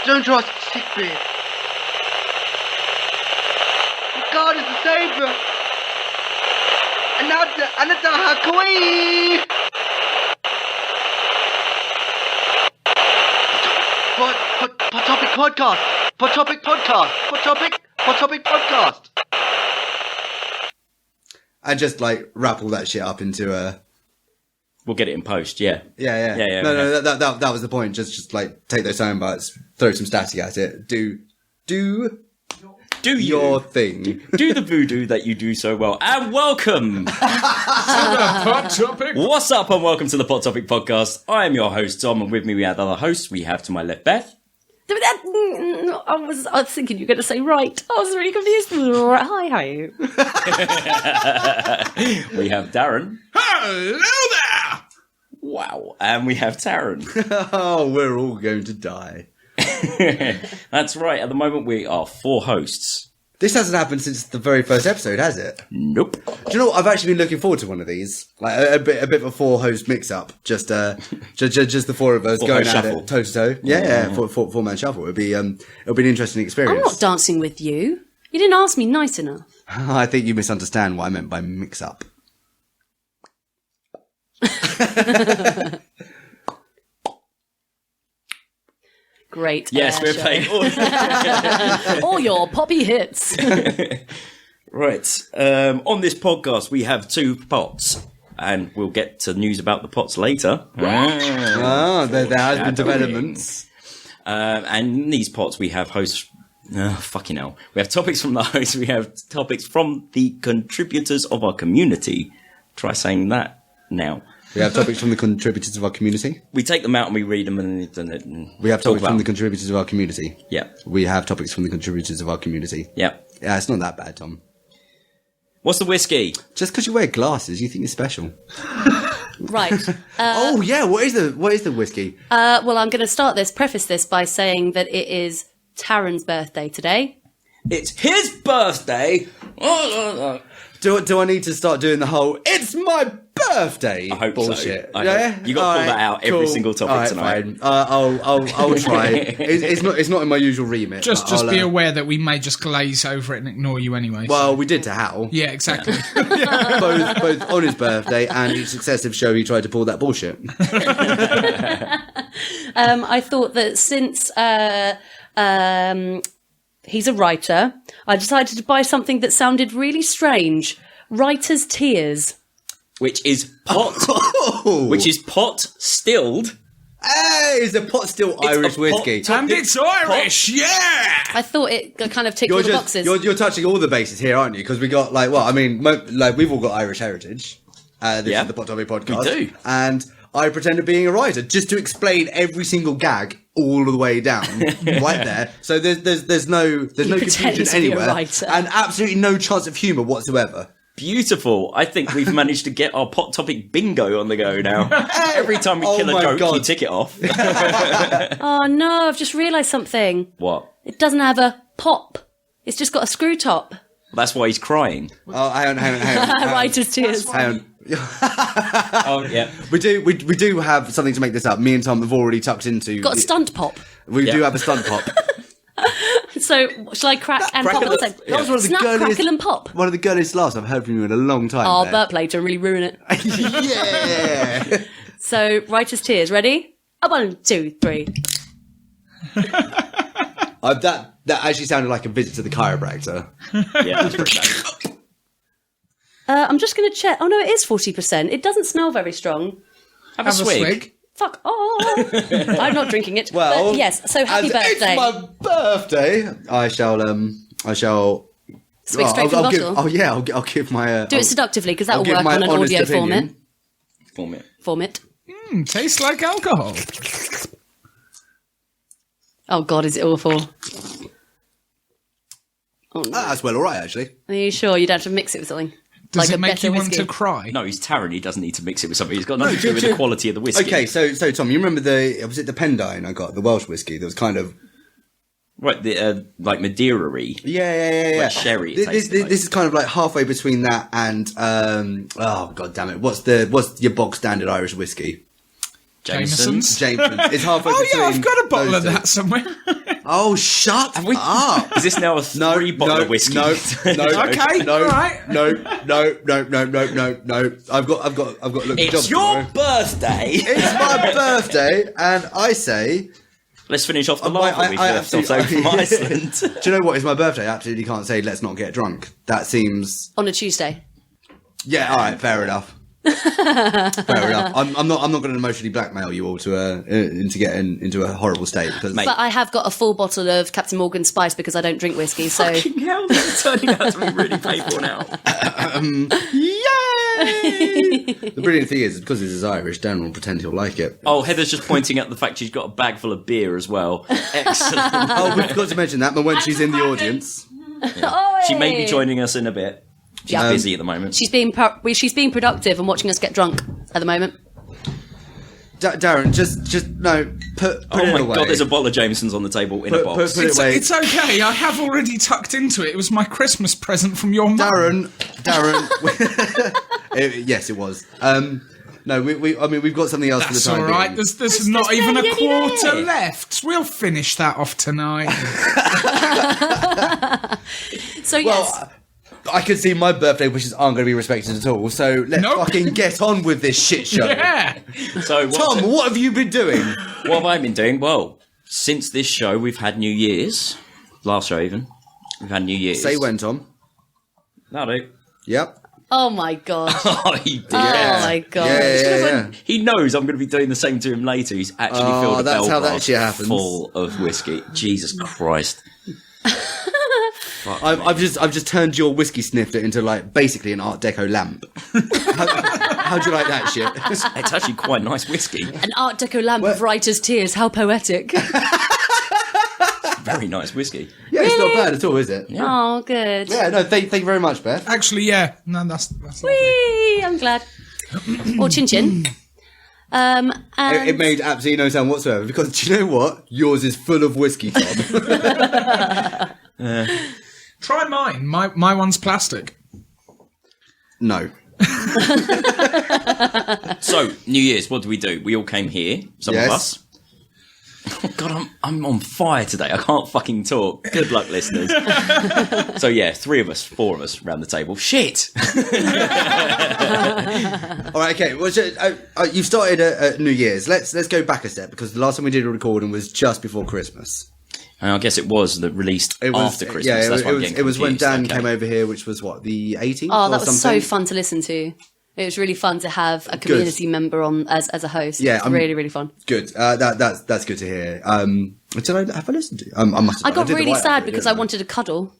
Don't trust sick beard. God is the savior. Another Hakui. Pot topic podcast. Pot topic podcast. Pot topic podcast. And just like wrap all that shit up into a. We'll get it in post. Yeah. Yeah. No. That was the point. Just like take those sound bites, throw some static at it. Do your thing. Do the voodoo that you do so well. And welcome to the Pot Topic. What's up and welcome to the Pot Topic Podcast. I am your host, Tom, and with me we have other hosts. We have to my left, Beth. I was thinking you were going to say right. I was really confused. Hi. We have Darren. Hello there. Wow. And we have Taran. Oh, we're all going to die. That's right. At the moment we are 4 hosts. This hasn't happened since the very first episode, has it? Nope. Do you know what? I've actually been looking forward to one of these, like a bit of a 4-host mix-up. Just the 4 of us going at it toe to toe. Yeah, 4-man shuffle. It'll be an interesting experience. I'm not dancing with you. You didn't ask me nice enough. I think you misunderstand what I meant by mix-up. Great. Yes, we're playing all your poppy hits. Right. On this podcast, we have 2 pots, and we'll get to news about the pots later. There has been developments. And in these pots, we have hosts. Fucking hell. We have topics from the hosts. We have topics from the contributors of our community. Try saying that now. We have topics from the contributors of our community. We take them out and we read them, and we have topics from the contributors of our community. Yeah. We have topics from the contributors of our community. Yeah. Yeah, it's not that bad, Tom. What's the whiskey? Just because you wear glasses, you think you're special. Right. Oh yeah, what is the whiskey? Well, I'm going to preface this by saying that it is Taran's birthday today. It's his birthday. Do I need to start doing the whole "it's my birthday" I hope bullshit? So. Yeah, you got to pull that out every single topic tonight. Fine. I'll try. It's not in my usual remit. Just be aware that we may just glaze over it and ignore you anyway. Well, we did to Hal. Yeah, exactly. both on his birthday and each successive show he tried to pull that bullshit. I thought that since he's a writer, I decided to buy something that sounded really strange. Writer's tears. Which is pot stilled. Hey, it's a pot still Irish whiskey. And it's Irish, yeah! I thought it kind of ticked all the boxes. You're touching all the bases here, aren't you? Because we got, we've all got Irish heritage. This is the Pot Topic podcast. We do. And I pretended being a writer just to explain every single gag all the way down, right there. So there's no confusion anywhere, and absolutely no chance of humour whatsoever. Beautiful. I think we've managed to get our Pot Topic bingo on the go now. Every time we kill a joke, you tick it off. Oh no, I've just realised something. What? It doesn't have a pop. It's just got a screw top. That's why he's crying. Oh, hang on. Writer's tears. Hang on. Oh yeah. We do have something to make this up. Me and Tom have already tucked into. Got a stunt pop. We do have a stunt pop. So, shall I crack and pop at the same? That was one of the Snap, girliest, crackle and pop. One of the girliest laughs I've heard from you in a long time. I'll burp later and really ruin it. Yeah. So, writer's tears. Ready? 1, 2, 3. That actually sounded like a visit to the chiropractor. Yeah, that's pretty bad. I'm just going to check. Oh no, it is 40%. It doesn't smell very strong. Have a swig. Fuck off. I'm not drinking it. Well, but yes, so happy birthday. It's my birthday. I shall Swig straight from the bottle. I'll give my... Do it seductively, because that will work on an audio format. Format. Tastes like alcohol. Oh God, is it awful? Oh no. That's well alright, actually. Are you sure you don't have to mix it with something? Does like it make you want to cry? No, he's Taran. He doesn't need to mix it with something. He's got nothing to do with the quality of the whiskey. Okay, so Tom, you remember was it the Pendine I got, the Welsh whiskey that was kind of... Right, like Madeira-y. Yeah. Like sherry. This is kind of like halfway between that and oh god damn it, what's your bog standard Irish whiskey? Jameson's. It's halfway between. Oh yeah, I've got a bottle of those that somewhere. Oh, shut up! Is this now a three-bottle of whiskey? No, Okay, no, all right. no. I've got to look at the It's job your tomorrow. birthday. It's my birthday, and I say, Let's finish off the live that we've left off over from Iceland. do you know what? It's my birthday. I absolutely can't say let's not get drunk. That seems On a Tuesday. yeah. All right, fair enough. Fair enough. I'm not going to emotionally blackmail you all to into getting into a horrible state because Mate. But I have got a full bottle of Captain Morgan Spice because I don't drink whiskey, so... Fucking hell, this is turning out to be really painful now. yay! The brilliant thing is because this is Irish, Dan will pretend he'll like it. Oh, Heather's just pointing out the fact she's got a bag full of beer as well. Excellent. Oh, we forgot to mention that, but when she's in the audience, She may be joining us in a bit. She's Yeah. busy at the moment. She's being productive and watching us get drunk at the moment. Darren, just no, put Oh it my away. god, there's a bottle of Jameson's on the table in a box. Put it away. It's okay. I have already tucked into it. It was my Christmas present from your mum. Darren. Yes, it was. No, we've got something else That's for the all time right. being. There's not even a barely any quarter there. left. We'll finish that off tonight. So yes, Well, I can see my birthday wishes aren't going to be respected at all. So let's Nope. fucking get on with this shit show. Yeah. So, Tom, what have you been doing? what have I been doing? Well, since this show, we've had New Year's. Last show, even. We've had New Year's. Say when, Tom. That'll do. Yep. oh my god, Oh, he did. oh my god. Yeah. He knows I'm going to be doing the same to him later. He's actually filled a that's bell how that glass shit happens. full of whiskey. Jesus Christ. I've just turned your whiskey snifter into like basically an Art Deco lamp. How'd you like that shit? It's actually quite nice whiskey. An Art Deco lamp of writer's tears. How poetic. Very nice whiskey. Yeah, it's not bad at all, is it? Oh, good. Yeah, no, thank you very much, Beth. Actually, yeah. No, that's lovely. Whee! I'm glad. Or chin chin. And It made absolutely no sound whatsoever because do you know what? Yours is full of whiskey, Tom. Try mine. My one's plastic. No. So, New Year's, what do? We all came here, some Yes. of us. Oh God, I'm on fire today. I can't fucking talk. Good luck, listeners. So yeah, 4 of us around the table. Shit. All right, okay. Well, you've started at New Year's. Let's go back a step because the last time we did a recording was just before Christmas. And I guess it was released after Christmas. Yeah, That's why I'm getting it was when confused. Dan came over here, which was what, the 18th? oh, or that was something? so fun to listen to. It was really fun to have a community member on as a host. Yeah, It's really, really fun. Good. That's good to hear. Did I have I listened to? I must. I got did the really write-up sad for it, because didn't I wanted to cuddle.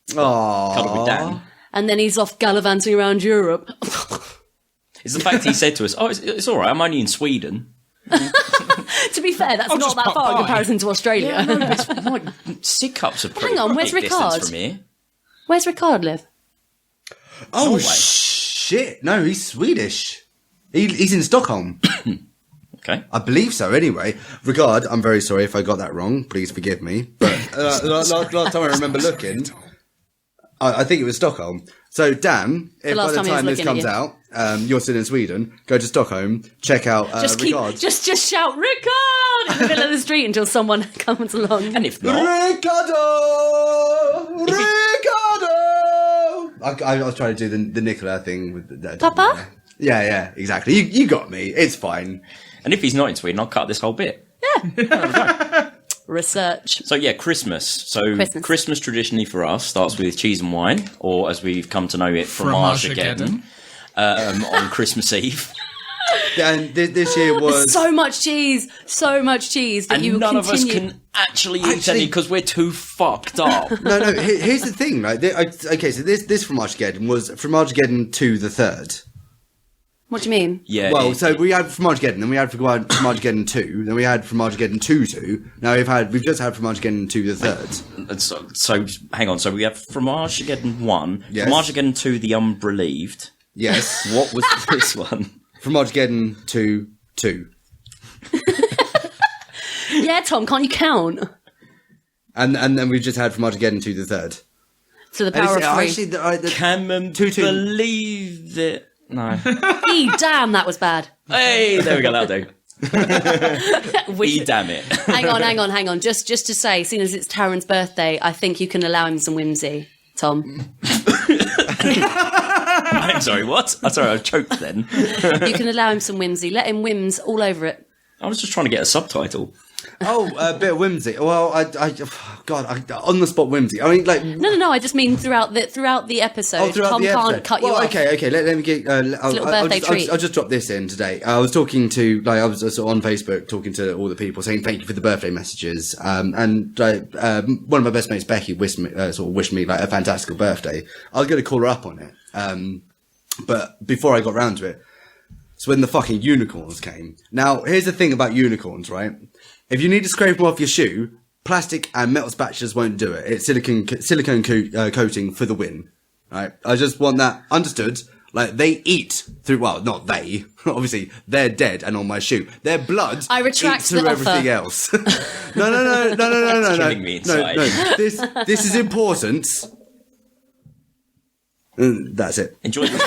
Aww. Cuddle with Dan. And then he's off gallivanting around Europe. It's the fact he said to us, "Oh, it's all right. I'm only in Sweden." To be fair, that's I'll not just that pop far in by. comparison to Australia. It's like 6 cups of pretty Hang on, where's big distance Ricard? from here. Where's Ricard live? Oh Norway. shit! No, he's Swedish. He's in Stockholm. Okay. I believe so. Anyway, regard. I'm very sorry if I got that wrong. Please forgive me. But last time I remember looking, I think it was Stockholm. So Dan, if by last the time he was time this looking at comes you. out, you're still in Sweden. Go to Stockholm. Check out Regard. Just shout Ricard in the middle of the street until someone comes along. And if not, Ricardo. I was trying to do the Nicola thing with that. Papa? Yeah, exactly. You got me. It's fine. and if he's not in Sweden, I'll cut this whole bit. Research. So yeah, Christmas. So Christmas. Christmas traditionally for us starts with cheese and wine, or as we've come to know it, fromage on Christmas Eve. And this year was So much cheese that And you will none of us continue. can actually eat any because we're too fucked up. no. Here's the thing, right? Okay, so this Fromageddon was Fromageddon 2 the third. What do you mean? Yeah. Well, so we had Fromageddon, then we had Fromageddon 2, then we had Fromageddon 2. Now we've just had Fromageddon 2 the third. And so hang on. So we have Fromageddon 1, Yes. Fromageddon 2, the unbelieved. Yes. What was this one? Fromageddon 2. Yeah, Tom, can't you count? And then we've just had Fromageddon 2 the third. To the power of three. Actually, Can Two. believe it? No. Damn, that was bad. Hey, there we go. That'll do. Damn it. hang on. Just to say, seeing as it's Taran's birthday, I think you can allow him some whimsy, Tom. I'm sorry, what? I'm sorry, I choked then. You can allow him some whimsy. Let him whims all over it. I was just trying to get a subtitle. Oh, a bit of whimsy. Well, God, on the spot whimsy. I mean, like No. I just mean throughout the episode. Tom can't cut you off. Okay. Let me get. Treat. I'll just drop this in today. I was talking to I was sort of on Facebook talking to all the people saying thank you for the birthday messages. And one of my best mates, Becky, wished me like a fantastical birthday. I was going to call her up on it. But before I got round to it, it's when the fucking unicorns came. Now, here's the thing about unicorns, right? If you need to scrape them off your shoe, plastic and metal spatulas won't do it. It's silicone coating for the win. Right? I just want that understood. Like, they eat through, well, not they. Obviously, they're dead and on my shoe. Their blood I retract eats through the everything offer. else. No. It's killing me inside. No. This is important. That's it. Enjoy the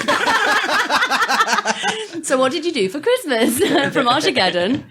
So what did you do for Christmas from Armageddon?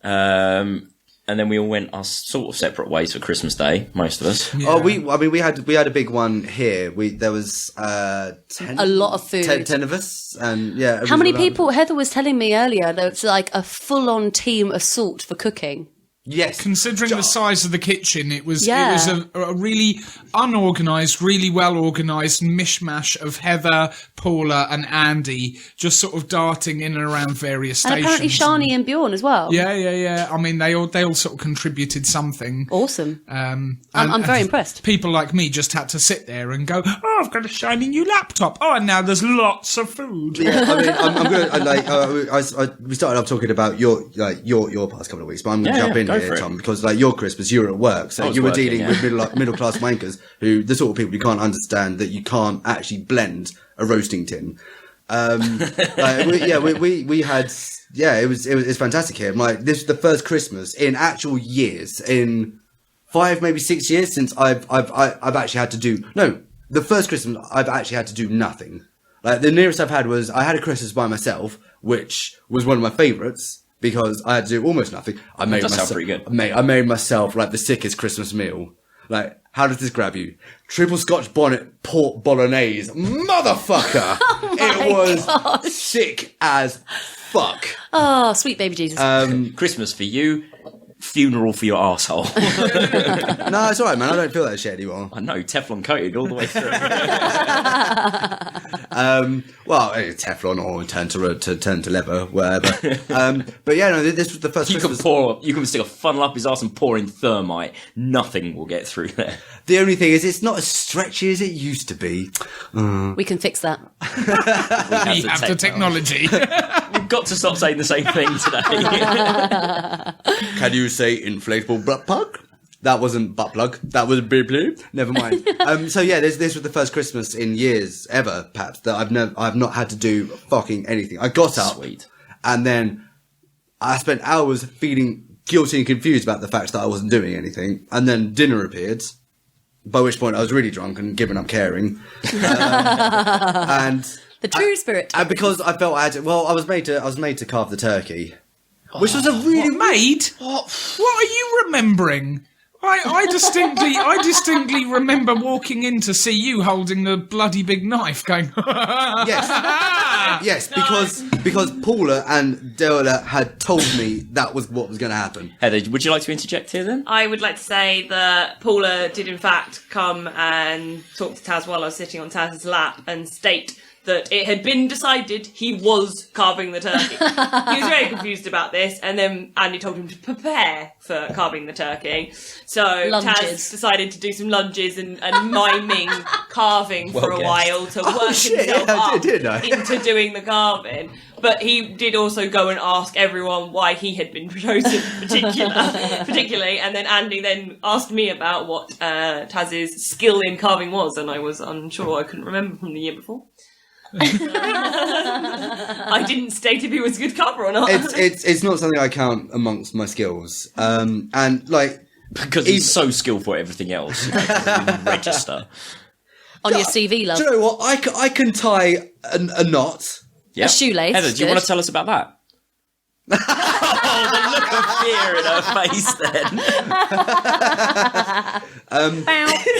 And then we all went our sort of separate ways for Christmas Day, most of us. Yeah. Oh, we had a big one here. There was 10, a lot of food. 10 of us, and yeah. How many people? Heather was telling me earlier that it's like a full-on team assault for cooking. Yes, considering the size of the kitchen, it was a really unorganised, really well organised mishmash of Heather, Paula, and Andy just sort of darting in and around various and stations. Apparently Shani and Bjorn as well. Yeah. I mean, they all sort of contributed something. Awesome. I'm very impressed. People like me just had to sit there and go, "Oh, I've got a shiny new laptop. Oh, and now there's lots of food." Yeah, I mean, I'm gonna we started off talking about your past couple of weeks, but I'm gonna jump in here, Tom, because like your Christmas, you were at work, so you were dealing with middle class wankers who the sort of people you can't understand that you can't actually blend a roasting tin. We had it was fantastic here. Like, this was the first Christmas in actual years, in 5 maybe 6 years since I've actually had to do the first Christmas I've actually had to do nothing. Like, the nearest I've had was I had a Christmas by myself, which was one of my favourites because I had to do almost nothing. I made myself pretty good. Mate, I made myself like the sickest Christmas meal. Like, how does this grab you? Triple Scotch bonnet pork bolognese, motherfucker! It was sick as fuck. Oh, sweet baby Jesus. Christmas for you, funeral for your arsehole. No, it's alright, man. I don't feel that shit anymore. I know, Teflon coated all the way through. Well, Teflon or turn to leather, whatever. But yeah, no, this was the first Christmas. You can stick a funnel up his arse and pour in thermite. Nothing will get through there. The only thing is, it's not as stretchy as it used to be. We can fix that. We have the technology. We've got to stop saying the same thing today. Can you say inflatable butt plug? That wasn't butt plug. That was blue. Never mind. So yeah, this was the first Christmas in years ever, perhaps, that I've not had to do fucking anything. I got up, and then I spent hours feeling guilty and confused about the fact that I wasn't doing anything, and then dinner appeared. By which point I was really drunk and given up caring. And the true spirit. And because I felt I had to, I was made to carve the turkey, which was a really made. What are you remembering? I distinctly remember walking in to see you holding a bloody big knife, going. Yes, because Paula and Deola had told me that was what was going to happen. Heather, would you like to interject here then? I would like to say that Paula did in fact come and talk to Taz while I was sitting on Taz's lap and state that it had been decided he was carving the turkey. He was very confused about this, and then Andy told him to prepare for carving the turkey. So Taz decided to do some lunges and miming carving for a while to work himself up into doing the carving. But he did also go and ask everyone why he had been chosen particularly, and then Andy then asked me about what Taz's skill in carving was, and I was unsure. I couldn't remember from the year before. I didn't state if he was a good carver or not. It's not something I count amongst my skills. And like, because he's so skillful at everything else, you register on your CV, love. Do you know what? I can tie a knot. Yeah. A shoelace. Heather, do you want to tell us about that? Oh, the look of fear in her face then.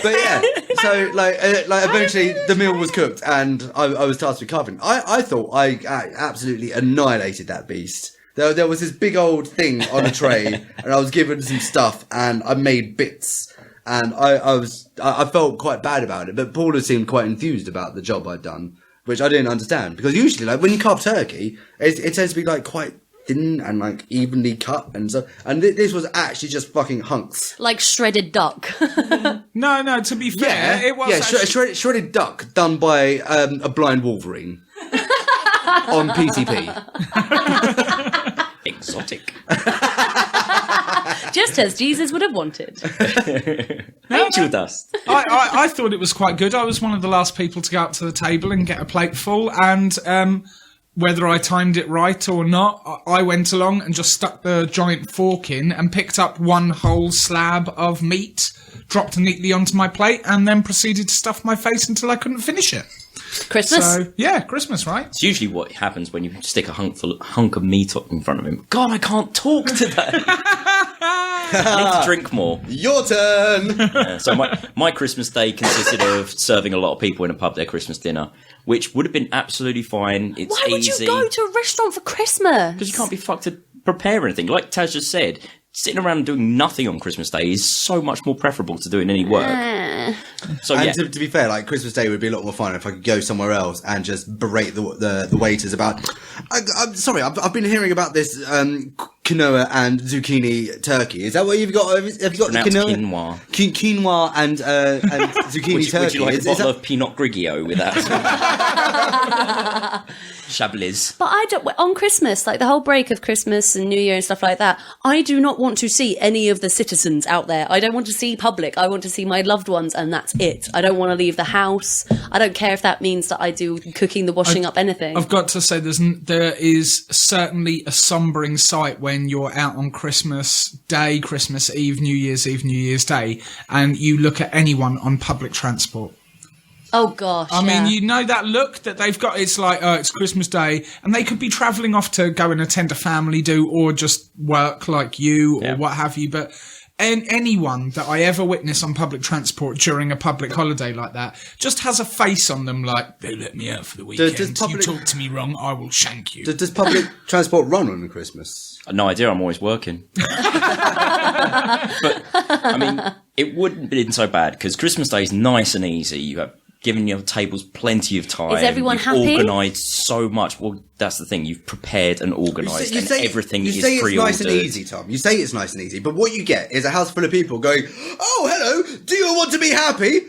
But yeah, so like eventually the meal was cooked and I was tasked with carving. I thought I absolutely annihilated that beast. There was this big old thing on a tray and I was given some stuff and I made bits and I felt quite bad about it, but Paula seemed quite enthused about the job I'd done, which I didn't understand because usually like when you carve turkey, it tends to be like quite thin and like evenly cut and so, and this was actually just fucking hunks. Like shredded duck. No, to be fair, it was shredded duck done by a blind Wolverine on PTP. Exotic. Just as Jesus would have wanted. Angel dust. I thought it was quite good. I was one of the last people to go up to the table and get a plate full, and whether I timed it right or not, I went along and just stuck the giant fork in and picked up one whole slab of meat, dropped it neatly onto my plate, and then proceeded to stuff my face until I couldn't finish it. Christmas? So, yeah, Christmas, right? It's usually what happens when you stick a hunk of meat in front of him. God, I can't talk today. I need to drink more. Your turn. Yeah, so my Christmas day consisted of serving a lot of people in a pub their Christmas dinner, which would have been absolutely fine. It's Why would easy. you go to a restaurant for Christmas? Because you can't be fucked to prepare anything. Like Taz just said, sitting around doing nothing on Christmas Day is so much more preferable to doing any work. So And yeah, to be fair, like Christmas Day would be a lot more fun if I could go somewhere else and just berate the waiters about. I'm sorry, I've been hearing about this quinoa and zucchini turkey. Is that what you've got? Have you got the quinoa. Quinoa and zucchini turkey. Would you like Is a bottle that- of Pinot Grigio with that? Chablis. But I don't, on Christmas, like the whole break of Christmas and New Year and stuff like that, I do not want to see any of the citizens out there. I don't want to see public. I want to see my loved ones and that's it. I don't want to leave the house. I don't care if that means that I do cooking, the washing up, anything. I've got to say, there is certainly a sombering sight when you're out on Christmas Day, Christmas Eve, New Year's Day, and you look at anyone on public transport. Oh gosh. I mean, you know that look that they've got. It's like, it's Christmas Day, and they could be travelling off to go and attend a family do, or just work like you, or what have you. But anyone that I ever witness on public transport during a public holiday like that just has a face on them like, they let me out for the weekend. You talk to me wrong, I will shank you. Does public transport run on Christmas? No idea. I'm always working. But I mean, it wouldn't have been so bad because Christmas Day is nice and easy. You have given your tables plenty of time. Is everyone You've happy? Organised so much. Well, that's the thing. You've prepared and organised, and everything is pre-ordered. You say it's nice and easy, Tom. You say it's nice and easy, but what you get is a house full of people going, "Oh, hello. Do you want to be happy?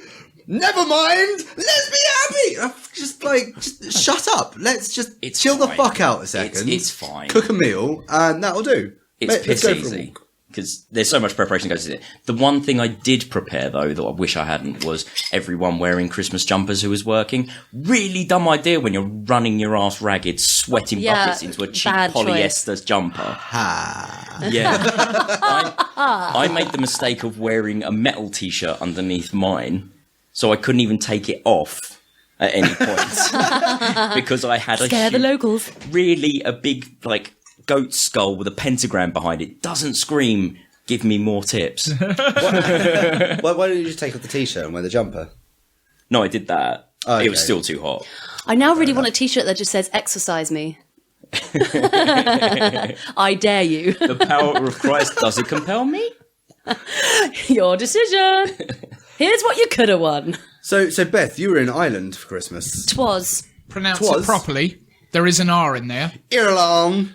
Never mind. Let's be happy." Just shut up. Let's just chill the fuck out a second. It's fine. Cook a meal, and that'll do. It's Let's piss go for a easy. walk. Because there's so much preparation goes into it. The one thing I did prepare, though, that I wish I hadn't, was everyone wearing Christmas jumpers who was working. Really dumb idea when you're running your ass ragged, sweating buckets into a cheap polyester jumper. Yeah. I made the mistake of wearing a metal t-shirt underneath mine, so I couldn't even take it off at any point. Because I had Scare the locals. Really a big, goat skull with a pentagram behind it. Doesn't scream, give me more tips. Why don't you just take off the t-shirt and wear the jumper? No, I did that. Oh, okay. It was still too hot. I now really want a t-shirt that just says exercise me. I dare you. The power of Christ, does it compel me? Your decision. Here's what you could have won. So Beth, you were in Ireland for Christmas. Twas. Pronounce it properly. There is an R in there. Irlong.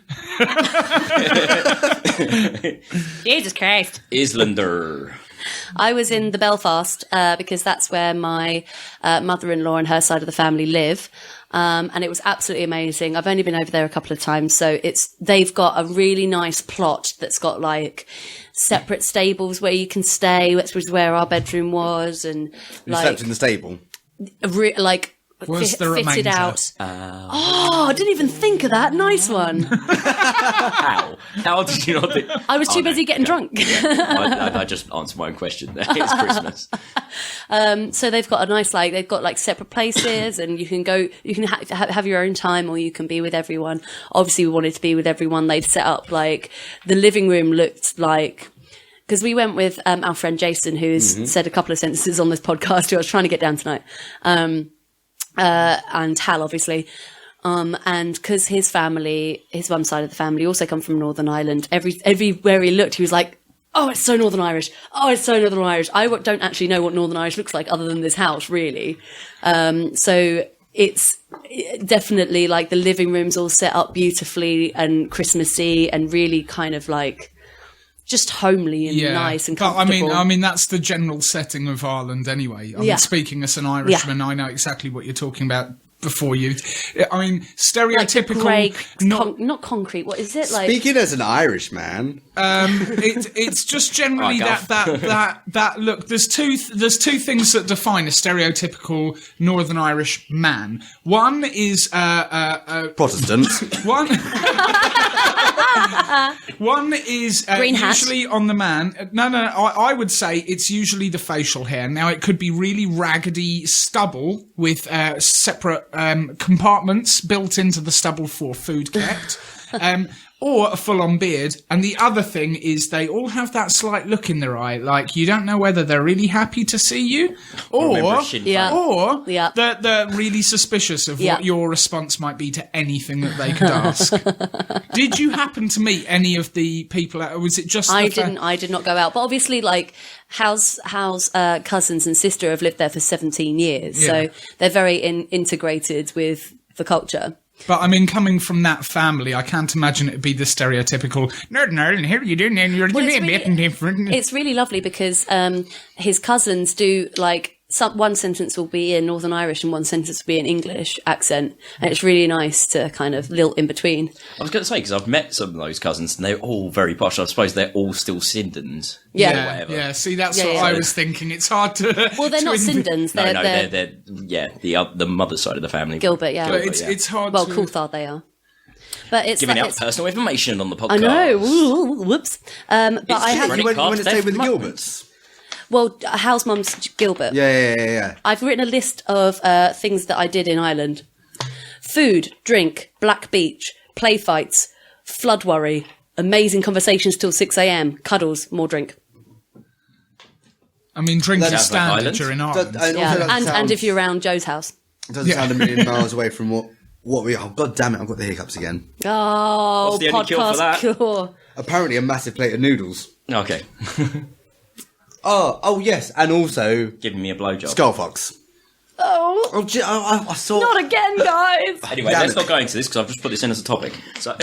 Jesus Christ. Islander. I was in the Belfast because that's where my mother-in-law and her side of the family live. And it was absolutely amazing. I've only been over there a couple of times. So they've got a really nice plot that's got separate stables where you can stay, which was where our bedroom was. And You slept in the stable? fitted out. I didn't even think of that. Nice one. How did you not think? I was too busy getting drunk. I just answered my own question there. It's Christmas. So they've got a nice, they've got separate places, and you can go, you can have your own time, or you can be with everyone. Obviously we wanted to be with everyone. They'd set up the living room looked like, because we went with our friend Jason, who's said a couple of sentences on this podcast, who I was trying to get down tonight. And Hal, obviously. And because his family, his mum's side of the family also come from Northern Ireland, everywhere he looked, he was like, oh, it's so Northern Irish. Oh, it's so Northern Irish. I don't actually know what Northern Irish looks like other than this house, really. So it's definitely the living room's all set up beautifully and Christmassy and really kind of just homely and nice and comfortable. But I mean, that's the general setting of Ireland anyway. I mean, speaking as an Irishman, I know exactly what you're talking about. Before you, I mean, stereotypical, grey, not concrete. What is it like? Speaking as an Irishman, it's just generally that look. There's two things that define a stereotypical Northern Irish man. One is Protestant. One is usually on the man. No, I would say it's usually the facial hair. Now, it could be really raggedy stubble with separate compartments built into the stubble for food kept, or a full-on beard. And the other thing is they all have that slight look in their eye, you don't know whether they're really happy to see you, or they're really suspicious of what your response might be to anything that they could ask. Did you happen to meet any of the people? Or was it just I did not go out, but obviously Hal's cousins and sister have lived there for 17 years, so they're very integrated with the culture. But I mean, coming from that family, I can't imagine it'd be the stereotypical Northern Ireland. Here you doing, and you're a bit different. It's really lovely because his cousins do one sentence will be in Northern Irish and one sentence will be in English accent, and it's really nice to kind of lilt in between. I was going to say, because I've met some of those cousins and they're all very posh. I suppose they're all still Sindons. Yeah. See, that's what I was thinking. It's hard to. Well, they're not Sindons. They're the mother's side of the family. Gilbert, yeah. But it's hard. Well, Coulthard they are. But it's giving out personal information on the podcast. I know. Whoops. But I have. You went to stay with the Gilberts. Well, Hal's mum's Gilbert. Yeah. I've written a list of things that I did in Ireland. Food, drink, black beach, play fights, flood worry, amazing conversations till 6 a.m, cuddles, more drink. I mean, drink is standard during Ireland. And if you're around Joe's house. It doesn't sound a million miles away from what we are. God damn it, I've got the hiccups again. Oh, what's the only cure for that? Cure. Apparently a massive plate of noodles. Okay. Oh yes, and also giving me a blowjob. Skullfox. Oh, I saw. Not again, guys. Anyway, let's not go into this because I've just put this in as a topic. So.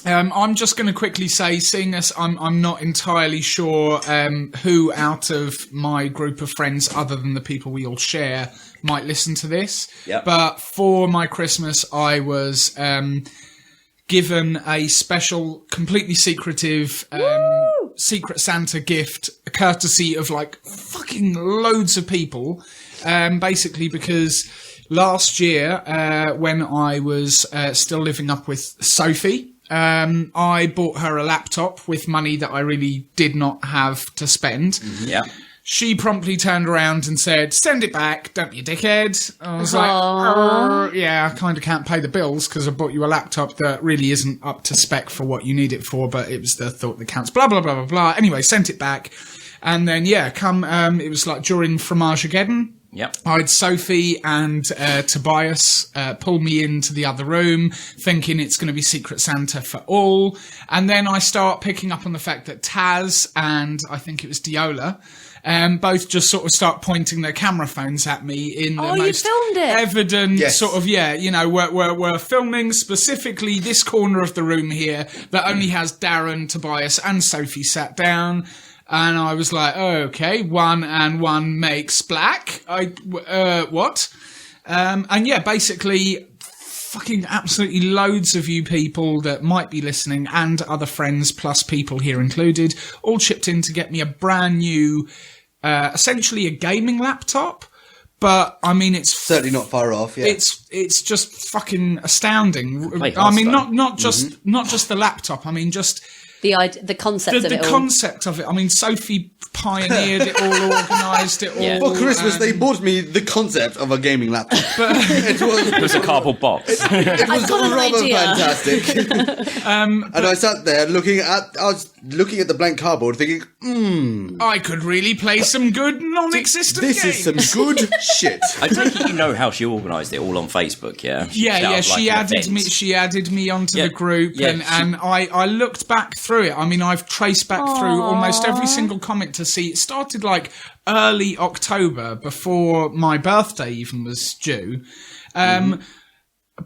I'm just going to quickly say, seeing as I'm not entirely sure who out of my group of friends, other than the people we all share, might listen to this. Yep. But for my Christmas, I was given a special, completely secretive Secret Santa gift, courtesy of fucking loads of people. Basically because last year, when I was still living up with Sophie, I bought her a laptop with money that I really did not have to spend. Yeah. She promptly turned around and said, "Send it back, don't you dickhead?" I was like, yeah, I kind of can't pay the bills because I bought you a laptop that really isn't up to spec for what you need it for, but it was the thought that counts, blah, blah, blah, blah, blah. Anyway, sent it back. And then, it was during Fromage-ageddon. Yep. I had Sophie and Tobias pull me into the other room, thinking it's going to be Secret Santa for all. And then I start picking up on the fact that Taz and I think it was Diola both just sort of start pointing their camera phones at me in the most evident we're filming specifically this corner of the room here that only has Darren, Tobias and Sophie sat down. And I was like, oh, okay, 1 and 1 makes black. What? Basically, fucking absolutely loads of you people that might be listening and other friends plus people here included all chipped in to get me a brand new essentially a gaming laptop. But I mean, it's certainly not far off. Yeah, it's just fucking astounding. Wait, I mean, not just the laptop. I mean, just the concept of it all. The concept of it. I mean, Sophie pioneered it all, organised it all. Yeah. For Christmas, they bought me the concept of a gaming laptop. But It was a cardboard box. it was got an rather idea. fantastic. And I sat there looking at the blank cardboard, thinking, I could really play some good non-existent "This games. is some good shit." I take it you know how she organised it all on Facebook, yeah? Yeah, Set up, she like, an added event. me. She added me onto Yeah, the group, yeah, and I looked back through it. I mean, I've traced back through almost every single comment to see. It started like early October, before my birthday even was due.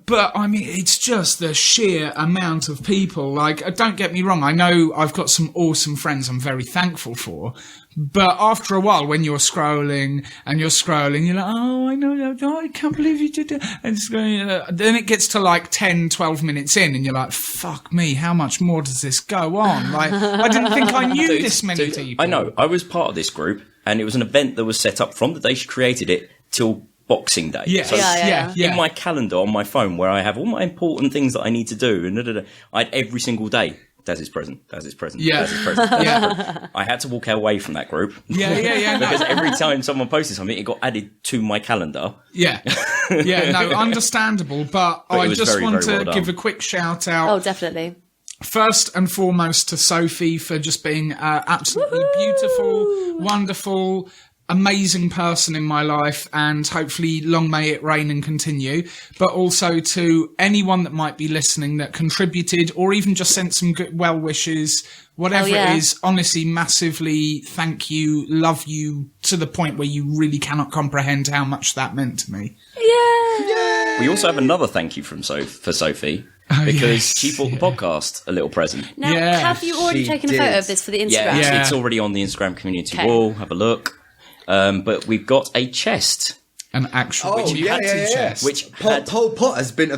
But I mean, it's just the sheer amount of people. Like, don't get me wrong. I know I've got some awesome friends I'm very thankful for. But after a while, when you're scrolling, you're like, oh, I know, I can't believe you did that. And it's going, then it gets to like 10, 12 minutes in, and you're like, fuck me, how much more does this go on? Like, I didn't think I knew this many people. I know. I was part of this group, and it was an event that was set up from the day she created it till Boxing Day. Yeah, So yeah. in my calendar on my phone, where I have all my important things that I need to do, and I had every single day. Daz is present. Daz is present. Yeah. Daz is present. Daz is Yeah. present. I had to walk away from that group. Yeah. Because No. every time someone posted something, it got added to my calendar. Yeah, no, understandable. But But it I was just very, want very to well give done. a quick shout out. Oh, definitely. First and foremost to Sophie for just being absolutely beautiful, wonderful, amazing person in my life, and hopefully long may it reign and continue. But also to anyone that might be listening that contributed or even just sent some good well wishes, whatever yeah. it is. Honestly, massively thank you, love you to the point where you really cannot comprehend how much that meant to me. Yeah. We also have another thank you from for Sophie. Because yes, she bought the podcast a little present. Now, Yeah, have you already she taken a did. photo of this for the Instagram? Yeah, Yeah. it's already on the Instagram community Okay. wall. Have a look. But we've got a chest, An actual Oh, yeah, fatty yeah. chest. which Pol Pot has been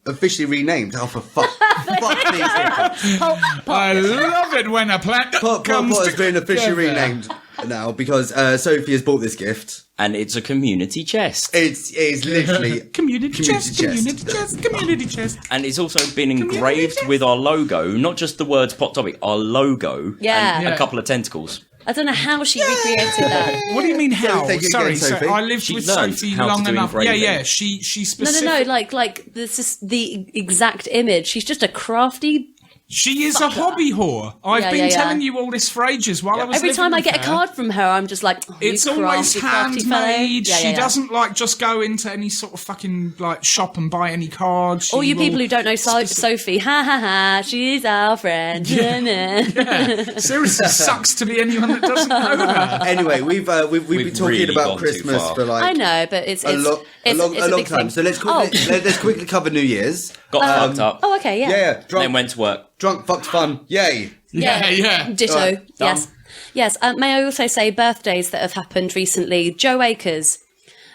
officially renamed. Oh, for fuck these people. I love it when a planet Pol comes Pot has been officially together. renamed now because Sophie has bought this gift. and it's a community chest. It's literally Community chest, chest. community chest. And it's also been engraved with our logo, not just the words Pot Topic, our logo, Yeah. and Yeah. a couple of tentacles. I don't know how she recreated that. What do you mean how? thank you Sorry, again, Sophie. I lived She with learned Sophie how to long do enough. engraving. Yeah, she No, specifically. like this is the exact image. She's just a crafty. She is a hobby whore. I've Yeah, been yeah, yeah. telling you all this for ages while I was Every living time I with get a her. card from her, I'm just like, oh, It's you always crafty fellow. handmade. Yeah, She yeah. doesn't like just go into any sort of fucking like shop and buy any cards. All She you people will who don't know Sophie, ha ha ha, she's our friend. seriously sucks to be anyone that doesn't know her. Anyway, we've been We've talking really about gone too Christmas far. for like I know, but it's a long big time. thing. So let's quickly cover New Year's. Got fucked up. Oh, okay, yeah. Yeah, Then drunk, went to work. fucked, fun, yay! Yeah. Ditto. Right, yes. Yes. May I also say birthdays that have happened recently? Joe Akers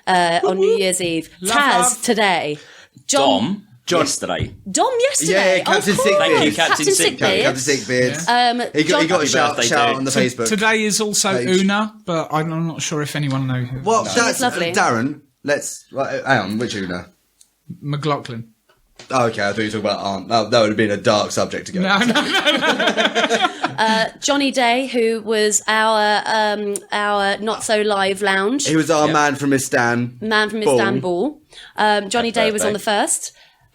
on New Year's Eve. Love, Taz love. today. John John- yesterday. Dom yesterday. Yeah, Captain of course. Sickbeard. Thank you, Captain Sickbeard. Captain Sickbeard. He John- got a Happy shout birthday, out dude. on the Facebook. Today is also page. Una, but I'm not sure if anyone knows who. Well, that's lovely. Darren. Let's hang on. Which Una? McLaughlin. Oh, okay, I thought you were talking about Aunt. That would have been a dark subject to go. No. Johnny Day, who was our not so live lounge He was our man from Istanbul. man from Ball. Istanbul. Johnny Day was on the first.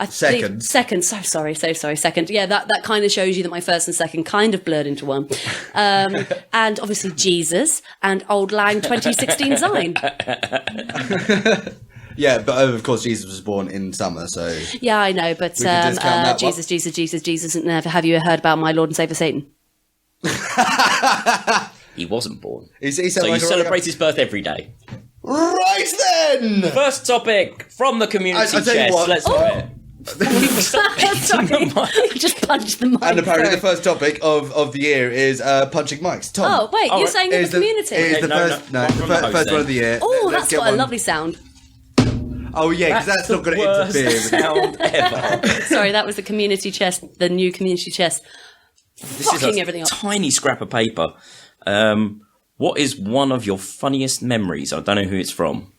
Second. Second. So sorry. Second. Yeah, that kind of shows you that my first and second kind of blurred into one. And obviously Jesus and Old Lang 2016 Zine. Yeah, but of course Jesus was born in summer, so Yeah, I know, but can discount that one. Jesus. Never have you heard about my Lord and Saviour Satan? He wasn't born. he So sounded you like a celebrate his birth every day. Right then. First topic from the community I tell you chest. what- Let's do it. Sorry, you just punched the mic. And apparently the through. first topic of the year is punching mics. Tom. Oh wait, you're right. saying in the community? Is the No, first, no, no, one the from the host first then. one of the year. Oh, Let's that's get got a one. lovely sound. Oh yeah, because that's not going to interfere with it. sound ever. Sorry, that was the community chest, the new community chest. This is Fucking a everything up. tiny scrap of paper What is one of your funniest memories? I don't know who it's from.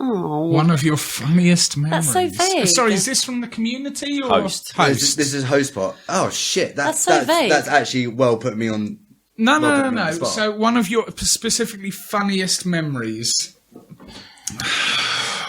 Oh, One of your funniest memories. That's so vague. Sorry, is this from the community or Host. This is host part. Oh shit, That's so vague. That's actually well put me on. No. put me on the spot. So one of your specifically funniest memories.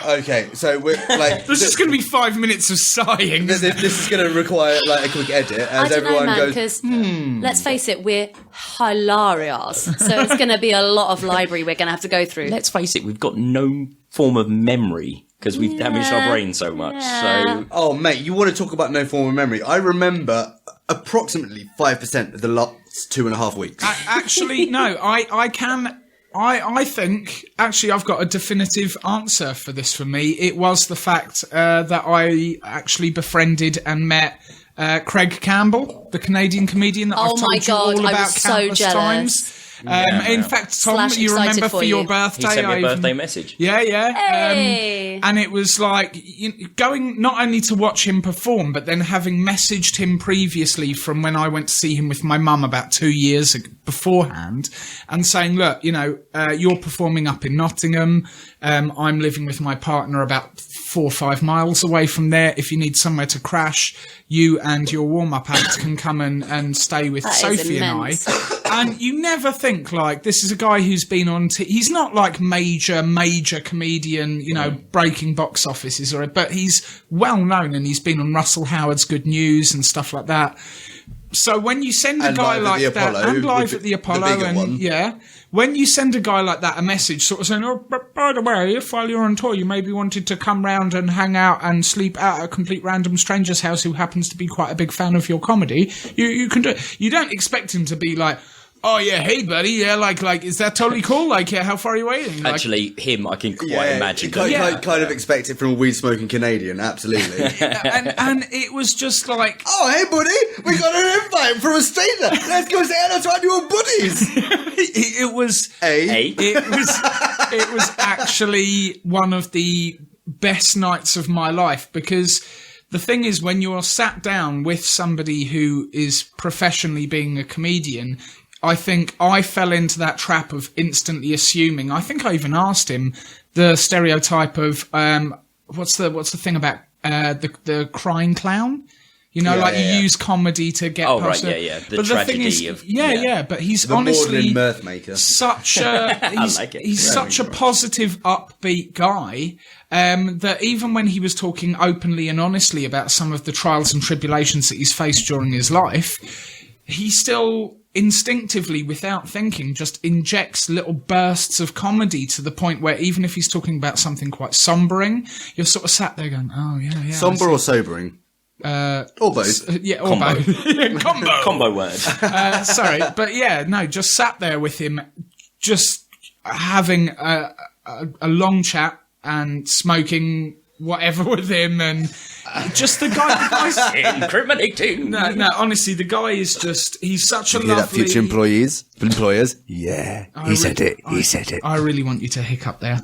Okay, so we're like. There's just going to be 5 minutes of sighing. This is going to require like a quick edit as I don't everyone know, man, goes. because let's face it, we're hilarious. So it's going to be a lot of library we're going to have to go through. Let's face it, we've got no form of memory because we've damaged our brain so much. So Oh, mate, you want to talk about no form of memory? I remember approximately 5% of the last 2.5 weeks. Actually, no, I can. I think, actually, I've got a definitive answer for this for me. It was the fact that I actually befriended and met Craig Campbell, the Canadian comedian that I've Oh my told you all God, I about was so countless jealous. times. In fact, Tom, Slash you excited remember for for your you. birthday? he sent me I a even- birthday message. Yeah. Hey. And it was like going not only to watch him perform, but then having messaged him previously from when I went to see him with my mum about 2 years beforehand and saying, look, you're performing up in Nottingham. I'm living with my partner about 4 or 5 miles away from there. If you need somewhere to crash, you and your warm-up act can come and stay with That is Sophie immense. and I. And you never think, like, this is a guy who's been on... he's not like major comedian, breaking box offices, but he's well known and he's been on Russell Howard's Good News and stuff like that. So when you send a And guy live at like the that... Apollo, And live the at the bigger Apollo, one. yeah. When you send a guy like that a message sort of saying, oh, but by the way, if while you're on tour you maybe wanted to come round and hang out and sleep out at a complete random stranger's house who happens to be quite a big fan of your comedy, you can do it. You don't expect him to be like, oh yeah, hey buddy, yeah, like, is that totally cool? Like, yeah, how far are you waiting? Like, Actually, him, I can quite imagine. Kind of expect it from a weed-smoking Canadian, absolutely. and it was just like, Oh, hey, buddy, we got an invite from a stranger. Let's go say hello to our new buddies. it was... Hey. It was actually one of the best nights of my life because the thing is when you're sat down with somebody who is professionally being a comedian, I think I fell into that trap of instantly assuming. I think I even asked him the stereotype of what's the thing about the crying clown? You use comedy to get Oh, past right, it. yeah. The But tragedy of... but he's The honestly Maudlin mirth maker. such a he's such a positive, upbeat guy that even when he was talking openly and honestly about some of the trials and tribulations that he's faced during his life, he still instinctively, without thinking, just injects little bursts of comedy to the point where even if he's talking about something quite sombering, you're sort of sat there going, oh yeah. Somber or sobering? Or both. Yeah, or both. Combo. Combo word. Sorry, but yeah, no, just sat there with him, just having a long chat and smoking whatever with him, and just the guy's Incriminating. no, honestly, the guy is just—he's such a You hear that, lovely. future employers? Yeah, he said it. I really want you to hiccup there.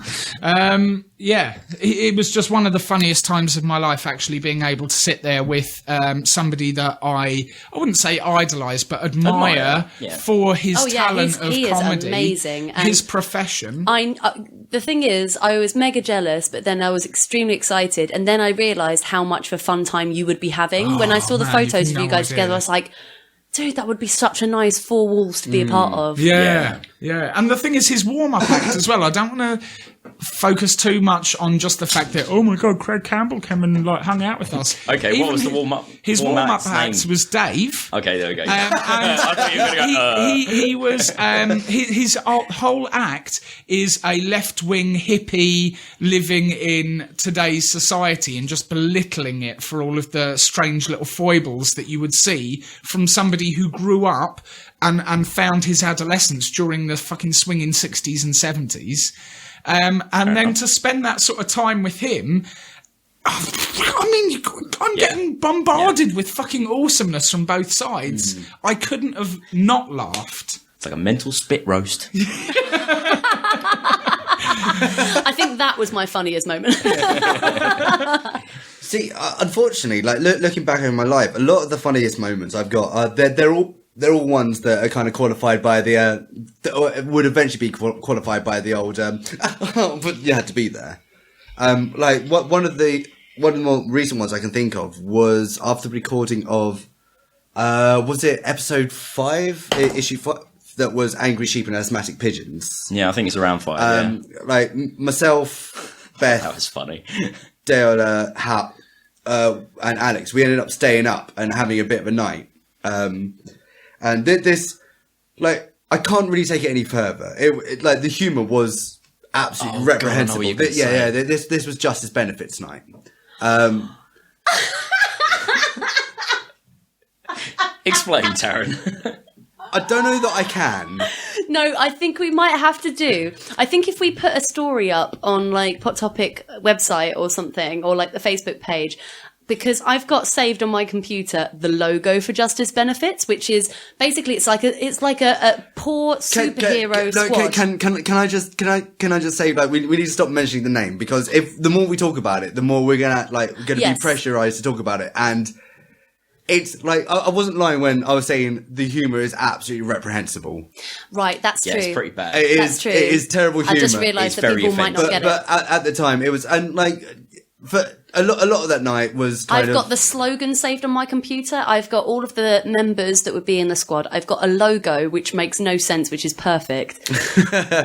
Yeah, it was just one of the funniest times of my life, actually being able to sit there with somebody that I wouldn't say idolise, but admire yeah. for his talent he of is comedy, amazing. And his profession. the thing is, I was mega jealous, but then I was extremely excited, and then I realised how much of a fun time you would be having. When I saw the man, photos you've of you no guys idea. together, I was like, dude, that would be such a nice 4 walls to be a part of. Yeah. And the thing is, his warm-up act as well. I don't want to focus too much on just the fact that, oh my God, Craig Campbell came and hung out with us. Okay, what was the warm-up? His warm-up act's act name? was Dave. Okay, there we go. And I thought you were going to go, he was his whole act is a left-wing hippie living in today's society and just belittling it for all of the strange little foibles that you would see from somebody who grew up and found his adolescence during the fucking swinging 60s and 70s. And then to spend that sort of time with him, I mean, I'm getting bombarded with fucking awesomeness from both sides. I couldn't have not laughed. It's like a mental spit roast. I think that was my funniest moment. See, unfortunately, like looking back over my life, a lot of the funniest moments I've got, they're all ones that are kind of qualified by the that would eventually be qualified by the old, but you had to be there. Like one of the more recent ones I can think of was after the recording of, was it episode 5, issue 5, that was Angry Sheep and Asthmatic Pigeons. Yeah, I think it's around 5. Like myself, Beth, That was funny. Dale, Hap, and Alex, we ended up staying up and having a bit of a night. And this, like, I can't really take it any further. It like the humour was absolutely reprehensible. God, This was Justice Benefits night. Explain, Taran. I don't know that I can. No, I think we might have to do. I think if we put a story up on like Pot Topic website or something, or like the Facebook page, because I've got saved on my computer the logo for Justice Benefits, which is basically it's like a poor superhero squad. Can I just say, like, we need to stop mentioning the name, because if the more we talk about it, the more we're gonna be pressurized to talk about it. And it's like, I wasn't lying when I was saying the humour is absolutely reprehensible. Right, that's true. Yeah, it's pretty bad. That's true. It is terrible humour. I just realised that people might not get it. But at the time, it was, and like, for a lot of that night was I've got the slogan saved on my computer. I've got all of the members that would be in the squad. I've got a logo which makes no sense, which is perfect.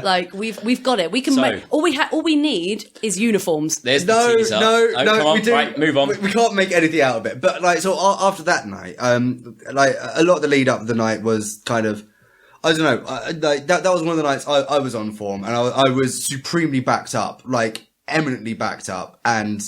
Like we've got it. We can make all we need is uniforms. There's the teaser. No, come on, we do. Right, move on. We can't make anything out of it. But like, so after that night, like a lot of the lead up of the night was kind of, I don't know, like that was one of the nights I was on form, and I was supremely backed up, like eminently backed up, and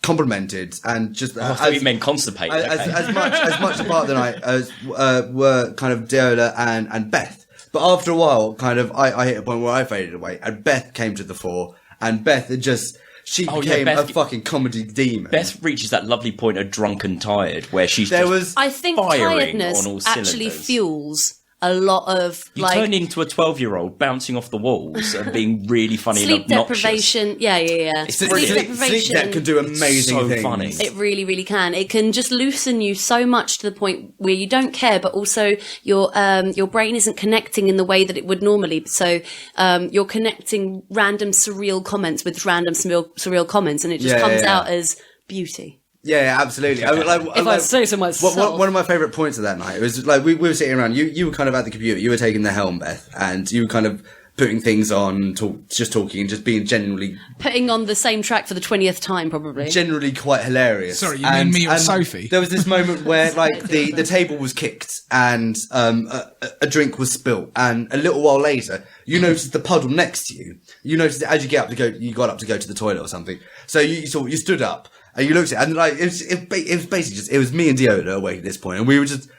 complimented, and just I thought you meant constipated. as much a part of the night as were kind of Deola and Beth. But after a while, kind of I hit a point where I faded away, and Beth came to the fore, and Beth had just became a fucking comedy demon. Beth reaches that lovely point of drunken tired where she's I think firing tiredness on all actually cylinders. fuels a lot of You turn into a 12-year-old bouncing off the walls and being really funny sleep and obnoxious. deprivation. Yeah. It's Sleep brilliant. Sleep debt can do amazing so things. funny. It really, really can. It can just loosen you so much to the point where you don't care, but also your brain isn't connecting in the way that it would normally. So you're connecting random surreal comments with random surreal comments, and it just comes out as beauty. Yeah, absolutely. If I say so myself. One of my favourite points of that night, it was like we were sitting around. You were kind of at the computer. You were taking the helm, Beth, and you were kind of putting things on, just talking, and just being genuinely putting on the same track for the 20th time, probably. Generally quite hilarious. Sorry, you mean me or Sophie? There was this moment where like the table was kicked and a drink was spilt, and a little while later you noticed the puddle next to you. You noticed it as you got up to go to the toilet or something. So you stood up. And you looked at it, and like it was basically just, it was me and Deola awake at this point, and we were just,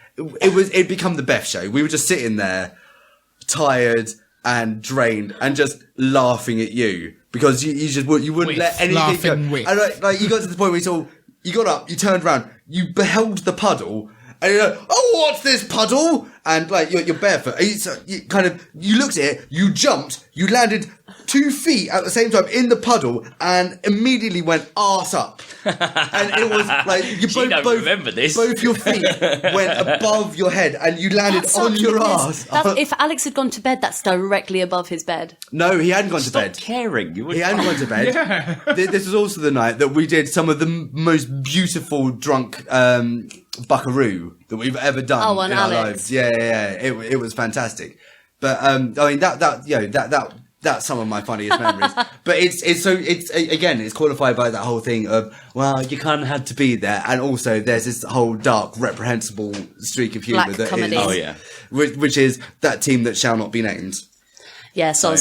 it'd become the Beth show. We were just sitting there, tired and drained, and just laughing at you because you wouldn't let anything go. And like you got to the point where you got up, you turned around, you beheld the puddle, and you're like, oh, what's this puddle? And like you're barefoot. You looked at it, you jumped, you landed 2 feet at the same time in the puddle, and immediately went arse up. And it was like you both remember this. Both your feet went above your head, and you landed on your ass. If Alex had gone to bed, that's directly above his bed. No, he hadn't gone to bed. Stop caring. He hadn't gone to bed. Yeah. This was also the night that we did some of the most beautiful drunk buckaroo that we've ever done in our lives. Yeah. It was fantastic. But I mean that's some of my funniest memories. But it's qualified by that whole thing of, well, you kind of had to be there, and also there's this whole dark, reprehensible streak of humour Black that comedy. which is that team that shall not be named. Yeah, so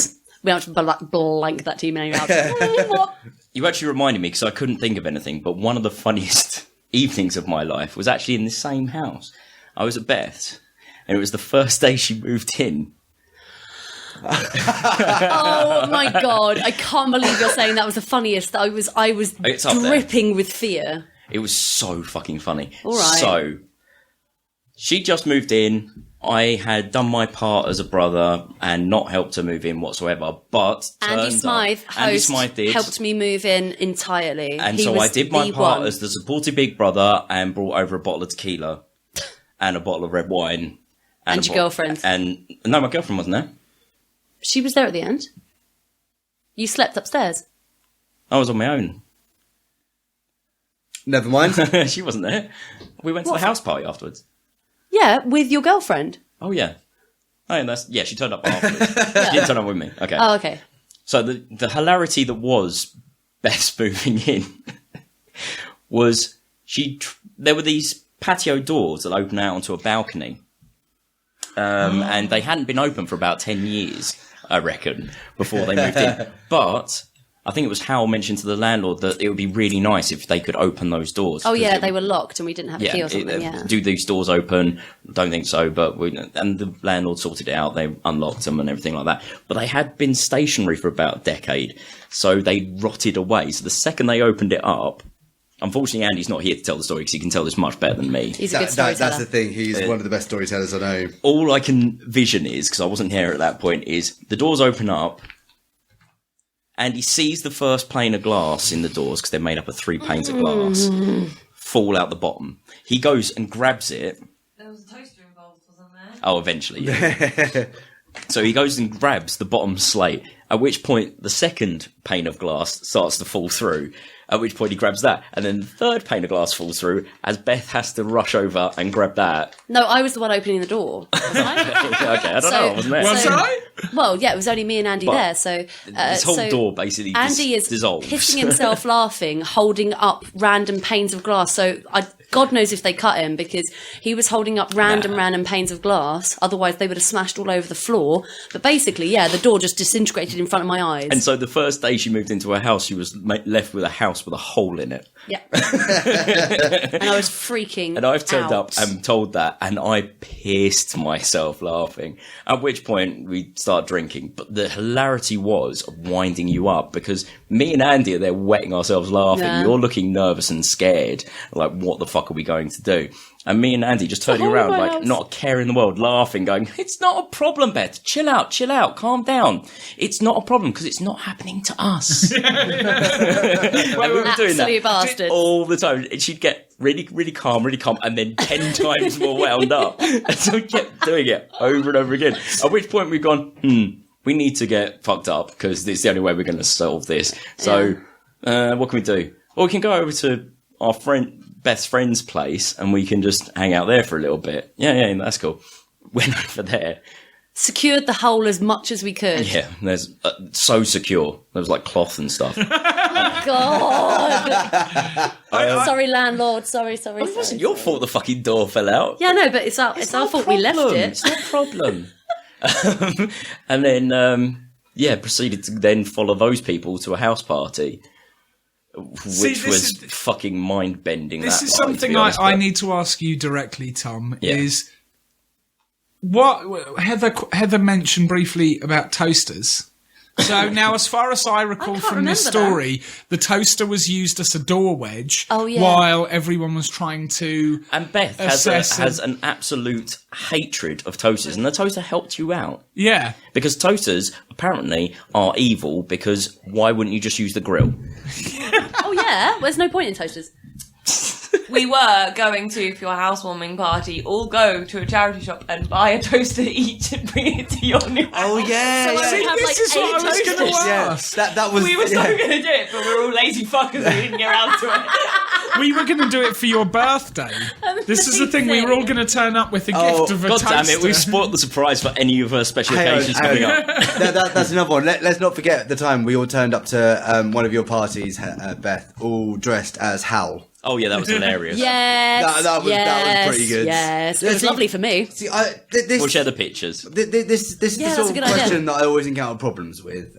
we don't have to blank that team name out. You actually reminded me, because I couldn't think of anything, but one of the funniest evenings of my life was actually in the same house. I was at Beth's, and it was the first day she moved in. Oh my god, I can't believe you're saying that was the funniest. I was dripping with fear. It was so fucking funny. All right. So she just moved in. I had done my part as a brother and not helped her move in whatsoever, but Andy Smythe, helped me move in entirely. And so I did my part as the supportive big brother and brought over a bottle of tequila and a bottle of red wine. And your girlfriend. And no, my girlfriend wasn't there. She was there at the end. You slept upstairs. I was on my own. Never mind. She wasn't there. We went to the house party afterwards. Yeah, with your girlfriend. Oh, yeah. Oh, and she turned up afterwards. She didn't turn up with me. Okay. Oh, okay. So the hilarity that was Beth's moving in was there were these patio doors that open out onto a balcony. And they hadn't been open for about 10 years, I reckon, before they moved in. But I think it was Hal mentioned to the landlord that it would be really nice if they could open those doors. Oh, yeah, they were locked and we didn't have a key or something, Do these doors open? Don't think so, but and the landlord sorted it out. They unlocked them and everything like that. But they had been stationary for about a decade, so they rotted away. So the second they opened it up, unfortunately, Andy's not here to tell the story because he can tell this much better than me. He's a good storyteller. That's the thing. He's one of the best storytellers I know. All I can vision is, because I wasn't here at that point, is the doors open up, and he sees the first pane of glass in the doors, because they're made up of 3 panes of glass, fall out the bottom. He goes and grabs it. There was a toaster involved, wasn't there? Oh, eventually, yeah. So he goes and grabs the bottom slate, at which point the second pane of glass starts to fall through, at which point he grabs that, and then the third pane of glass falls through, as Beth has to rush over and grab that. No, I was the one opening the door, wasn't I? Okay, I don't know, I wasn't there. Was I? Well, yeah, it was only me and Andy there, so... this whole door basically Andy is dissolves. pissing himself laughing, holding up random panes of glass, so God knows if they cut him, because he was holding up random panes of glass, otherwise they would have smashed all over the floor. But basically, yeah, the door just disintegrated in front of my eyes. And so the first day she moved into her house, she was left with a house with a hole in it. Yeah. And I was freaking And I've turned out. up and told that, and I pissed myself laughing. At which point we start drinking. But the hilarity was winding you up, because me and Andy are there wetting ourselves laughing. Yeah. You're looking nervous and scared, like, what the fuck are we going to do? And me and Andy just turning around, like, not a care in the world, laughing, going, it's not a problem, Beth. Chill out, calm down. It's not a problem, because it's not happening to us. And we were doing that Bastard. all the time. And she'd get really, really calm, and then 10 times more wound up. And so we kept doing it over and over again. At which point we've gone, we need to get fucked up, because it's the only way we're going to solve this. So, what can we do? Well, we can go over to our best friend's place, and we can just hang out there for a little bit. Yeah, that's cool. Went over there. Secured the hole as much as we could. Yeah, there's so secure. There was like cloth and stuff. God. Sorry, landlord. Sorry. It wasn't your fault the fucking door fell out. Yeah, no, but it's our fault we left it. It's not a problem. And then, proceeded to then follow those people to a house party, which was fucking mind-bending. This is something I need to ask you directly, Tom, is what Heather mentioned briefly about toasters. So now, as far as I recall from this story, the toaster was used as a door wedge while everyone was trying to And Beth has an absolute hatred of toasters, and the toaster helped you out. Yeah. Because toasters, apparently, are evil, because why wouldn't you just use the grill? Oh, yeah? There's no point in toasters. We were going to, for your housewarming party, all go to a charity shop and buy a toaster each and bring it to your new house. Oh, yeah. So I would have, this is what I was going to ask. That was... We were so going to do it, but we were all lazy fuckers and we didn't get around to it. We were going to do it for your birthday. This is the thing. We were all going to turn up with a gift of a God toaster. damn it, we've spoiled the surprise for any of her special occasions coming up. That's another one. Let's not forget the time we all turned up to one of your parties, Beth, all dressed as Hal. Oh, yeah, that was hilarious. Yes. That was pretty good. Yes. It was lovely for me. See, We'll share the pictures. This is the sort of question that I always encounter problems with.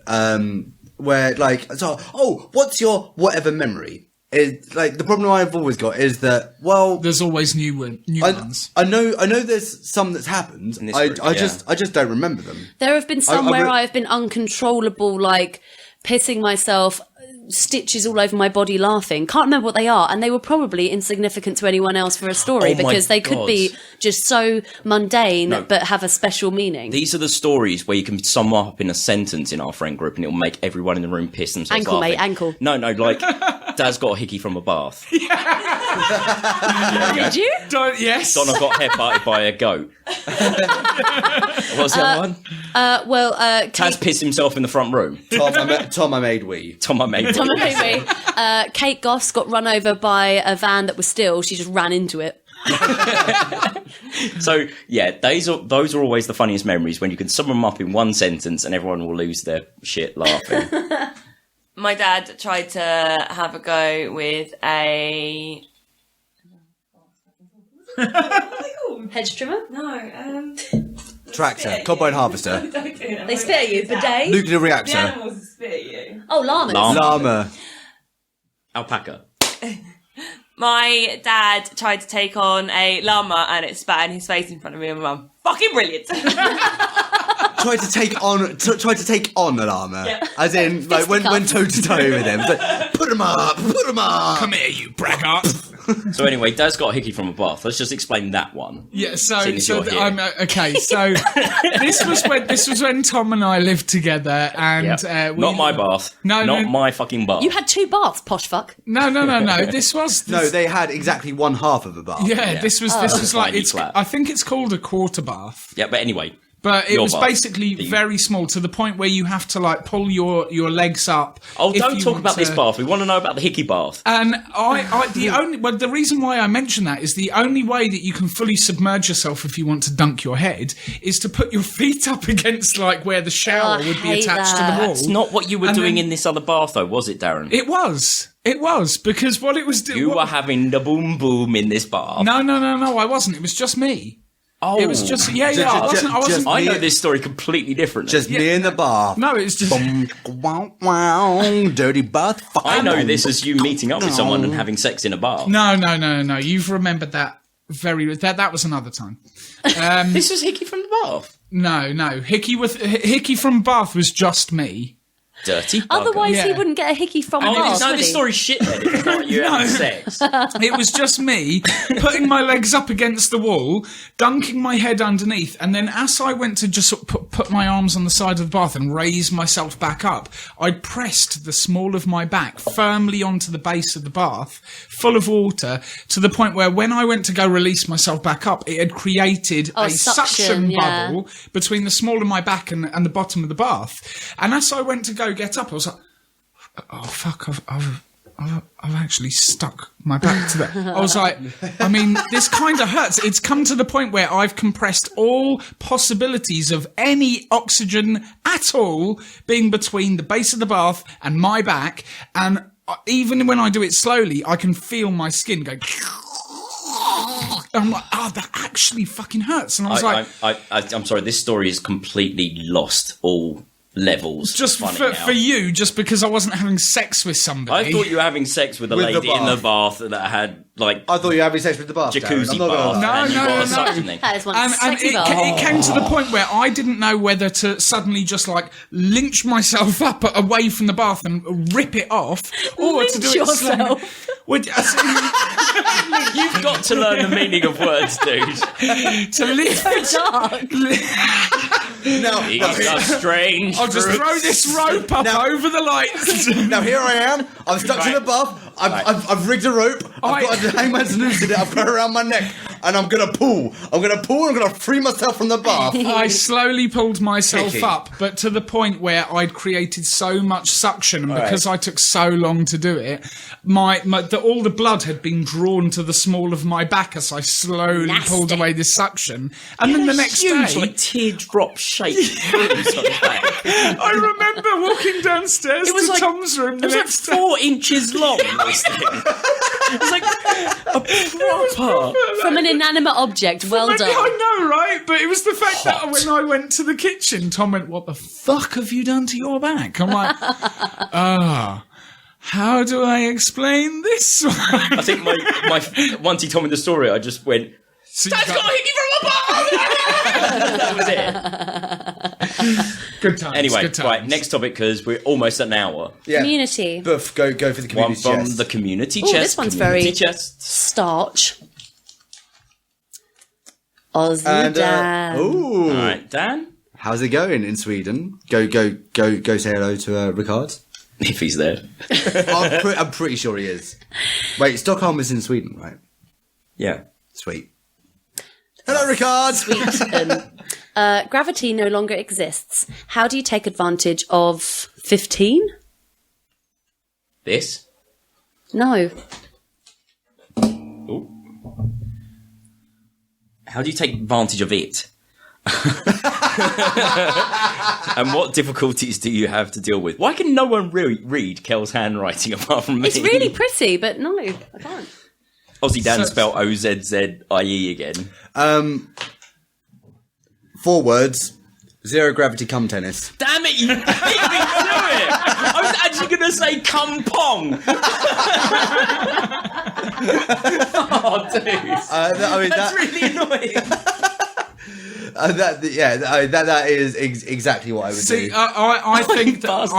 Where, like, what's your whatever memory? Is like the problem I've always got is that, well, there's always new ones. I know there's some that's happened. I just don't remember them. There have been some where I've been uncontrollable, like pissing myself, stitches all over my body laughing. Can't remember what they are, and they were probably insignificant to anyone else for a story because they could be just so mundane but have a special meaning. These are the stories where you can sum up in a sentence in our friend group and it'll make everyone in the room piss themselves ankle, laughing. mate, ankle. No, like, Dad's got a hickey from a bath. Did you? Yes. Donna got hair parted by a goat. What's the other one? Taz pissed himself in the front room. Tom, I made wee. Tom, I made Tom and Amy. Kate Goss got run over by a van that was still. She just ran into it. So yeah, those are always the funniest memories when you can sum them up in one sentence and everyone will lose their shit laughing. My dad tried to have a go with a... Hedge trimmer? No, Tractor. Combine harvester. They spit at you. Bidet? Nuclear The reactor. animals that spit at you. Oh, llamas. Llama. Alpaca. My dad tried to take on a llama and it spat in his face in front of me and my mum. Fucking brilliant. Tried to take on a llama. Yeah. As in, like, went toe to toe with him. Like, put him up. Come here, you braggart. So anyway, Dad's got a hickey from a bath. Let's just explain that one. Yeah, so Seeing as you're here. I'm okay. So this was when Tom and I lived together, and Not my bath. No, my fucking bath. You had 2 baths, posh fuck. No. This was No, they had exactly one half of a bath. Yeah, this was like Tiny it's. flat. I think it's called a quarter bath. Yeah, but anyway. But it Your was bath. basically very small to the point where you have to like pull your legs up. Oh, if don't you talk want about to- this bath. We want to know about the hickey bath. And the reason why I mention that is the only way that you can fully submerge yourself if you want to dunk your head is to put your feet up against like where the shower Oh, I would be hate attached to that. the wall. It's not what you were And doing then- in this other bath, though, was it, Darren? It was because what it was doing. You were having the boom boom in this bath. No, I wasn't. It was just me. Oh, It was just I wasn't. I know this story completely differently. Just me in the bath. No, it's just. Wow, dirty bath. I know this as you meeting up with someone and having sex in a bath. No. You've remembered that that was another time. This was hickey from the bath. No. Hickey from Bath was just me. Dirty bugger. Otherwise, he Yeah. wouldn't get a hickey from Oh, Bath, no, would this he? story's shit then. If not you having sex. It was just me putting my legs up against the wall, dunking my head underneath, and then as I went to just sort of put my arms on the side of the bath and raise myself back up, I pressed the small of my back firmly onto the base of the bath, full of water, to the point where when I went to go release myself back up, it had created a suction yeah. bubble between the small of my back and the bottom of the bath. And as I went to go get up, I was like, oh fuck, I've actually stuck my back to that. I was like, I mean, this kind of hurts. It's come to the point where I've compressed all possibilities of any oxygen at all being between the base of the bath and my back. And even when I do it slowly, I can feel my skin go. I'm like, oh, that actually fucking hurts. And I was I'm sorry, this story is completely lost all levels. just funny for, now. for you, just because I wasn't having sex with somebody. I thought you were having sex with a With the lady in the bath. bath that had, like, I thought you were having sex with the bath. Darren. jacuzzi I'm not gonna bath. lie. and you No, got no, a suction no. thing. That is one And sexy it bath. came to the point where I didn't know whether to suddenly just like lynch myself up away from the bath and rip it off, or to do Lynch it slowly. yourself? You've got to learn the meaning of words, dude. To live. Dark. He's a strange I'll just fruit. throw this rope up Now- over the lights. Now here I am. I'm stuck to the bath. I've rigged a rope. I've got a hangman's noose in it. I've got it around my neck, and I'm gonna pull. I'm gonna free myself from the bath. I slowly pulled myself Hickey. up, but to the point where I'd created so much suction, and because I took so long to do it, all the blood had been drawn to the small of my back as I slowly Nasty. pulled away this suction. And then the next Huge, day, like teardrop shaped bruise on his back. I remember walking downstairs It was to like- Tom's room It the was like next day. 4 inches long. This thing. It was like a proper. From an inanimate object. Well done. I know, right? But it was the fact that when I went to the kitchen, Tom went, "What the fuck have you done to your back?" I'm like, how do I explain this one? I think my once he told me the story, I just went, So "Dad's you got a hickey from a bath!" That was it. good times. Anyway, good times. right, next topic because we're almost at an hour. Yeah. Community. Buff, go for the One community from chest. the community Ooh, chest. this one's community very- chest. Starch. Aussie And Dan. ooh, All right, Dan, how's it going in Sweden? Go say hello to Ricard. if he's there. I'm pretty sure he is. Wait, Stockholm is in Sweden, right? Yeah. Sweet. Hello, Ricard. Sweden. Gravity no longer exists. How do you take advantage of 15? This? No. Ooh. How do you take advantage of it? And what difficulties do you have to deal with? Why can no one read Kel's handwriting apart from me? It's really pretty, but no, I can't. Aussie Dan spelled O-Z-Z-I-E again. 4 words. Zero gravity cum tennis. Damn it, you beat me to it! I was actually going to say cum pong! Oh, dude. That's really annoying. That is exactly what I would See, do. I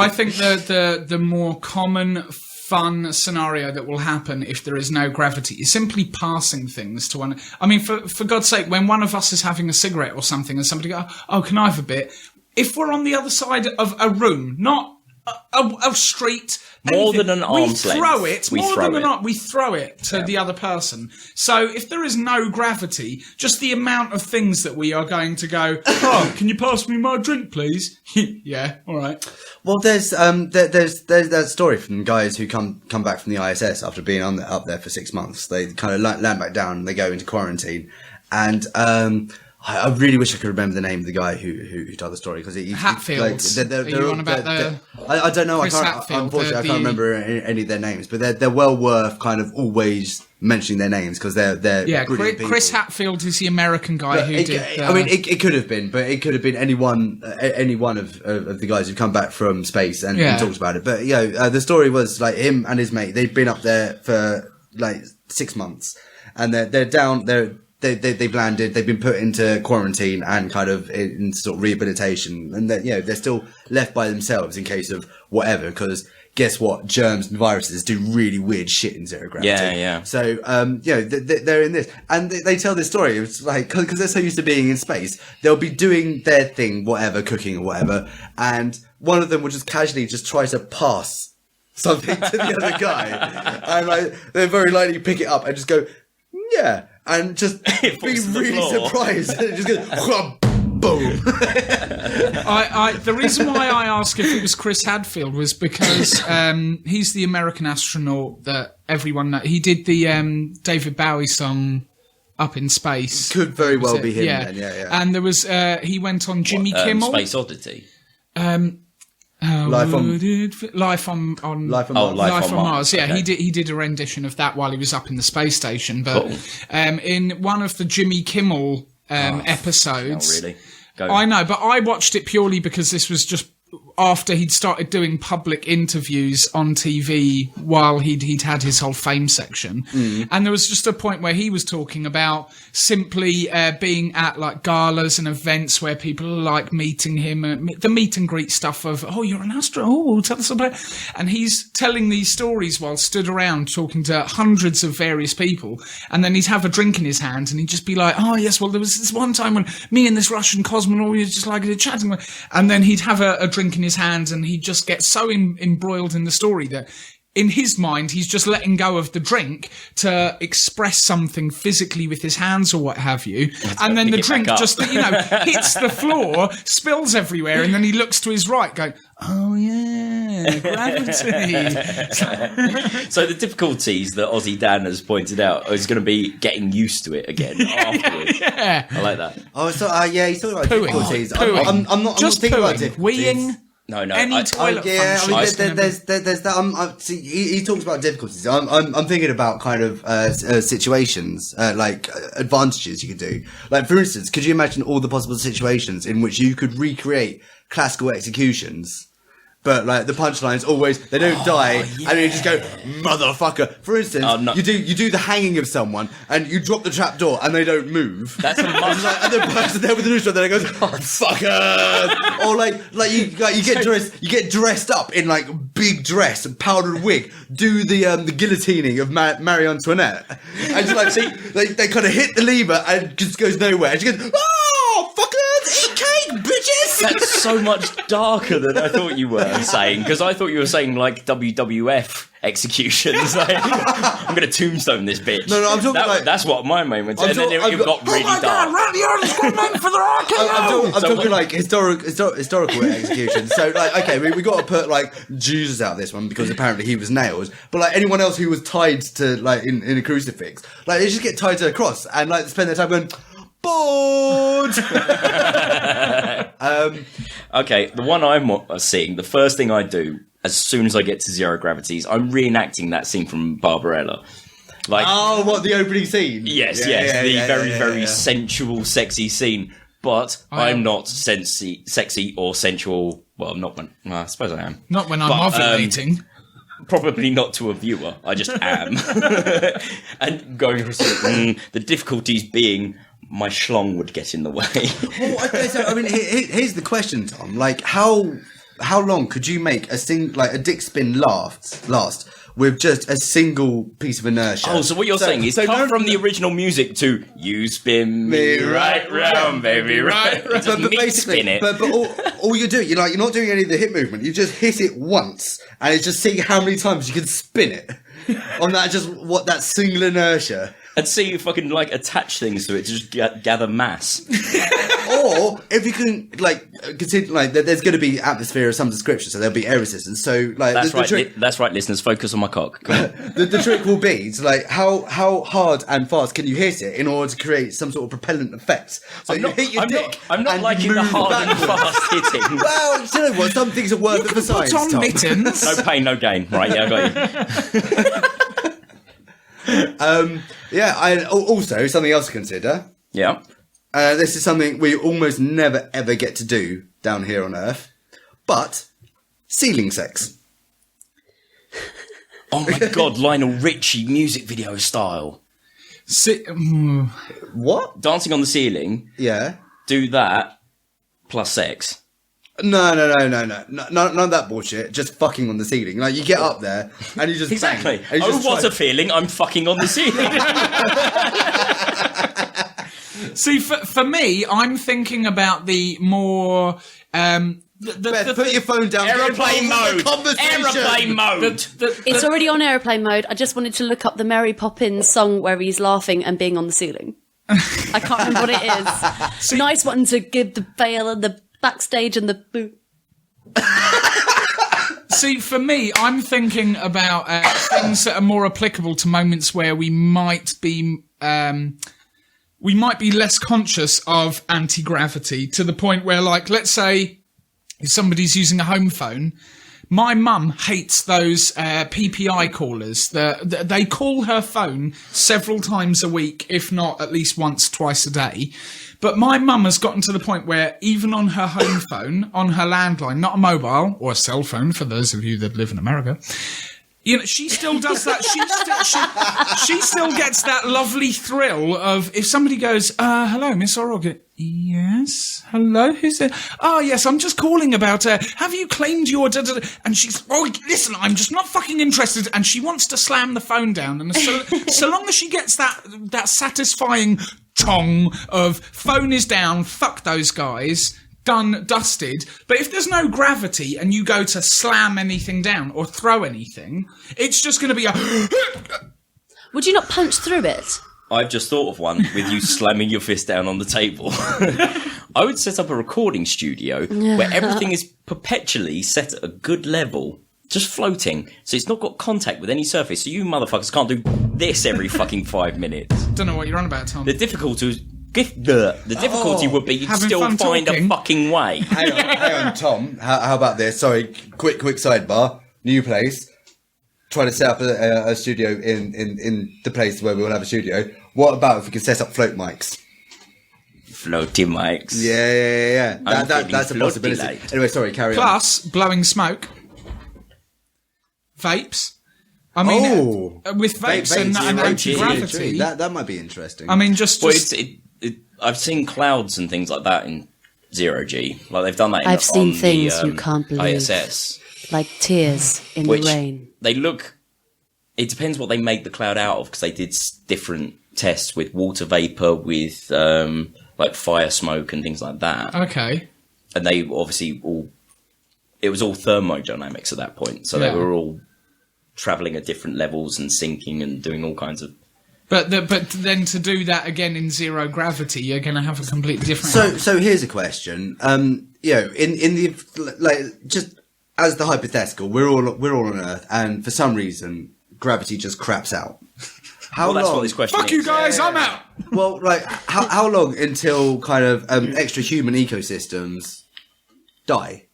think the more common fun scenario that will happen if there is no gravity is simply passing things to one. I mean, for God's sake, when one of us is having a cigarette or something and somebody goes, "Oh, can I have a bit?" If we're on the other side of a room, not a street, more anything, than an arm's length, we throw it to the other person. So if there is no gravity, just the amount of things that we are going to go, "Oh, can you pass me my drink, please?" Yeah, all right. Well, there's that story from guys who come back from the ISS after being up there for 6 months. They kind of land back down and they go into quarantine. And I really wish I could remember the name of the guy who told the story, because Hatfield. Are you on about I don't know. Unfortunately, I can't remember any of their names, but they're well worth kind of always mentioning their names, because they're brilliant people. Chris Hatfield is the American guy who did. I mean, it could have been, but it could have been any one of the guys who've come back from space and talked about it. But the story was like him and his mate. They'd been up there for like 6 months, and they're down. They've landed. They've been put into quarantine and kind of in sort of rehabilitation, and they're still left by themselves in case of whatever. Because guess what? Germs and viruses do really weird shit in zero gravity. Yeah. So they're in this, and they tell this story. It's like, because they're so used to being in space, they'll be doing their thing, whatever, cooking or whatever, and one of them will just casually just try to pass something to the other guy, and like they very likely pick it up and just go, yeah. And just be really surprised. And it just goes, boom. The reason why I asked if it was Chris Hadfield was because he's the American astronaut that everyone knows. He did the David Bowie song Up in Space. Could very well be him then, yeah. And there was, he went on Jimmy Kimmel. Space Oddity. Life on Mars. Yeah, okay. he did a rendition of that while he was up in the space station. But in one of the Jimmy Kimmel episodes, Not really. I know, but I watched it purely because this was just after he'd started doing public interviews on TV while he'd had his whole fame section. And there was just a point where he was talking about simply being at like galas and events where people are like meeting him, the meet and greet stuff of, "Oh, you're an astronaut, tell us about it." And he's telling these stories while stood around talking to hundreds of various people, and then he'd have a drink in his hand and he'd just be like, "Oh yes, well there was this one time when me and this Russian cosmonaut were just like chatting," and then he'd have a drink in his hand and he'd just get so embroiled in the story that in his mind he's just letting go of the drink to express something physically with his hands or what have you, and then the drink just hits the floor, spills everywhere, and then he looks to his right going, "Oh yeah, gravity." So the difficulties that Aussie Dan has pointed out is going to be getting used to it again afterwards. Yeah. I like that. Oh, so he's talking about difficulties. Pooing. I'm not thinking about difficulties. Weeing. No. Any toilet function. I mean, there's that. See, he talks about difficulties. I'm thinking about kind of situations, like advantages you could do. Like, for instance, could you imagine all the possible situations in which you could recreate classical executions? But like the punchlines always, they don't die, and then you just go, "Motherfucker." For instance, you do the hanging of someone, and you drop the trap door, and they don't move. That's a much. And the person there with the news, then goes, "Fuckers!" Or like you get dressed up in like big dress and powdered wig, do the guillotining of Marie Antoinette, and just like see, they kind of hit the lever and it just goes nowhere. And she goes, "Oh, fuckers, eat cake!" bitches! That's so much darker than I thought you were saying, because I thought you were saying like WWF executions. Like, I'm going to tombstone this bitch. No, I'm talking that's what my main went to. And then it got really dark. I'm talking like historical execution. So, like, okay, we got to put like Jesus out of this one because apparently he was nailed. But like anyone else who was tied to like in a crucifix, like they just get tied to a cross and like spend their time going bored. Okay, the one I'm seeing, the first thing I do as soon as I get to zero gravities, I'm reenacting that scene from Barbarella. Like, oh, what, the opening scene? Yes, the very sensual, sexy scene. But I'm not sexy or sensual. Well, I'm not when. Well, I suppose I am. Not when I'm ovulating. Probably not to a viewer. I just am. And going for the difficulties being my schlong would get in the way. Well, okay, so I mean, here's the question, Tom. Like, how long could you make a dick spin last with just a single piece of inertia? Oh, so what you're saying is come from the original music to "You spin me right round, baby, right." But basically, spin it. But all you do, you're not doing any of the hip movement. You just hit it once, and it's just seeing how many times you can spin it on that single inertia. And see if I can like attach things to it to just gather mass. Or if you can consider there's going to be atmosphere of some description, so there'll be air resistance. So like that's right, listeners. Focus on my cock. the trick will be to how hard and fast can you hit it in order to create some sort of propellant effect. So you hit your dick. I'm not liking the hard and fast hitting. Well, you know what? Some things are worth it for science. Put on mittens. No pain, no gain. Right? Yeah, I got you. Also something else to consider. Yeah. This is something we almost never ever get to do down here on Earth, but ceiling sex. Oh my God, Lionel Richie music video style. What? Dancing on the ceiling. Yeah. Do that plus sex. No, none of that bullshit. Just fucking on the ceiling. Like, you get up there and you just exactly. Bang, and you oh, what a feeling! I'm fucking on the ceiling. See, for me, I'm thinking about the more. Beth, put your phone down. Aeroplane mode. Aeroplane mode. It's already on aeroplane mode. I just wanted to look up the Mary Poppins song where he's laughing and being on the ceiling. I can't remember what it is. Nice one to give the veil and the backstage and the boo. See, for me, I'm thinking about things that are more applicable to moments where we might be less conscious of anti-gravity, to the point where, like, let's say if somebody's using a home phone. My mum hates those PPI callers. They call her phone several times a week, if not at least once, twice a day. But my mum has gotten to the point where even on her home phone, on her landline, not a mobile or a cell phone for those of you that live in America, you know, she still does that. She still gets that lovely thrill of if somebody goes, hello, Miss O'Rourke. Yes. Hello, who's there? Oh, yes, I'm just calling about, have you claimed your da-da-da? And she's, oh, listen, I'm just not fucking interested. And she wants to slam the phone down. And so long as she gets that satisfying tong of phone is down, fuck those guys, done, dusted. But if there's no gravity and you go to slam anything down or throw anything, it's just going to be a... Would you not punch through it? I've just thought of one with you slamming your fist down on the table. I would set up a recording studio where everything is perpetually set at a good level, just floating, so it's not got contact with any surface, so you motherfuckers can't do this every fucking 5 minutes. Don't know what you're on about, Tom. The difficulty would be you'd still find a fucking way. Hang on, Tom. How about this? Sorry, quick sidebar. New place. Try to set up a studio in the place where we'll have a studio. What about if we could set up float mics? Floaty mics. Yeah. That's a possibility. Light. Anyway, sorry, carry on. Plus, blowing smoke. Vapes. I mean, with vapes and anti-gravity. That might be interesting. I mean, just I've seen clouds and things like that in zero G. Like they've done that. I've seen things you can't believe. ISS. Like tears in the rain. They look... It depends what they make the cloud out of, because they did different tests with water vapour, with like fire smoke and things like that. Okay. and they obviously it was all thermodynamics at that point, so they were all travelling at different levels and sinking and doing all kinds of. But then to do that again in zero gravity, you're going to have a completely different. So here's a question. You know, in the just as the hypothetical, we're all on Earth, and for some reason gravity just craps out. How That's long? what this question Fuck is. you guys, I'm out. Well, like how long until kind of extra human ecosystems die?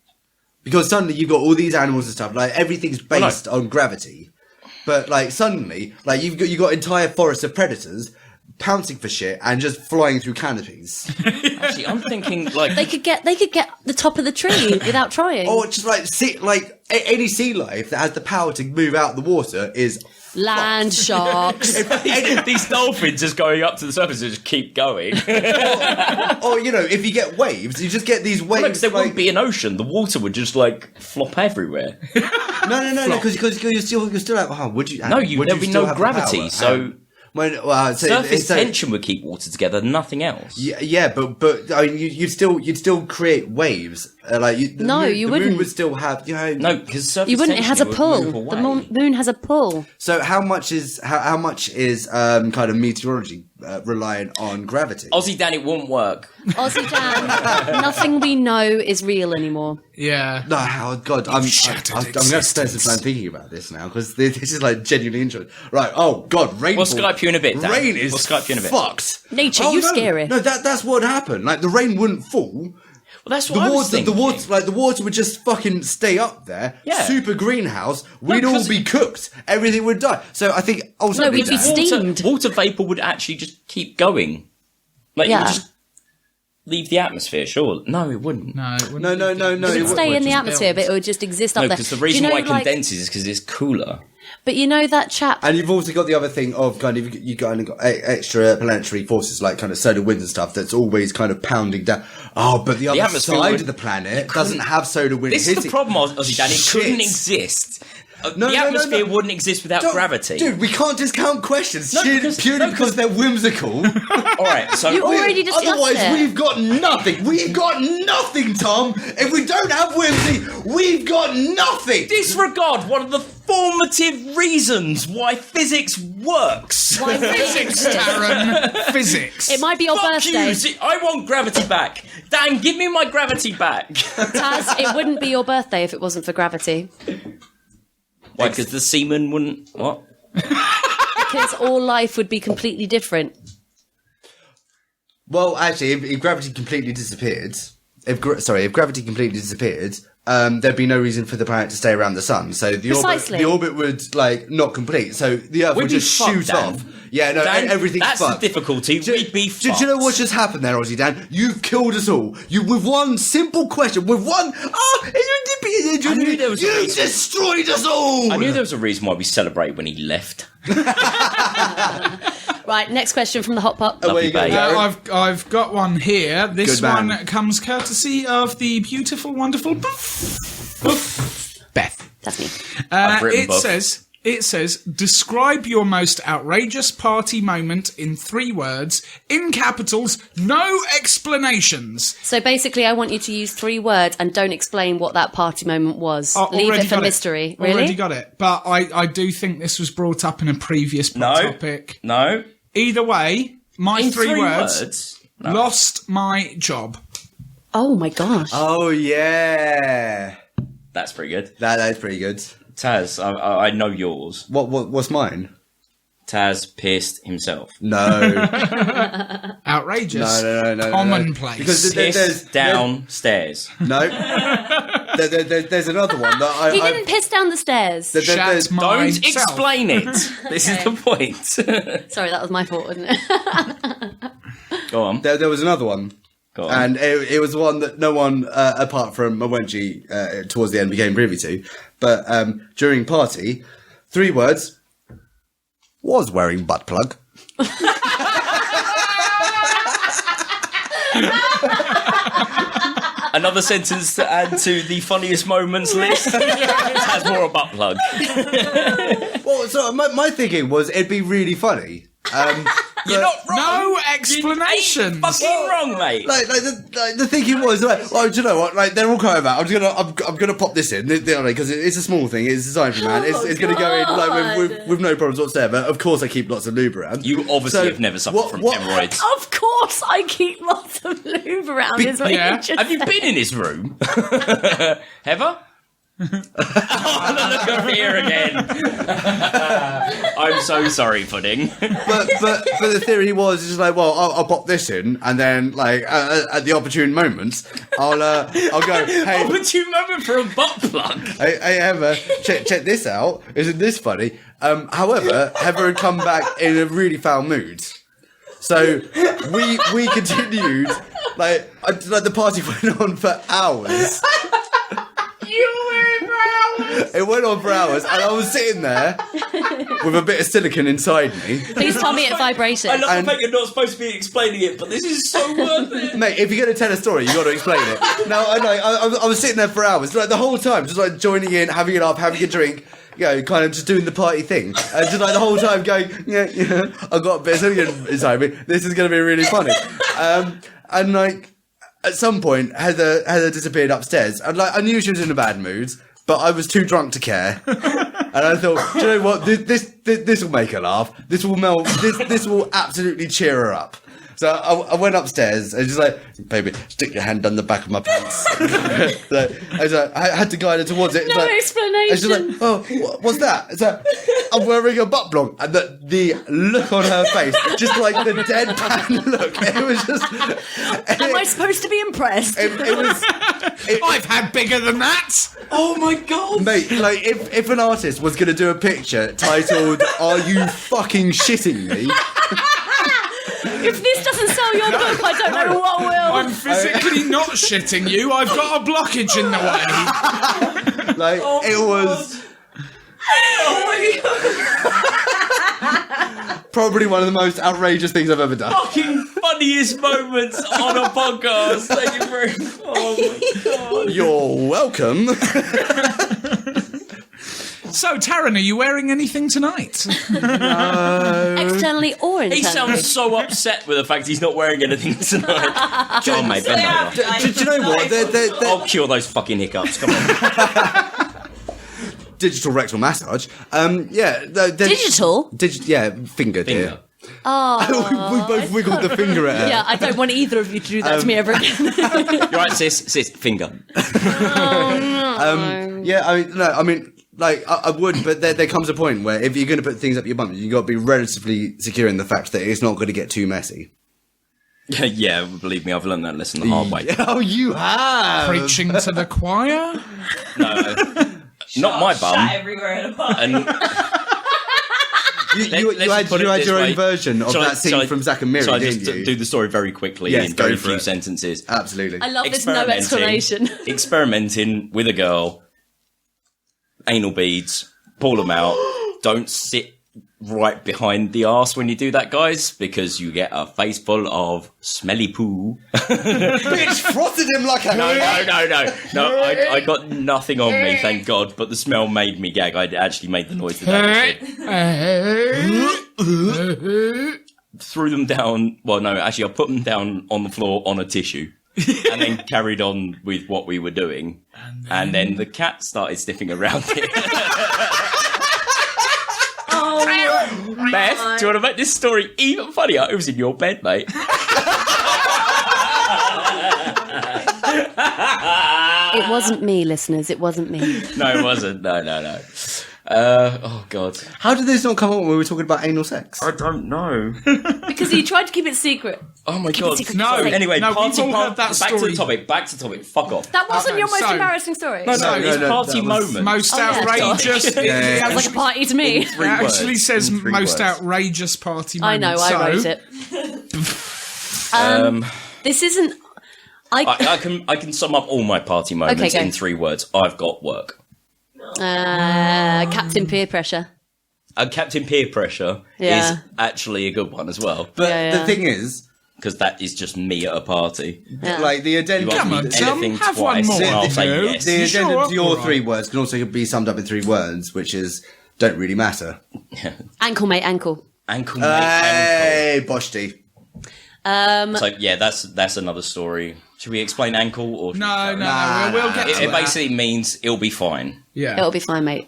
Because suddenly you've got all these animals and stuff. Like everything's based on gravity. But like suddenly, like you've got entire forests of predators pouncing for shit and just flying through canopies. Actually, I'm thinking like They could get the top of the tree without trying. Or just any sea life that has the power to move out the water is Land sharks. these dolphins just going up to the surface and just keep going. or you know, if you get waves, you just get these waves. Because there wouldn't be an ocean. The water would just like flop everywhere. No, because you're still like, oh, would you? No, there'd be no gravity. So surface tension would keep water together. Nothing else. Yeah, but I mean, you'd still create waves. You the wouldn't. moon would still have, you know. No, because surface You wouldn't. It has a tension pull. would move The away. moon has a pull. So how much is kind of meteorology reliant on gravity? Aussie Dan, it won't work. Aussie Dan, nothing we know is real anymore. Yeah. No, oh God, I'm going to have to spend some time thinking about this now because this is like genuinely interesting. Right? Oh God, rain. We'll Skype you in a bit, Dan. Rain is We'll Skype you in a bit. fucked. Nature, Oh, you no. scary. No, that's what happened. Like the rain wouldn't fall. Well, that's what I was thinking. The water would just fucking stay up there. Yeah. Super greenhouse. We'd all 'cause- be cooked. Everything would die. So I think ultimately, we'd be steamed. Water vapor would actually just keep going. Like, it Yeah. would just leave the atmosphere, sure. No, it wouldn't. No, it wouldn't. No. It would stay in the atmosphere, but it would just exist up No, there. because the Do reason you know, why it condenses is because it's cooler. But you know that chap. And you've also got the other thing of kind of you kind of got extra planetary forces like kind of solar winds and stuff that's always kind of pounding down. Oh, but the other atmosphere side would- of the planet doesn't have solar winds. This is the hitting- problem, Aussie Dan. It Shit. couldn't exist. No, the atmosphere wouldn't exist without Don't- gravity. Dude, we can't discount questions No, purely because they're whimsical. All right, so You already discussed Otherwise, it. we've got nothing. We've got nothing, Tom. If we don't have whimsy, we've got nothing. disregard one of the formative reasons why physics works. Why Physics, Taran. Physics. It might be your Fuck birthday. you! See, I want gravity back. Dan, give me my gravity back. Taz, it wouldn't be your birthday if it wasn't for gravity. Why? Because the semen wouldn't. What? Because all life would be completely different. Well, actually, if gravity completely disappeared, if gravity completely disappeared, there'd be no reason for the planet to stay around the sun. So Precisely. the orbit would like not complete. So the Earth We'd would be just fucked, shoot Dan. off. Yeah, no, Dan, everything's that's fucked. the difficulty. We'd be Do you know fucked. what just happened there, Aussie Dan? You've killed us all. With one simple question, with one. I knew there was a you reason. destroyed us all. I knew there was a reason why we celebrate when he left. Right, next question from the hot pot. Love Away you, you go, babe. Darren. I've got one here. This Good man. one comes courtesy of the beautiful, wonderful Beth. That's me. I've written It both. says, describe your most outrageous party moment in 3 words, in capitals, no explanations. So basically, I want you to use 3 words and don't explain what that party moment was. Oh, Leave already it for got mystery. Really? Already got it. But I do think this was brought up in a previous No. topic. No. Either way, my In 3 3 words, words. No. lost my job. Oh my gosh. Oh yeah, That's pretty good. that is pretty good. Taz, I know yours. What's mine? Taz pierced himself. No. Outrageous. No. Commonplace. Because Pissed downstairs. No. There's another one that I. He didn't piss down the stairs. Shat Don't myself. explain it. This is the point. Sorry, that was my fault, wasn't it? Go on. There was another one. Go on. And it was one that no one, apart from Mwenji, towards the end became privy to. But during party, 3 words, was wearing butt plug. Another sentence to add to the funniest moments list. Taz wore a butt plug. Well, so my thinking was it'd be really funny. You're not wrong. No explanation. You ain't fucking wrong, mate. Like the thinking was like, well, do you know what? Like they're all coming back. I'm gonna pop this in because it's a small thing. It's designed for man. It's gonna go in like with no problems whatsoever. Of course, I keep lots of lube around. You obviously have never suffered from hemorrhoids. Of course, I keep lots of lube around. Is what you just Have you been in his room? Heather? Oh, look over here again. I'm so sorry, Pudding. But the theory was just like, well, I'll pop this in, and then like at the opportune moments, I'll go. Hey, Opportune moment for a butt plug. hey, Heather, check this out. Isn't this funny? However, Heather had come back in a really foul mood, so we continued. Like the party went on for hours. It went on for hours, and I was sitting there with a bit of silicone inside me. Please tell me it vibrated. I love the fact you're not supposed to be explaining it, but this is so worth it. Mate, if you're going to tell a story, you've got to explain it. Now, I was sitting there for hours, like the whole time, just like joining in, having it up, having a drink, you know, kind of just doing the party thing. And just like the whole time going, yeah, I've got a bit of silicone inside me. This is going to be really funny. And like, at some point, Heather disappeared upstairs. And like, I knew she was in a bad mood, but I was too drunk to care. And I thought, do you know what? This will make her laugh. This will this will absolutely cheer her up. So I went upstairs and just like, baby, stick your hand down the back of my pants. I had to guide her towards it. No explanation. And she's like, oh, what's that? It's like, I'm wearing a butt plug. And the look on her face, just like the deadpan look. It was just... Am I supposed to be impressed? I've had bigger than that. Oh my god. Mate, like, if an artist was going to do a picture titled, Are You Fucking Shitting Me? If this doesn't sell your book, I don't know what will. I'm physically not shitting you. I've got a blockage in the way. Like, it was... Oh my god. Probably one of the most outrageous things I've ever done. Fucking funniest moments on a podcast. Thank you very much. Oh my god. You're welcome. So, Taran, are you wearing anything tonight? Externally or internally? He sounds so upset with the fact he's not wearing anything tonight. John, mate, bend over. Do you know what? I'll cure those fucking hiccups. Come on. Digital rectal massage. Yeah. Digital? Yeah, finger, dear. Oh. we both wiggled the finger at her. Yeah, I don't want either of you to do that to me ever again. You're right, sis, finger. Yeah, I mean, like, I would, but there comes a point where if you're going to put things up your bum, you've got to be relatively secure in the fact that it's not going to get too messy. Yeah, believe me, I've learned that lesson the hard way. Oh, you have! Preaching to the choir? No, not my bum. Shot everywhere in a pub. And You had your own version of that scene from Zack and Miri, didn't didn't you? do the story very quickly Yes, in go very for few it. sentences. Absolutely. I love this no explanation. Experimenting with a girl, anal beads, pull them out. Don't sit right behind the arse when you do that, guys, because you get a face full of smelly poo. Bitch frotted him like a... No, I got nothing on me, thank God, but the smell made me gag. I actually made the noise that shit. Threw them down, well, no, actually, I put them down on the floor on a tissue. And then carried on with what we were doing. And then the cat started sniffing around it. Beth, do you want to make this story even funnier? It was in your bed, mate. It wasn't me, listeners. It wasn't me. No, it wasn't. No. Oh, God. How did this not come up when we were talking about anal sex? I don't know. Because he tried to keep it secret. Oh, my God. No. Anyway, No, party we've all heard that back to story. the topic. Back to the topic. Fuck off. That wasn't your most so- embarrassing story. No, it's party that was moment. Most Oh, yeah, outrageous. sorry. It Sounds like a party to me. It actually says In three most words. outrageous party I moment. know, I wrote it. This isn't... I can sum up all my party moments Okay, go. in 3 words. I've got work. Captain Peer Pressure. Captain Peer Pressure Yeah. is actually a good one as well. But Yeah. the thing is, Because that is just me at a party. Yeah. like, the You addendum... ask Come me on, Tom, anything have one twice, more, and I'll say you know. yes. The You addendum sure? to your All right. 3 words can also be summed up in 3 words, which is, don't really matter. Ankle, mate, ankle. Ankle, mate, ankle. Hey, Boshti. So yeah, that's another story. Should we explain ankle or No. We'll get to It that. basically means it'll be fine. Yeah. It'll be fine, mate.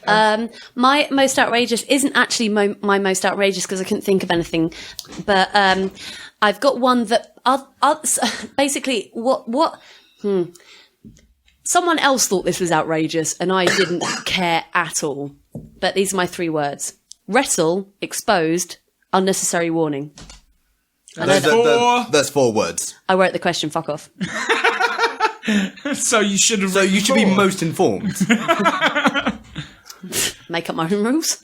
My most outrageous isn't actually my most outrageous because I couldn't think of anything, but I've got one that basically someone else thought this was outrageous and I didn't care at all. But these are my 3 words: wrestle, exposed, unnecessary warning. That's 4 words. I wrote the question. Fuck off. So you should have. So you should be most informed. Make up my own rules.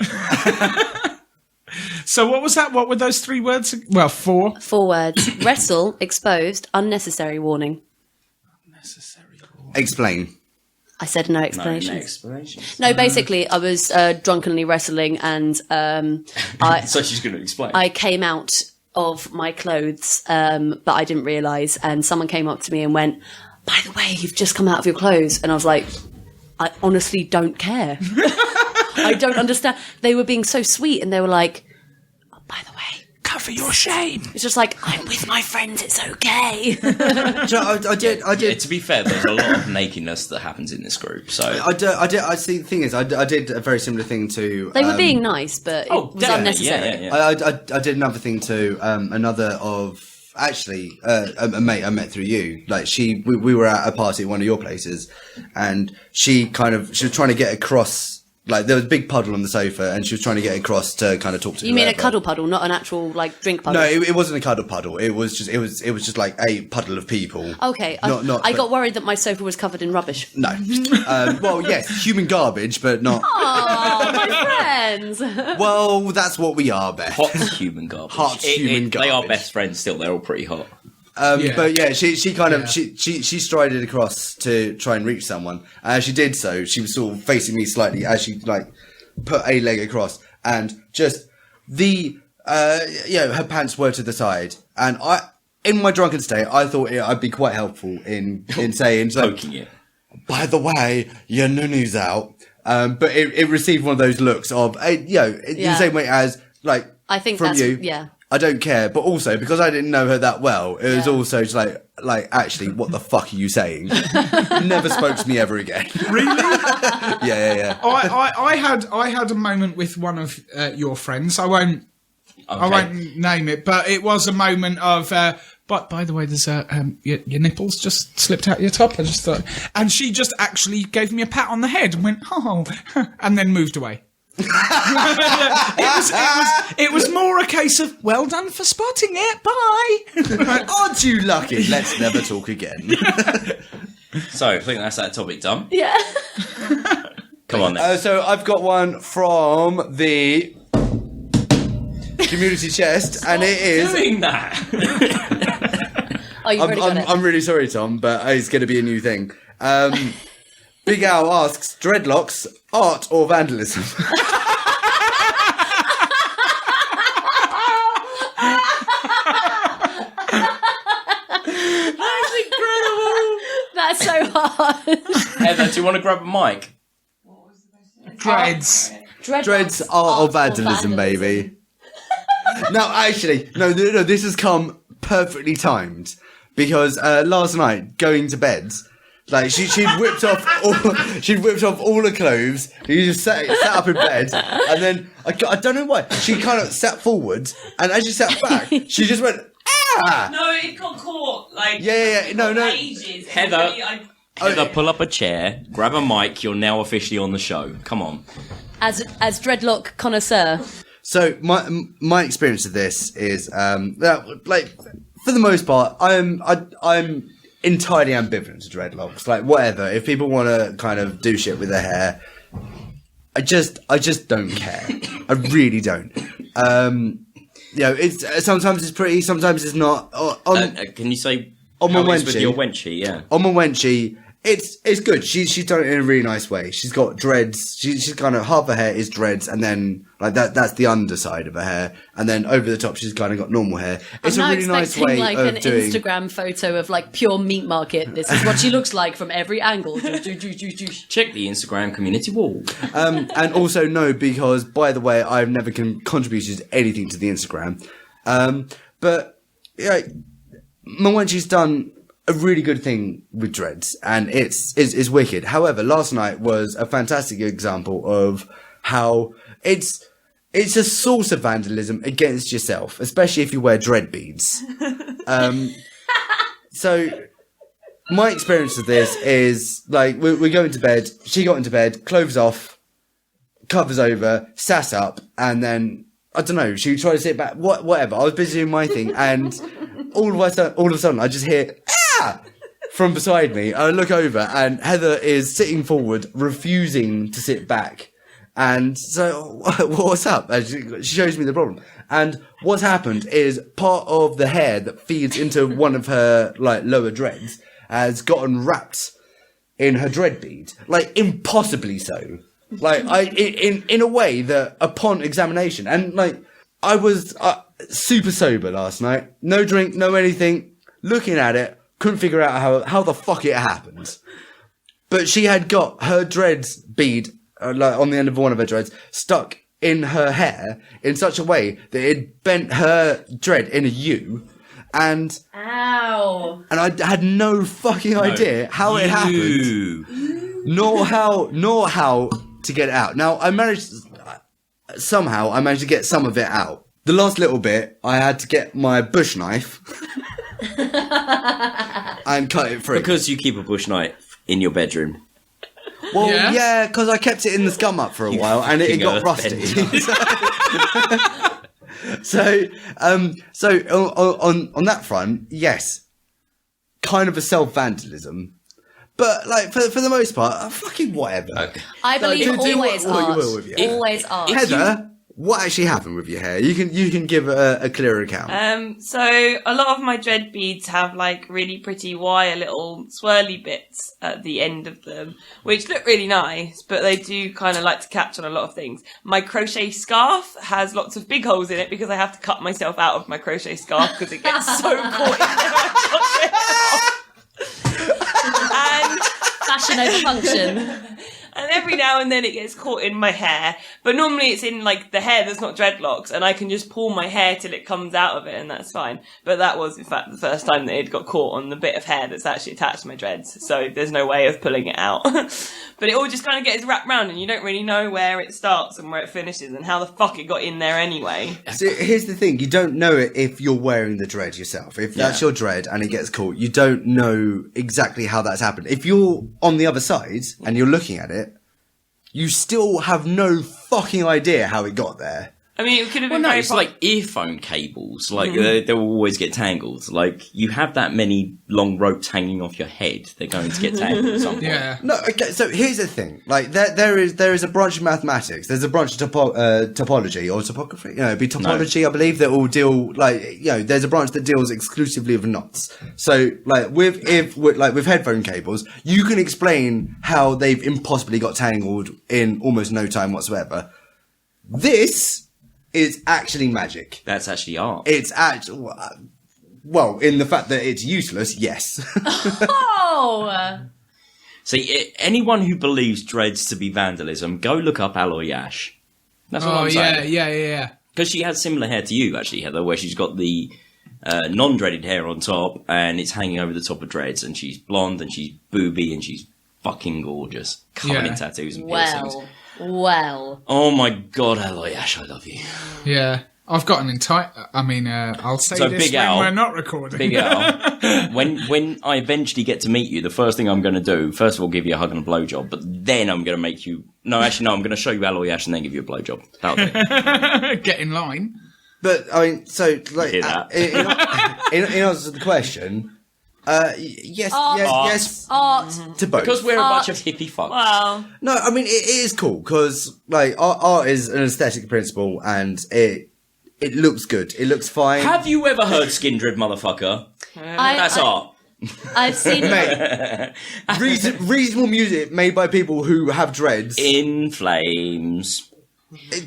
So what was that? What were those 3 words? Well, 4. 4 words: wrestle, exposed, unnecessary warning. Explain. I said no No explanation. explanation. No, basically, I was drunkenly wrestling, and So she's going to explain. I came out of my clothes, but I didn't realise. And someone came up to me and went, "By the way, you've just come out of your clothes." And I was like, "I honestly don't care. I don't understand." They were being so sweet, and they were like, "Oh, by the way, Cover your shame. it's just like I'm with my friends. It's okay." I did. Yeah, to be fair, there's a lot of nakedness that happens in this group. So I did. I see. The thing is, I did a very similar thing to. They were being nice, but it was definitely, unnecessary. Yeah. I did another thing to another of actually a mate I met through you. Like we were at a party at one of your places, and she was trying to get across. Like there was a big puddle on the sofa, and she was trying to get across to kind of talk to. You mean a whoever. cuddle puddle, not an actual like drink puddle? No, it wasn't a cuddle puddle. It was just like a puddle of people. Okay, Not- I got worried that my sofa was covered in rubbish. No. Well, yes, human garbage, but not. Oh, my friends! Well, that's what we are, Beth. Hot human garbage. Human They are garbage. best friends still. They're all pretty hot. Yeah. But yeah, she kind of Yeah. she strided across to try and reach someone. As she did so, she was sort of facing me slightly as she like put a leg across, and just her pants were to the side, and in my drunken state, I thought I'd be quite helpful in saying, so, Poking it. by the way, your nunnu's out. But it received one of those looks of, in the same way as, like, I think from that's you. yeah. I don't care, but also because I didn't know her that well, it was Yeah. also just like actually, what the fuck are you saying? Never spoke to me ever again. Really? Yeah. I had a moment with one of your friends. I won't name it, but it was a moment of. But by the way, there's your nipples just slipped out your top. I just thought, and she just actually gave me a pat on the head and went, "Oh," and then moved away. it was more a case of well done for spotting it. Bye. Aren't you lucky? Let's never talk again. So I think that's that topic done. Yeah. Come on then. So I've got one from the community chest, and it is. Doing that. Oh, you've already got it. I'm really sorry, Tom, but it's going to be a new thing. Big Al asks, dreadlocks, art or vandalism? That's so hard. Heather, do you want to grab a mic? Dreads. Dreads, art or vandalism, baby. No, actually, no, this has come perfectly timed. Because last night, going to bed, like she'd whipped off all her clothes. She just sat up in bed, and then I don't know why she kind of sat forward, and as she sat back, she just went ah. No, it got caught. Like Yeah. No. Ages. Heather. I Heather, pull up a chair, grab a mic. You're now officially on the show. Come on. As dreadlock connoisseur. So my experience of this is that, like, for the most part, I'm entirely ambivalent to dreadlocks. Like, whatever. If people want to kind of do shit with their hair, I just don't care. I really don't. It's sometimes it's pretty, sometimes it's not. Can you say on my how it is with wenchie. your wenchie? Yeah. On my wenchie, It's good. She's done it in a really nice way. She's got dreads. She's kind of half her hair is dreads, and then like that's the underside of her hair, and then over the top she's kind of got normal hair. It's I'm a really nice way like of an doing. Instagram photo of like pure meat market. This is what she looks like from every angle. Check the Instagram community wall. And also no, because by the way, I've never contributed anything to the Instagram. But yeah, Mwenchi's done a really good thing with dreads, and it's wicked. However, last night was a fantastic example of how it's a source of vandalism against yourself, especially if you wear dread beads. So my experience of this is like we're going to bed. She got into bed, clothes off, covers over, sass up, and then I don't know. She tried to sit back. Whatever. I was busy doing my thing, and all of a sudden, I just hear from beside me. I look over, and Heather is sitting forward, refusing to sit back. And so, what's up? And she shows me the problem. And what's happened is part of the hair that feeds into one of her like lower dreads has gotten wrapped in her dread bead, like impossibly so. Like in a way that upon examination, and like I was super sober last night, no drink, no anything, looking at it. Couldn't figure out how the fuck it happened. But she had got her dreads bead, like on the end of one of her dreads, stuck in her hair in such a way that it bent her dread in a U. And Ow. And I had no fucking idea how it happened. Nor how to get it out. Now, I managed to get some of it out. The last little bit, I had to get my bush knife and cut it through. Because you keep a bush knife in your bedroom. Well, yeah, because I kept it in the scum up for a while and it got rusty. So on that front, yes, kind of a self-vandalism. But, like, for the most part, fucking whatever. Okay. I believe do always what art. you will with your hair. Always art. Heather, what actually happened with your hair? You can give a clearer account. So a lot of my dread beads have like really pretty wire little swirly bits at the end of them, which look really nice, but they do kind of like to catch on a lot of things. My crochet scarf has lots of big holes in it because I have to cut myself out of my crochet scarf because it gets so caught in there. And fashion over function. And every now and then it gets caught in my hair. But normally it's in, like, the hair that's not dreadlocks, and I can just pull my hair till it comes out of it, and that's fine. But that was, in fact, the first time that it got caught on the bit of hair that's actually attached to my dreads. So there's no way of pulling it out. But it all just kind of gets wrapped round, and you don't really know where it starts and where it finishes, and how the fuck it got in there anyway. So here's the thing, you don't know it if you're wearing the dread yourself. If that's your dread and it gets caught, you don't know exactly how that's happened. If you're on the other side and you're looking at it, you still have no fucking idea how it got there. I mean, it could have been it's like earphone cables. Like, they will always get tangled. Like, you have that many long ropes hanging off your head, they're going to get tangled at some point. Yeah. No, okay, so here's the thing. Like, there is a branch of mathematics. There's a branch of topology, or topography. You know, it'd be topology, I believe, that will deal, like, you know, there's a branch that deals exclusively with knots. So, like, with headphone cables, you can explain how they've impossibly got tangled in almost no time whatsoever. This is actually magic. That's actually art. It's actually, well, in the fact that it's useless, yes. Oh! See, anyone who believes dreads to be vandalism, go look up Alloy Ash. That's what I'm saying. Yeah. Because she has similar hair to you, actually, Heather, where she's got the non-dreaded hair on top, and it's hanging over the top of dreads, and she's blonde, and she's booby, and she's fucking gorgeous. Covered in tattoos and piercings. Well. Oh my god, Alloy Ash, I love you. Yeah. I've got an entire... I mean, I'll say So this Big when Al, we're not recording. Big Al, when I eventually get to meet you, the first thing I'm going to do, first of all, give you a hug and a blowjob, but then I'm going to make you... No, actually, no, I'm going to show you Alloy Ash and then give you a blowjob. That'll do. Get in line. But, I mean, so, like, Hear that? in answer to the question... yes, Art. to both. Because we're a bunch of hippie fucks. Wow. No, I mean, it is cool, because, like, art is an aesthetic principle, and it looks good. It looks fine. Have you ever heard Skin Drip, motherfucker? That's art. I've seen Mate, reasonable music made by people who have dreads. In Flames.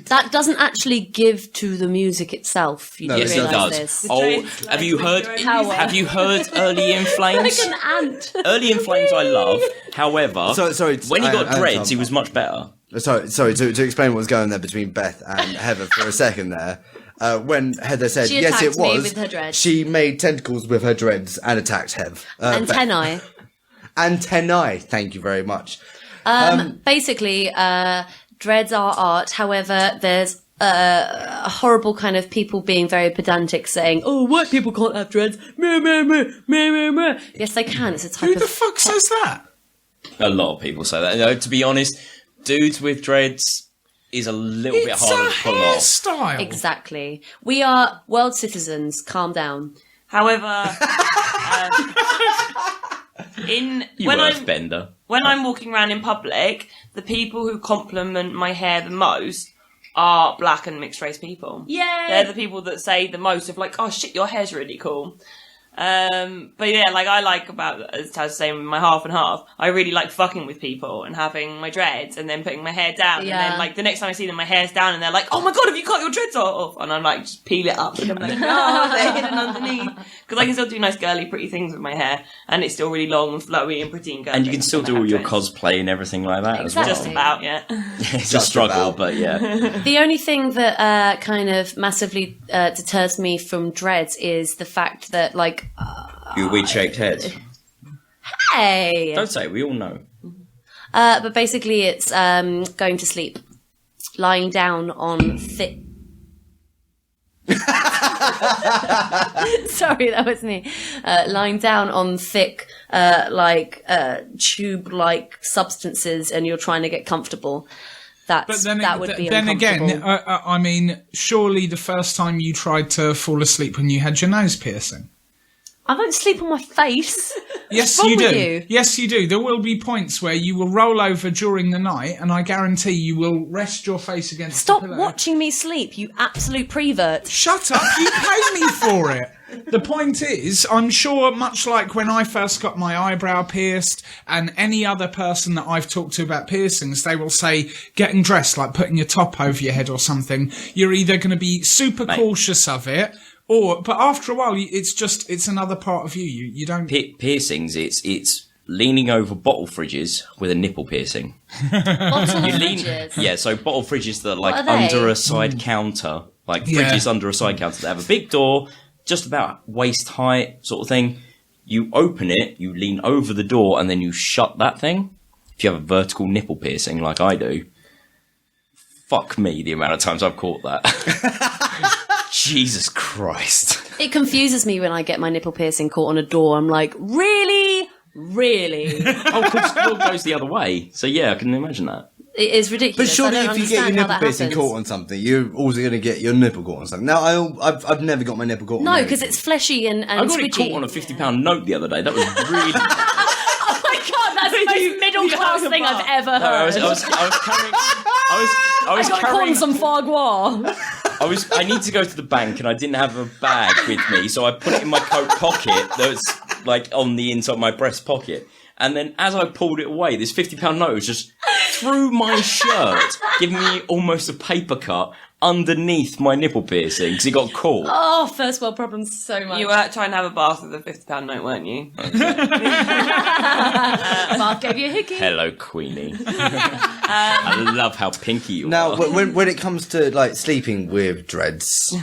that doesn't actually give to the music itself. You do Yes, it realise does. this. Oh, have you heard? Have you heard Early In Flames? Like an ant. Early In Flames, I love. However, Sorry, when he got dreads, Tom. he was much better. Sorry, to explain what was going on there between Beth and Heather for a second there. When Heather said, She yes, it attacked me was, with her dreads. she made tentacles with her dreads and attacked Hev. Antennae. Antennae, thank you very much. Basically, dreads are art. However, there's a horrible kind of people being very pedantic saying, oh, white people can't have dreads. Meh, meh, meh, meh, meh, meh. Yes, they can. It's a type Who of... the fuck says that? A lot of people say that. No, to be honest, dudes with dreads is a little bit It's harder a to pull off. hairstyle. Exactly. We are world citizens. Calm down. However, You earthbender. when I'm walking around in public, the people who compliment my hair the most are black and mixed race people. Yay! They're the people that say the most of like, oh shit, your hair's really cool. But yeah, like I like about, as Taz was saying, my half and half, I really like fucking with people and having my dreads and then putting my hair down. Yeah. And then like the next time I see them, my hair's down and they're like, oh my god, have you cut your dreads off? And I'm like, just peel it up. And I'm like, no, they're hidden underneath. Because I can still do nice girly pretty things with my hair and it's still really long and flowy and pretty and girly. And you can still do all your cosplay and everything like that as well. Just about, yeah. It's a struggle, about. but yeah. The only thing that kind of massively deters me from dreads is the fact that, like, Your weed-shaped head. hey! Don't say it, we all know. But basically it's going to sleep. Lying down on thick... Sorry, that was me. Lying down on thick, tube-like substances and you're trying to get comfortable. That would be then uncomfortable. again, I mean, surely the first time you tried to fall asleep when you had your nose piercing. I don't sleep on my face. Yes, wrong you do. with you? Yes, you do. There will be points where you will roll over during the night, and I guarantee you will rest your face against Stop the pillow. watching me sleep, you absolute prevert. Shut up! You pay me for it. The point is, I'm sure, much like when I first got my eyebrow pierced, and any other person that I've talked to about piercings, they will say, getting dressed, like putting your top over your head or something, you're either going to be super cautious of it, but after a while, it's another part of you. You don't... Piercings, it's leaning over bottle fridges with a nipple piercing. Bottle fridges? Yeah, so bottle fridges that are like What are they? under a side counter. Like Yeah. fridges under a side counter that have a big door, just about waist height sort of thing. You open it, you lean over the door, and then you shut that thing. If you have a vertical nipple piercing like I do, fuck me, the amount of times I've caught that. Jesus Christ. It confuses me when I get my nipple piercing caught on a door. I'm like, really? Really? Oh, because the door goes the other way. So yeah, I can imagine that. It is ridiculous. But surely I don't if you get your understand how nipple that piercing happens. caught on something, you're also going to get your nipple caught on something. Now, I've never got my nipple caught on No, anything. because it's fleshy and I got it squidgy. caught on a £50 note the other day. That was really... Oh my god, that's the most middle class thing I've ever heard. I was carrying... I was got caught carrying... on some foie gras. I need to go to the bank and I didn't have a bag with me, so I put it in my coat pocket that's like on the inside of my breast pocket. And then as I pulled it away, this £50 note was just through my shirt, giving me almost a paper cut underneath my nipple piercing because it got caught. Oh, first world problems so much. You were trying to have a bath with a £50 note, weren't you? Mark gave you a hickey. Hello, Queenie. I love how pinky you Now, are. when it comes to like sleeping with dreads,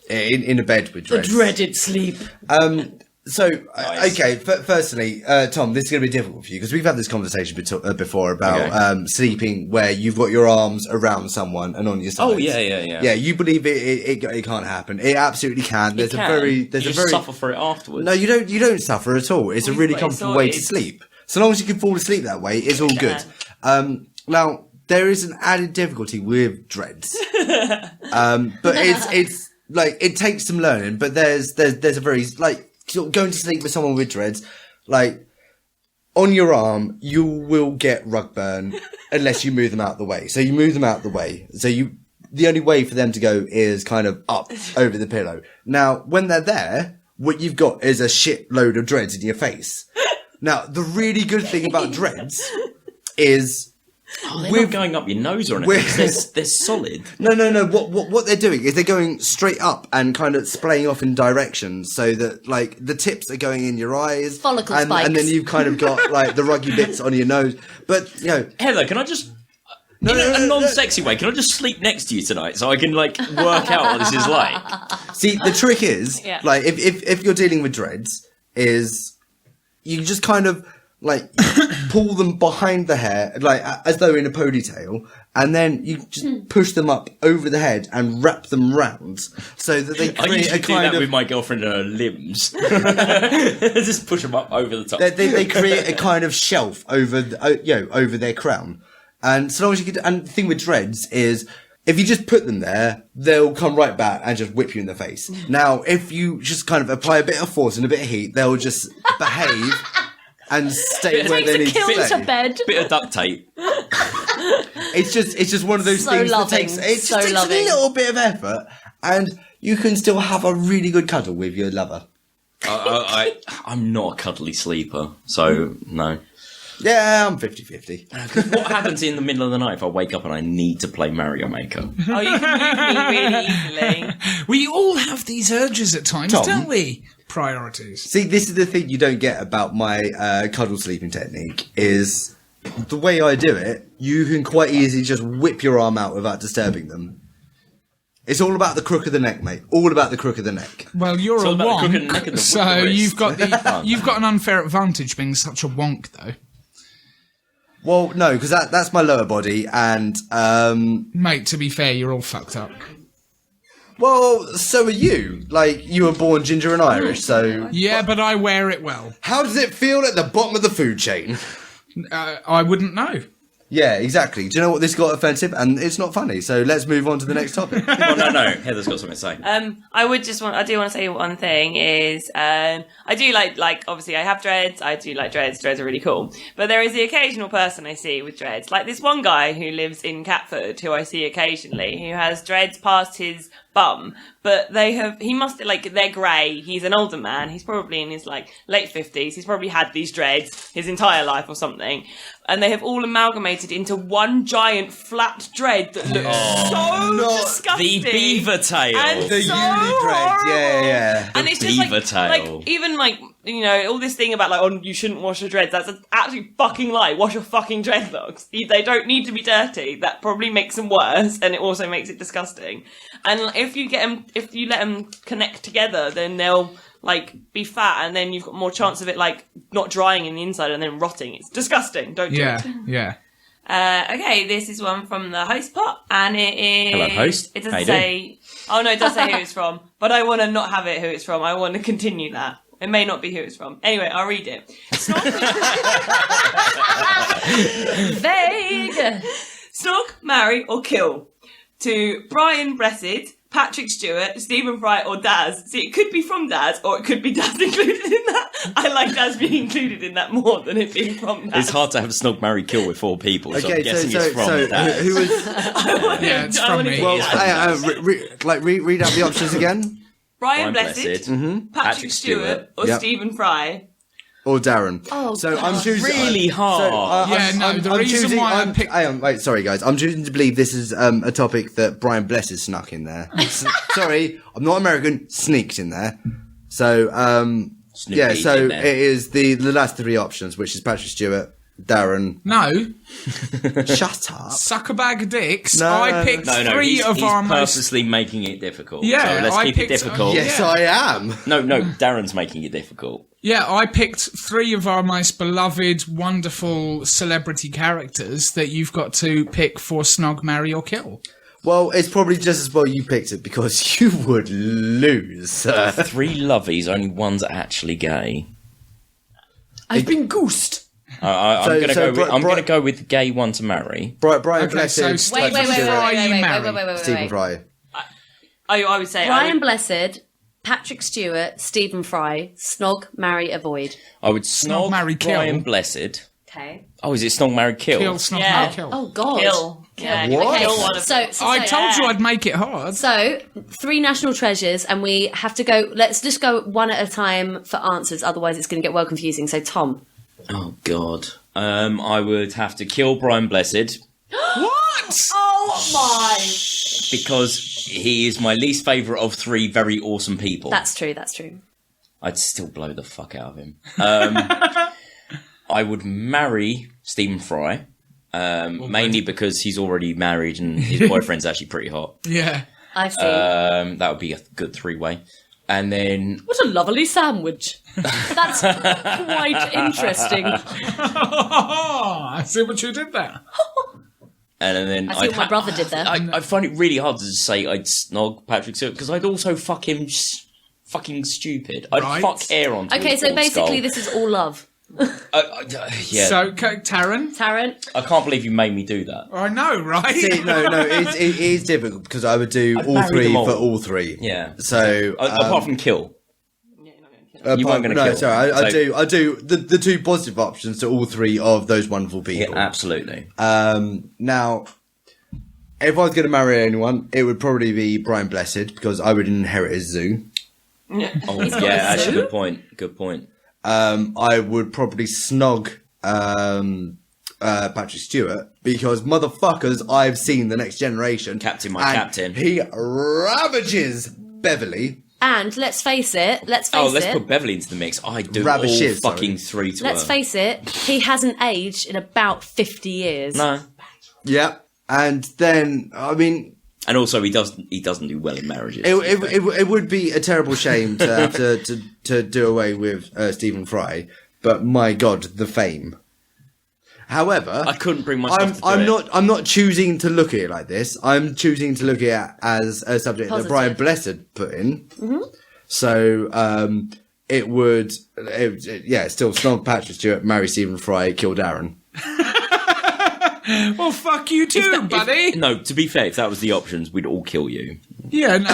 in a bed with dreads, Dreaded sleep. So, Nice. okay, firstly, Tom, this is going to be difficult for you because we've had this conversation before about sleeping where you've got your arms around someone and on your sides. Oh, yeah. Yeah, you believe it can't happen. It absolutely can. There's You a just very suffer for it afterwards. No, you don't suffer at all. It's a really got it comfortable way to sorted. sleep. So long as you can fall asleep that way, it's all good. Now, there is an added difficulty with dreads. But it's like, it takes some learning, but there's a very, like, going to sleep with someone with dreads, like, on your arm, you will get rug burn unless you move them out the way. So you move them out the way. So the only way for them to go is kind of up over the pillow. Now, when they're there, what you've got is a shitload of dreads in your face. Now, the really good thing about dreads is... they're not going up your nose or anything. They're solid. No. What they're doing is they're going straight up and kind of splaying off in directions, so that like the tips are going in your eyes, follicle and, spikes, and then you've kind of got like the ruggy bits on your nose. But you know, Heather, can I just in a non-sexy way? Can I just sleep next to you tonight so I can like work out what this is like? See, the trick is like if you're dealing with dreads, is you just kind of like pull them behind the hair, like as though in a ponytail, and then you just push them up over the head and wrap them round so that they create I usually a kind do that of... with my girlfriend and her limbs. Just push them up over the top. They create a kind of shelf over over their crown, and so long as you can. And the thing with dreads is, if you just put them there, they'll come right back and just whip you in the face. Now, if you just kind of apply a bit of force and a bit of heat, they'll just behave and stay where they need to Kill stay. to bed. Bit of duct tape. It's just one of those So things loving, that takes so a loving. little bit of effort, and you can still have a really good cuddle with your lover. I'm not a cuddly sleeper, so no. Yeah, I'm 50-50. What happens in the middle of the night if I wake up and I need to play Mario Maker? Oh, you can move me really easily. We all have these urges at times, Tom? don't we? Priorities. See, this is the thing you don't get about my cuddle sleeping technique, is the way I do it, you can quite easily just whip your arm out without disturbing them. It's all about the crook of the neck, mate. All about the crook of the neck. Well, you're It's a all about the crook of the neck wonk, and the so whip the wrist. you've got an unfair advantage being such a wonk, though. Well, no, because that's my lower body, and Mate, to be fair, you're all fucked up. well, so are you. Like, you were born ginger and Irish, so Yeah, but I wear it well. how does it feel at the bottom of the food chain? I wouldn't know. Yeah, exactly. Do you know what? This got offensive, and it's not funny. So let's move on to the next topic. Oh, no. Heather's got something to say. I do want to say one thing is, I do like, obviously I have dreads. I do like dreads. Dreads are really cool. But there is the occasional person I see with dreads. Like this one guy who lives in Catford, who I see occasionally, who has dreads past his bum, but they're grey. He's an older man. He's probably in his like late 50s. He's probably had these dreads his entire life or something. And they have all amalgamated into one giant flat dread that looks so disgusting. The beaver tail. And The so uni dread, horrible. yeah. And it's just beaver like, tail. like, even like, you know, all this thing about like, oh, you shouldn't wash your dreads. That's an absolute fucking lie. Wash your fucking dreadlocks. They don't need to be dirty. That probably makes them worse, and it also makes it disgusting. And if you let them connect together, then they'll like be fat, and then you've got more chance of it like not drying in the inside and then rotting. It's disgusting. Don't do it. Yeah. Okay, this is one from the host pot, and it is. Hello, host. It How doesn't you say. Oh no, it does say who it's from, but I want to not have it who it's from. I want to continue that. It may not be who it's from. Anyway, I'll read it. Vague. Snog, marry, or kill. To Brian Blessed, Patrick Stewart, Stephen Fry, or Daz. See, it could be from Daz, or it could be Daz included in that. I like Daz being included in that more than it being from Daz. It's hard to have a snog, marry, kill with 4 people, so I'm Okay, guessing it's from Daz. who was? Yeah, it's from me. Well, read out the options again. Brian Blessed, Patrick Stewart, or Yep. Stephen Fry. Or Darren. Oh, so I'm God. choosing. Really hard. The reason why I picked... Wait, sorry guys. I'm choosing to believe this is a topic that Brian Bless has snuck in there. Sorry, I'm not American. Sneaked in there. So Snoop yeah. Dogg So in there. it is the last 3 options, which is Patrick Stewart, Darren. No, Shut up. suck a bag of dicks. No, I picked No, three he's, of he's our most... purposely making it difficult. Yeah, so let's I keep it picked- difficult. Yes, Yeah. I am. No, Darren's making it difficult. Yeah, I picked 3 of our most beloved, wonderful celebrity characters that you've got to pick for Snog, Marry or Kill. Well, it's probably just as well you picked it because you would lose. 3 lovies, only one's actually gay. I've been goosed. I'm So- going to so go. I'm Bri- going to go with the gay one to marry. Brian Okay, Blessed, so Wait, Stephen wait, wait, wait, Fry, wait, you wait, marry. wait, wait, wait, Stephen wait. Fry. I would say Brian Blessed, Patrick Stewart, Stephen Fry, Snog, Marry, Avoid. I would snog, marry, kill. Brian Blessed. Okay. Oh, is it snog, marry, kill? Kill, Snog, Yeah. Marry, Kill. Oh God. Kill. Yeah, What? kill one of them. I told you I'd make it hard. So, 3 national treasures, and we have to go. Let's just go one at a time for answers. Otherwise, it's going to get well confusing. So, Tom. Oh God. I would have to kill Brian Blessed What? Oh my! because he is my least favourite of 3 very awesome people. That's true. That's true. I'd still blow the fuck out of him. I would marry Stephen Fry, mainly because he's already married and his boyfriend's actually pretty hot. Yeah. I see. That would be a good 3-way. And then What a lovely sandwich. That's quite interesting. I see what you did there. And then I see what my brother did there. I find it really hard to say I'd snog Patrick Stewart because I'd also fuck him fucking stupid. I'd Right. fuck air onto Okay, his so bald basically skull. this is all love. Yeah. So, Taran? Taran? I can't believe you made me do that. I know, right? See, no, it is difficult because I would do all marry 3 them all. for all 3. Yeah. So Apart from kill. You weren't gonna no, kill. sorry, I So- do the 2 positive options to all 3 of those wonderful Yeah, people. absolutely. Now, if I was going to marry anyone, it would probably be Brian Blessed because I would inherit his zoo. Oh, got yeah, a actually, zoo? good point. Good point. I would probably snog Patrick Stewart because motherfuckers, I've seen The Next Generation. Captain, my and captain. He ravages Beverly. And let's face it. Let's put Beverly into the mix. I do Ravishes, all fucking 3 to Let's her. face it. He hasn't aged in about 50 years. No. Yeah. And then, I mean, And also, he doesn't do well in marriages. it would be a terrible shame to have to do away with Stephen Fry, but my God, the fame. However, I couldn't bring myself to do it. I'm not choosing to look at it like this. I'm choosing to look at it as a subject Positive. that Brian Blessed put in. Mm-hmm. So it would, still snog Patrick Stewart, marry Stephen Fry, kill Darren. Well, fuck you too, buddy. No, to be fair, if that was the options, we'd all kill you. Yeah, no.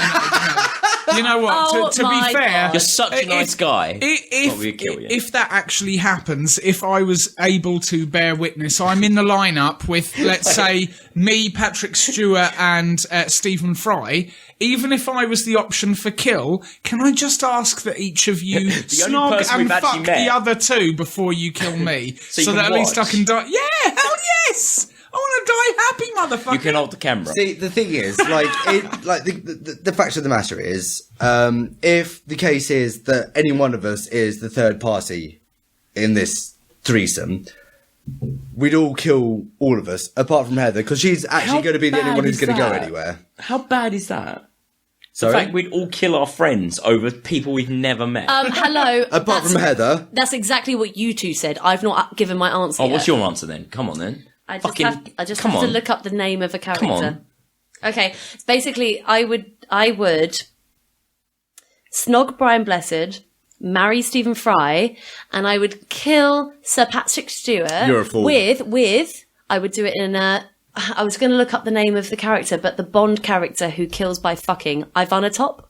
You know what? Oh, to be my fair, God. You're such a nice guy. If, Well, we'd kill you. if that actually happens, if I was able to bear witness, I'm in the lineup with, let's say, me, Patrick Stewart, and Stephen Fry. Even if I was the option for kill, can I just ask that each of you only snog person and we've actually fuck met. the other 2 before you kill me, So you so can that at least I watch. can die? Yeah, hell yes! I want to die happy, motherfucker. You can hold the camera. See, the thing is, the fact of the matter is, if the case is that any one of us is the third party in this threesome, we'd all kill all of us, apart from Heather, because she's actually How going to be the only bad one who's is going to go that? anywhere. How bad is that? Sorry? The fact we'd all kill our friends over people we've never met. Hello. Apart from Heather. That's exactly what you 2 said. I've not given my answer yet. What's your answer then? Come on then. I just Fucking- have come to on. look up the name of a character. Come on. Okay, basically, I would snog Brian Blessed, marry Stephen Fry, and I would kill Sir Patrick Stewart. You're a fool. With I would do it in a. I was going to look up the name of the character, but the Bond character who kills by fucking Ivana Top.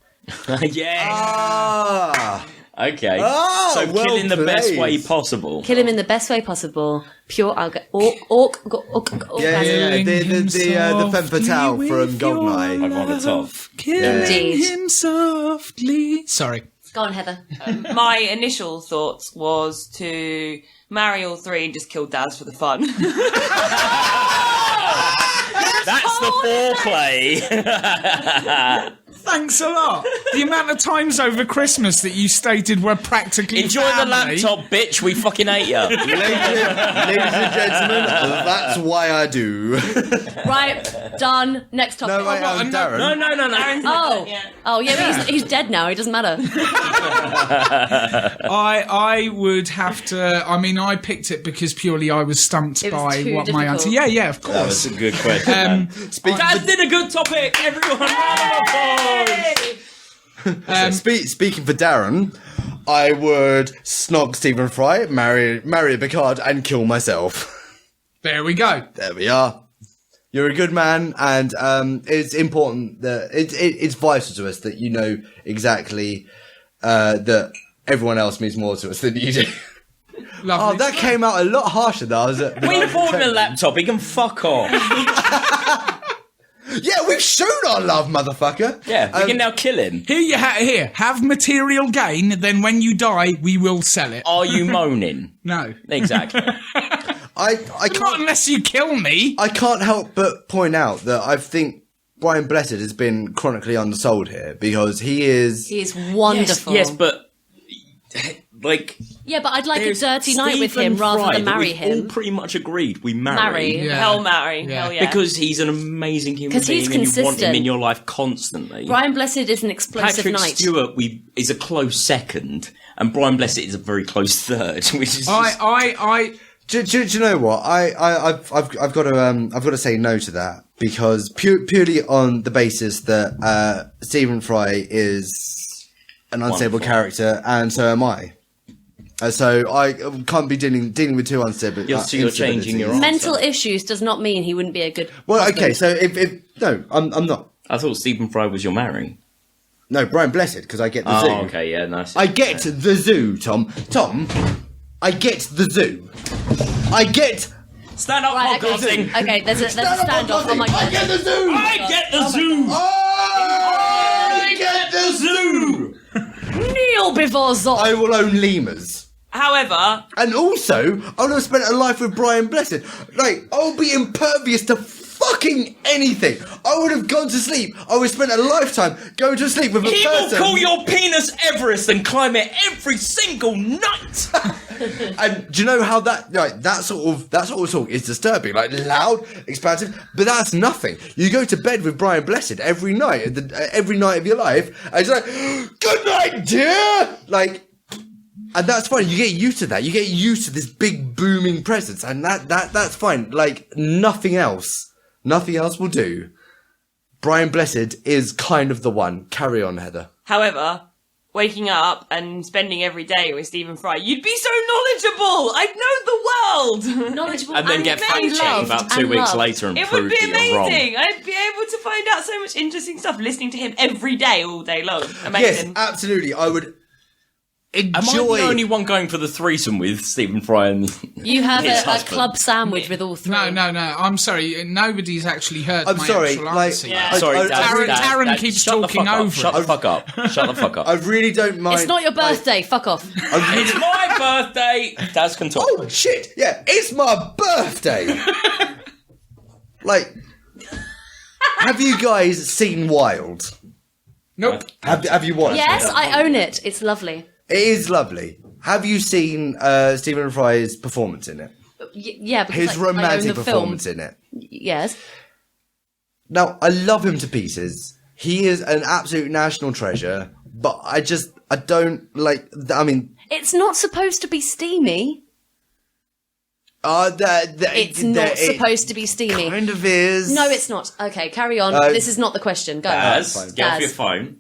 Yes. Ah! Okay. Oh, so well kill in the best played. way possible. Kill him in the best way possible. Pure orc. Yeah, the femme fatale from Goldeneye. Ivana Top. Killing Indeed. him softly. Sorry. Go on, Heather. My initial thoughts was to marry all 3 and just kill Daz for the fun. That's the foreplay. Thanks a lot. The amount of times over Christmas that you stated were practically Enjoy the family. laptop, bitch. We fucking ate you. Ladies and gentlemen, that's why I do. Right, done. Next topic. No, wait, Darren. No. Oh, yeah, but he's dead now. It doesn't matter. I would have to. I mean, I picked it because purely I was stumped It was by too what my difficult. answer. Yeah, of That course. was a good question. Dad did a good topic. Everyone, round of applause. Speaking for Darren, I would snog Stephen Fry, marry Picard, and kill myself. There we go. There we are. You're a good man, and it's important that it's vital to us that you know exactly that everyone else means more to us than you do. Lovely. Oh, that came out a lot harsher than I was. We bought him a laptop. He can fuck off. Yeah, we've shown our love, motherfucker. Yeah, we can now kill him. Here, have material gain, then when you die, we will sell it. Are you moaning? No. Exactly. I Not can't. unless you kill me. I can't help but point out that I think Brian Blessed has been chronically undersold here because he is. He is wonderful. Yes, but like. Yeah, but I'd like a there's dirty night with him Stephen rather Fry than that marry we've him. all pretty much agreed we marry. Marry. Yeah. Hell marry. Yeah. Hell yeah. Because he's an amazing human 'Cause he's being and you want him consistent. in your life constantly. Brian Blessed is an explosive Patrick knight. Stewart is a close second, and Brian Blessed is a very close third, which is just... Do you know what? I've got to say no to that because purely on the basis that Stephen Fry is an unstable Wonderful. character, and so am I. So I can't be dealing with two unstable. You're changing your answer. Mental issues does not mean he wouldn't be a good. Well, husband. okay. So if no, I'm not. I thought Stephen Fry was your marrying. No, Brian Blessed because I get the zoo. Oh, okay, yeah, nice. I get the zoo, Tom. I get the zoo. I get. Stand up, Right, podcasting! okay, there's a standoff. Oh my I god. get the zoo. I get the zoo! I get the zoo. Kneel before Zod. I will own lemurs. However, And also, I would have spent a life with Brian Blessed. Like, I'll be impervious to fucking anything. I would have gone to sleep. I would have spent a lifetime going to sleep with a He will person. call your penis Everest and climb it every single night! And do you know how that sort of talk is disturbing? Like loud, expansive, but that's nothing. You go to bed with Brian Blessed every night of your life, and it's like, "Good night, dear." Like, and that's fine. You get used to that. You get used to this big booming presence, and that's fine. Like nothing else will do. Brian Blessed is kind of the one. Carry on, Heather. however, waking up and spending every day with Stephen Fry, you'd be so knowledgeable. I'd know the world. Knowledgeable And then get amazing. fact-checked about 2 And weeks loved. later and It prove would be that you're wrong. amazing. I'd be able to find out so much interesting stuff listening to him every day, all day long. Yes, Amazing. absolutely. I would Am I enjoy. the only one going for the threesome with Stephen Fry and... You have His a husband. club sandwich with all three. No, I'm sorry. Nobody's actually heard I'm my sorry, actual like- answer. Yeah. yet. Sorry, Taran keeps shut the talking fuck up. over Shut it. the fuck up. Shut the fuck up. I really don't mind. It's not your birthday. Fuck off. It's my birthday. Daz can talk. Oh shit! Yeah, it's my birthday. Like, have you guys seen Wild? Nope. Have you watched? Yes, it? I own it. It's lovely. It is lovely. Have you seen Stephen Fry's performance in it? Yeah, because His I own romantic the performance film. in it. Yes. Now, I love him to pieces. He is an absolute national treasure. But I don't like. I mean, It's not supposed to be steamy. it's It's not supposed to be steamy. Kind of is. No, it's not. Okay, carry on. This is not the question. Go. Daz, fine. get off Daz. your phone.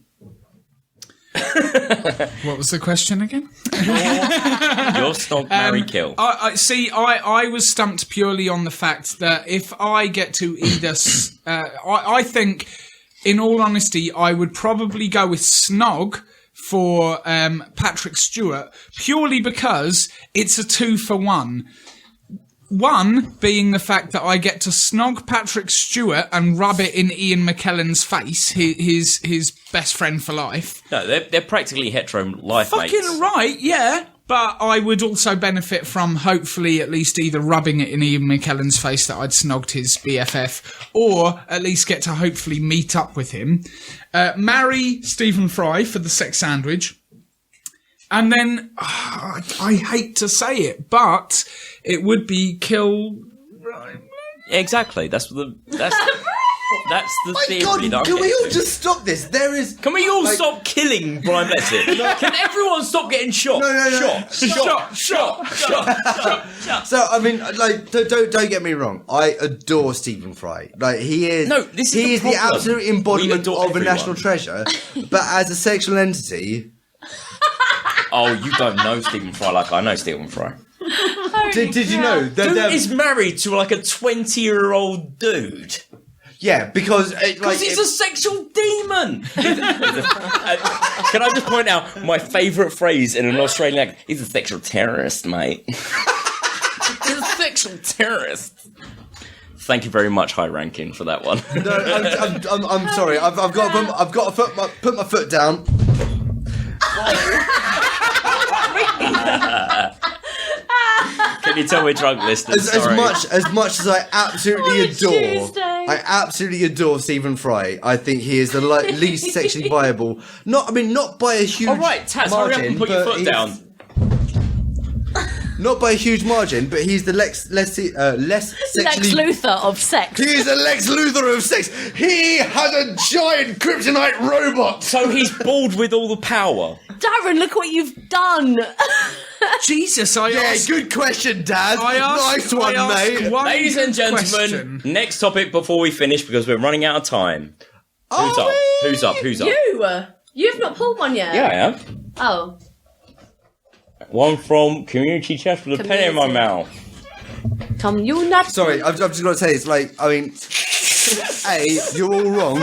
What was the question again? Your snog, marry, kill. I was stumped purely on the fact that if I get to either, I think, in all honesty, I would probably go with snog for Patrick Stewart purely because it's a 2-for-1. One being the fact that I get to snog Patrick Stewart and rub it in Ian McKellen's face, his best friend for life. No, they're practically hetero life mates. Fucking right, yeah. But I would also benefit from hopefully at least either rubbing it in Ian McKellen's face that I'd snogged his BFF, or at least get to hopefully meet up with him. Marry Stephen Fry for the sex sandwich. And then, I hate to say it, but it would be kill... Exactly. That's the My theory God, that I'm can we getting all to. just stop this? There is. Can we all stop killing Brian Blessed? Can everyone stop getting shot? No. Shot. So I mean, like, don't get me wrong. I adore Stephen Fry. Like, he is. No, this is he the is the problem. absolute We embodiment adore of a everyone. national treasure. But as a sexual entity, Oh, you don't know Stephen Fry like I know Stephen Fry. did you know that Dude is married to like a 20-year-old dude. Yeah, because he's a sexual demon. Can I just point out my favourite phrase in an Australian accent? He's a sexual terrorist, mate. He's a sexual terrorist. Thank you very much, High Ranking, for that one. No, I'm sorry. I've got to put my foot down. Can you tell we're drunk, listeners? As much as I absolutely Tuesday. I absolutely adore Stephen Fry. I think he is the least sexually viable. Not by a huge. All right, Taz, hurry up and put your foot down. Not by a huge margin, but he's the less sexually. Lex Luthor of sex. He is a Lex Luthor of sex. He has a giant kryptonite robot. So he's bald with all the power. Darren, look what you've done. Jesus, good question, Dad. Nice one, mate. Ladies and gentlemen, next topic before we finish, because we're running out of time. Who's up? You've not pulled one yet. Yeah, I have. Oh. One from Community Chest with a penny in my mouth. Tom, you're not. Sorry, I've just got to say, it's like, I mean, A, you're all wrong.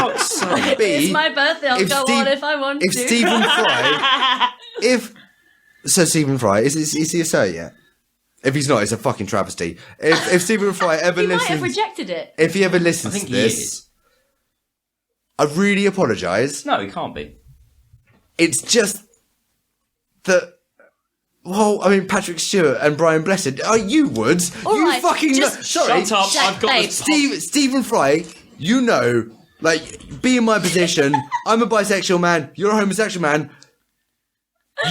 B, it's my birthday, I'll go on if I want to. If Stephen Fry, Stephen Fry, is he a sir yet? If he's not, it's a fucking travesty. If Stephen Fry ever he listens... might have rejected it. If he ever listens to this, I really apologise. No, he can't be. It's just that... Well, I mean, Patrick Stewart and Brian Blessed. You would. All you right, fucking just sorry. Shut up. I've got Stephen Fry, you know, like, be in my position. I'm a bisexual man. You're a homosexual man.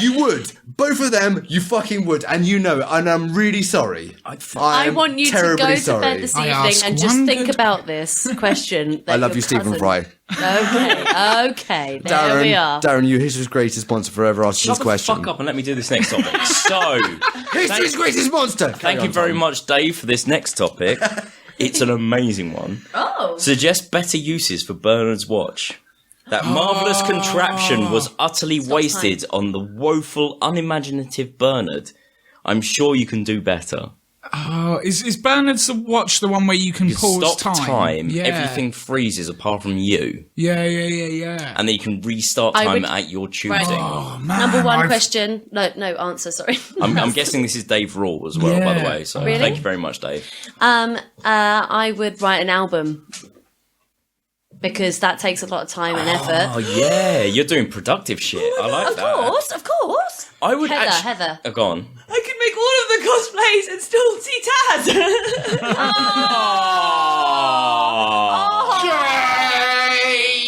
You would. Both of them, you fucking would. And you know it. And I'm really sorry. I want you to go to bed this evening and just think about this question. I love you, Stephen Fry. Okay. There we are. Darren, you history's greatest monster forever asking this question. Shut the fuck up and let me do this next topic. So, history's greatest monster. Thank you very much, Dave, for this next topic. It's an amazing one. Oh. Suggest better uses for Bernard's watch. That marvellous contraption was utterly wasted on the woeful, unimaginative Bernard. I'm sure you can do better. Oh, is Bernard's watch the one where you can pause stop time. Yeah. Everything freezes apart from you. Yeah. And then you can restart time at your choosing. Right. Oh, man. Number one question. No, answer, sorry. I'm guessing this is Dave Raw as well, by the way. So Really? Thank you very much, Dave. I would write an album. Because that takes a lot of time and effort. Oh, yeah. You're doing productive shit. I like that. Of course. I would Heather. Oh, go on. I could make all of the cosplays and still see Taz.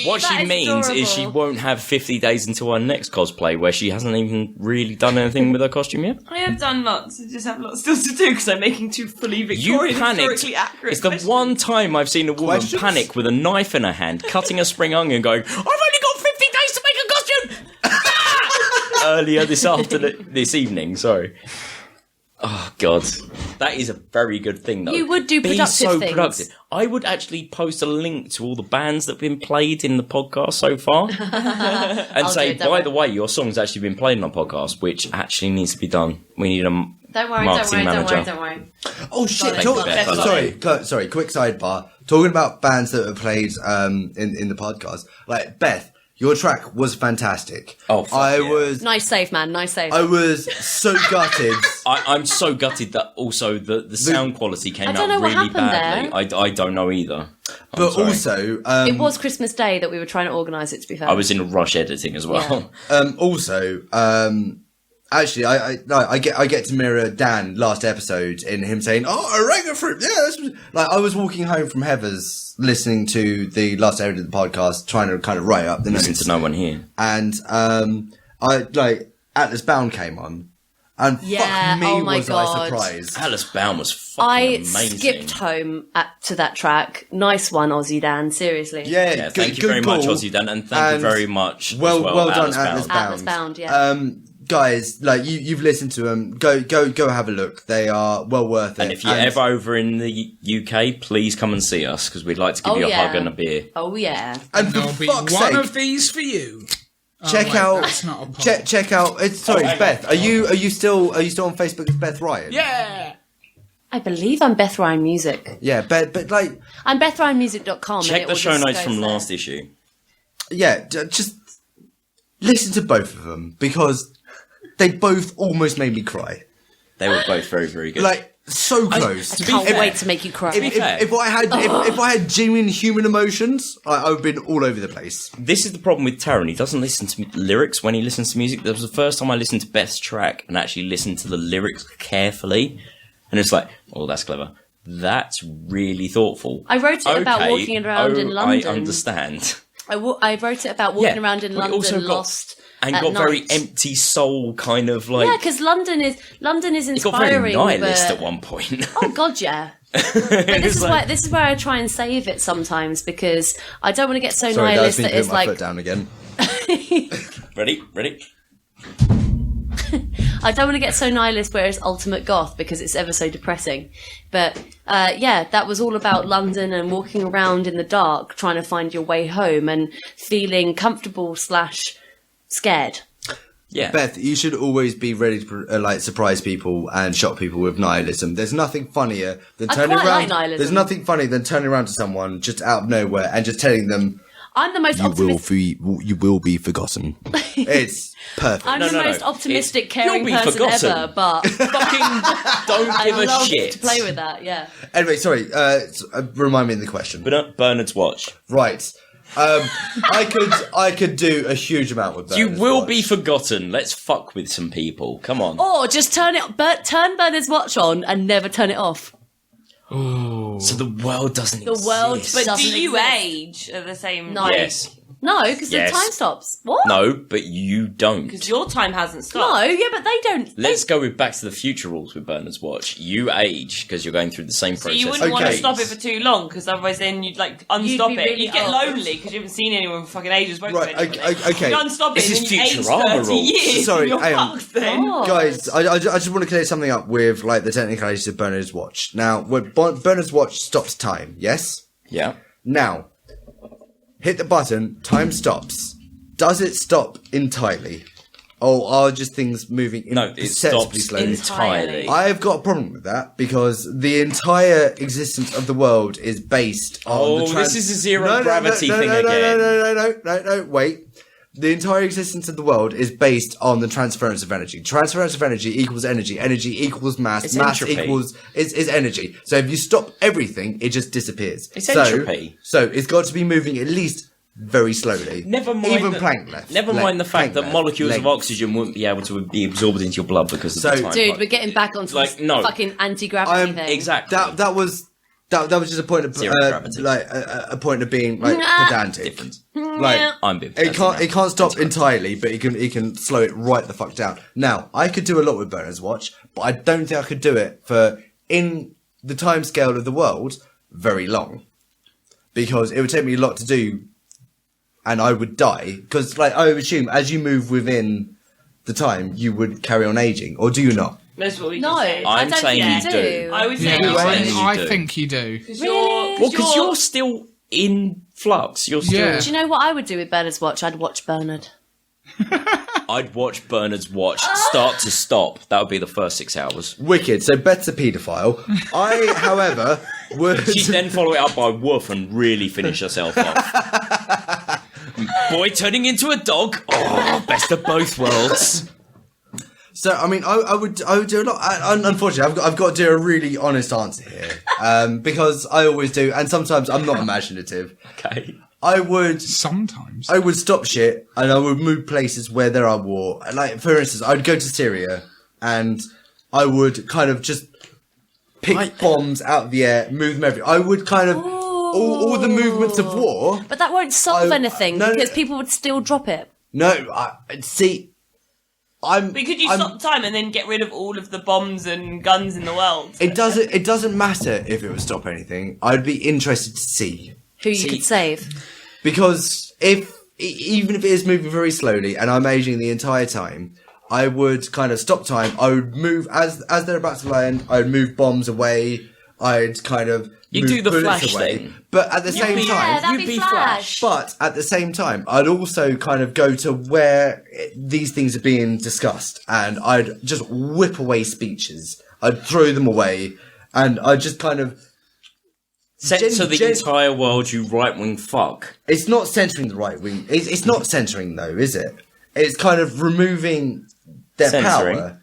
What she means is she won't have 50 days until her next cosplay where she hasn't even really done anything with her costume yet. I have done lots. I just have lots still to do because I'm making two fully Victorian, historically accurate It's the questions. one time I've seen a woman panic with a knife in her hand, cutting a spring onion going, I've only got 50 days to make a costume! Earlier this evening, sorry. Oh, God. That is a very good thing, though. You would do Be productive so things. productive. I would actually post a link to all the bands that have been played in the podcast so far. And say, by the way, your song's actually been played on a podcast, which actually needs to be done. We need a marketing manager. Don't worry. Oh shit! Thank you, Beth. Sorry. Quick sidebar. Talking about bands that are played in the podcast, like Beth, your track was fantastic. Oh, fuck yeah. Nice save, man. Nice save. I was so gutted. I'm so gutted that also the sound quality came don't out know what really happened badly. I don't know either. But sorry. also, it was Christmas Day that we were trying to organise it, to be fair. I was in a rush editing as well. Actually, I get to mirror Dan last episode in him saying, "Oh, oregano fruit, yeah." That's like I was walking home from Heather's, listening to the last episode of the podcast, trying to kind of write up the Listen notes. to no one here. And Atlas Bound came on, and fuck me, was I surprised. Atlas Bound was fucking amazing. I skipped home to that track. Nice one, Aussie Dan. Seriously. Yeah, thank you very much, Aussie Dan, and thank you very much. Well done, Atlas Bound. Atlas Bound. Yeah. Guys, like you've listened to them. Go have a look. They are well worth it. And if you're ever over in the UK, please come and see us because we'd like to give you a hug and a beer. Oh yeah. And for There'll be fuck's one sake, of these for you. Check out. That's not a poll. Check out. It's Beth. Are you still on Facebook as Beth Ryan? Yeah. I believe I'm Beth Ryan Music. Yeah, but like... I'm BethRyanMusic.com. Check the show notes from last issue. Yeah, just listen to both of them, because they both almost made me cry. They were both very, very good. Like, so close. I can't wait to make you cry. If I had genuine human emotions, I would have been all over the place. This is the problem with Taran. He doesn't listen to lyrics when he listens to music. That was the first time I listened to Beth's track and actually listened to the lyrics carefully. And it's like, oh, that's clever. That's really thoughtful. I wrote it about walking around in London. I understand. I wrote it about walking around in London, lost and at got night. very empty soul, kind of like. Yeah, because London is It inspiring. got very nihilist but... at one point. Oh God, yeah. But this is where I try and save it sometimes, because I don't want to get so Sorry, nihilist guys, that it's my like. foot down again. Ready? I don't want to get so nihilist where it's ultimate goth, because it's ever so depressing. But that was all about London and walking around in the dark, trying to find your way home and feeling comfortable / scared. Yeah. Beth, you should always be ready to surprise people and shock people with nihilism. There's nothing funnier than turning quite around. like nihilism. There's nothing funnier than turning around to someone just out of nowhere and just telling them, I'm the most optimistic. you will be forgotten. It's perfect. I'm the most optimistic, caring you'll be person forgotten. ever, but Fucking don't give I a love shit. to play with that. Yeah. Anyway, sorry. Remind me of the question. Bernard's watch. Right. I could do a huge amount with that. You will be forgotten. Let's fuck with some people. Come on. Or just turn Bernard's watch on and never turn it off. So the world doesn't exist. The world But doesn't do you exist. age at the same No. Yes. No, because Yes. the time stops. What? No, but you don't. Because your time hasn't No, stopped. yeah, but they don't. Let's go with Back to the Future rules with Bernard's watch. You age because you're going through the same So process. you wouldn't want to Okay. stop it for too long, because otherwise then you'd unstop You'd it. be really You'd get old. lonely because you haven't seen anyone for fucking ages. Right, okay. You unstop it This and is then you age Futurama 30 rules. years. Sorry, and you're hang on. fucked then. Oh. Guys, I just want to clear something up with the technicalities of Bernard's watch. Now, Bernard's watch stops time, yes? Yeah. Now, hit the button, time stops. Does it stop entirely? Or are just things moving No, it imperceptibly stops slowly? entirely. I have got a problem with that, because the entire existence of the world is based on the this is a zero gravity thing again. No, wait. The entire existence of the world is based on the transference of energy. Transference of energy equals energy. Energy equals mass. It's mass entropy. equals is energy. So if you stop everything, it just disappears. It's entropy. So it's got to be moving at least very slowly. Never mind. Even Planck left. Never mind the fact that Planck molecules left. of oxygen wouldn't be able to be absorbed into your blood because of the time. Dude, we're getting back onto this fucking anti-gravity thing. Exactly. That was just a point of Zero gravity. a point of being pedantic. Different. I'm being it can't stop entirely, but it can slow it right the fuck down. Now, I could do a lot with Bernard's watch, but I don't think I could do it for, in the time scale of the world, very long, because it would take me a lot to do, and I would die. Because I would assume as you move within the time, you would carry on aging, or do you not? That's what we No, just said. I I'm don't saying think you you do. do. I would say Yeah, you I would. think you I do. think you do. Well, because you're still in flux. You're still. Yeah. Do you know what I would do with Bernard's watch? I'd watch Bernard. I'd watch Bernard's watch start to stop. That would be the first 6 hours. Wicked. So Beth's a paedophile. I, however, would. She'd then follow it up by woof and really finish herself off. Boy turning into a dog. Oh, best of both worlds. So I mean, I would do a lot. Unfortunately, I've got to do a really honest answer here, because I always do, and sometimes I'm not imaginative. Okay. I would Sometimes. stop shit, and I would move places where there are war. Like for instance, I'd go to Syria, and I would kind of just pick bombs out of the air, move them everywhere. I would kind of all the movements of war. But that won't solve anything, no, because people would still drop it. No, see. But could you stop time and then get rid of all of the bombs and guns in the world? It doesn't matter if it would stop anything. I'd be interested to see. Who you could save. Because even if it is moving very slowly and I'm aging the entire time, I would kind of stop time. I would move as they're about to land. I would move bombs away. I'd kind of move do the bullets Flash away. thing. But at the same Yeah, time, that'd you'd be be Flash. but at the same time, I'd also kind of go to where these things are being discussed, and I'd just whip away speeches. I'd throw them away, And I just kind of... Censor the entire world, you right-wing fuck. It's not censoring the right wing. It's not censoring, though, is it? It's kind of removing their Censoring. power.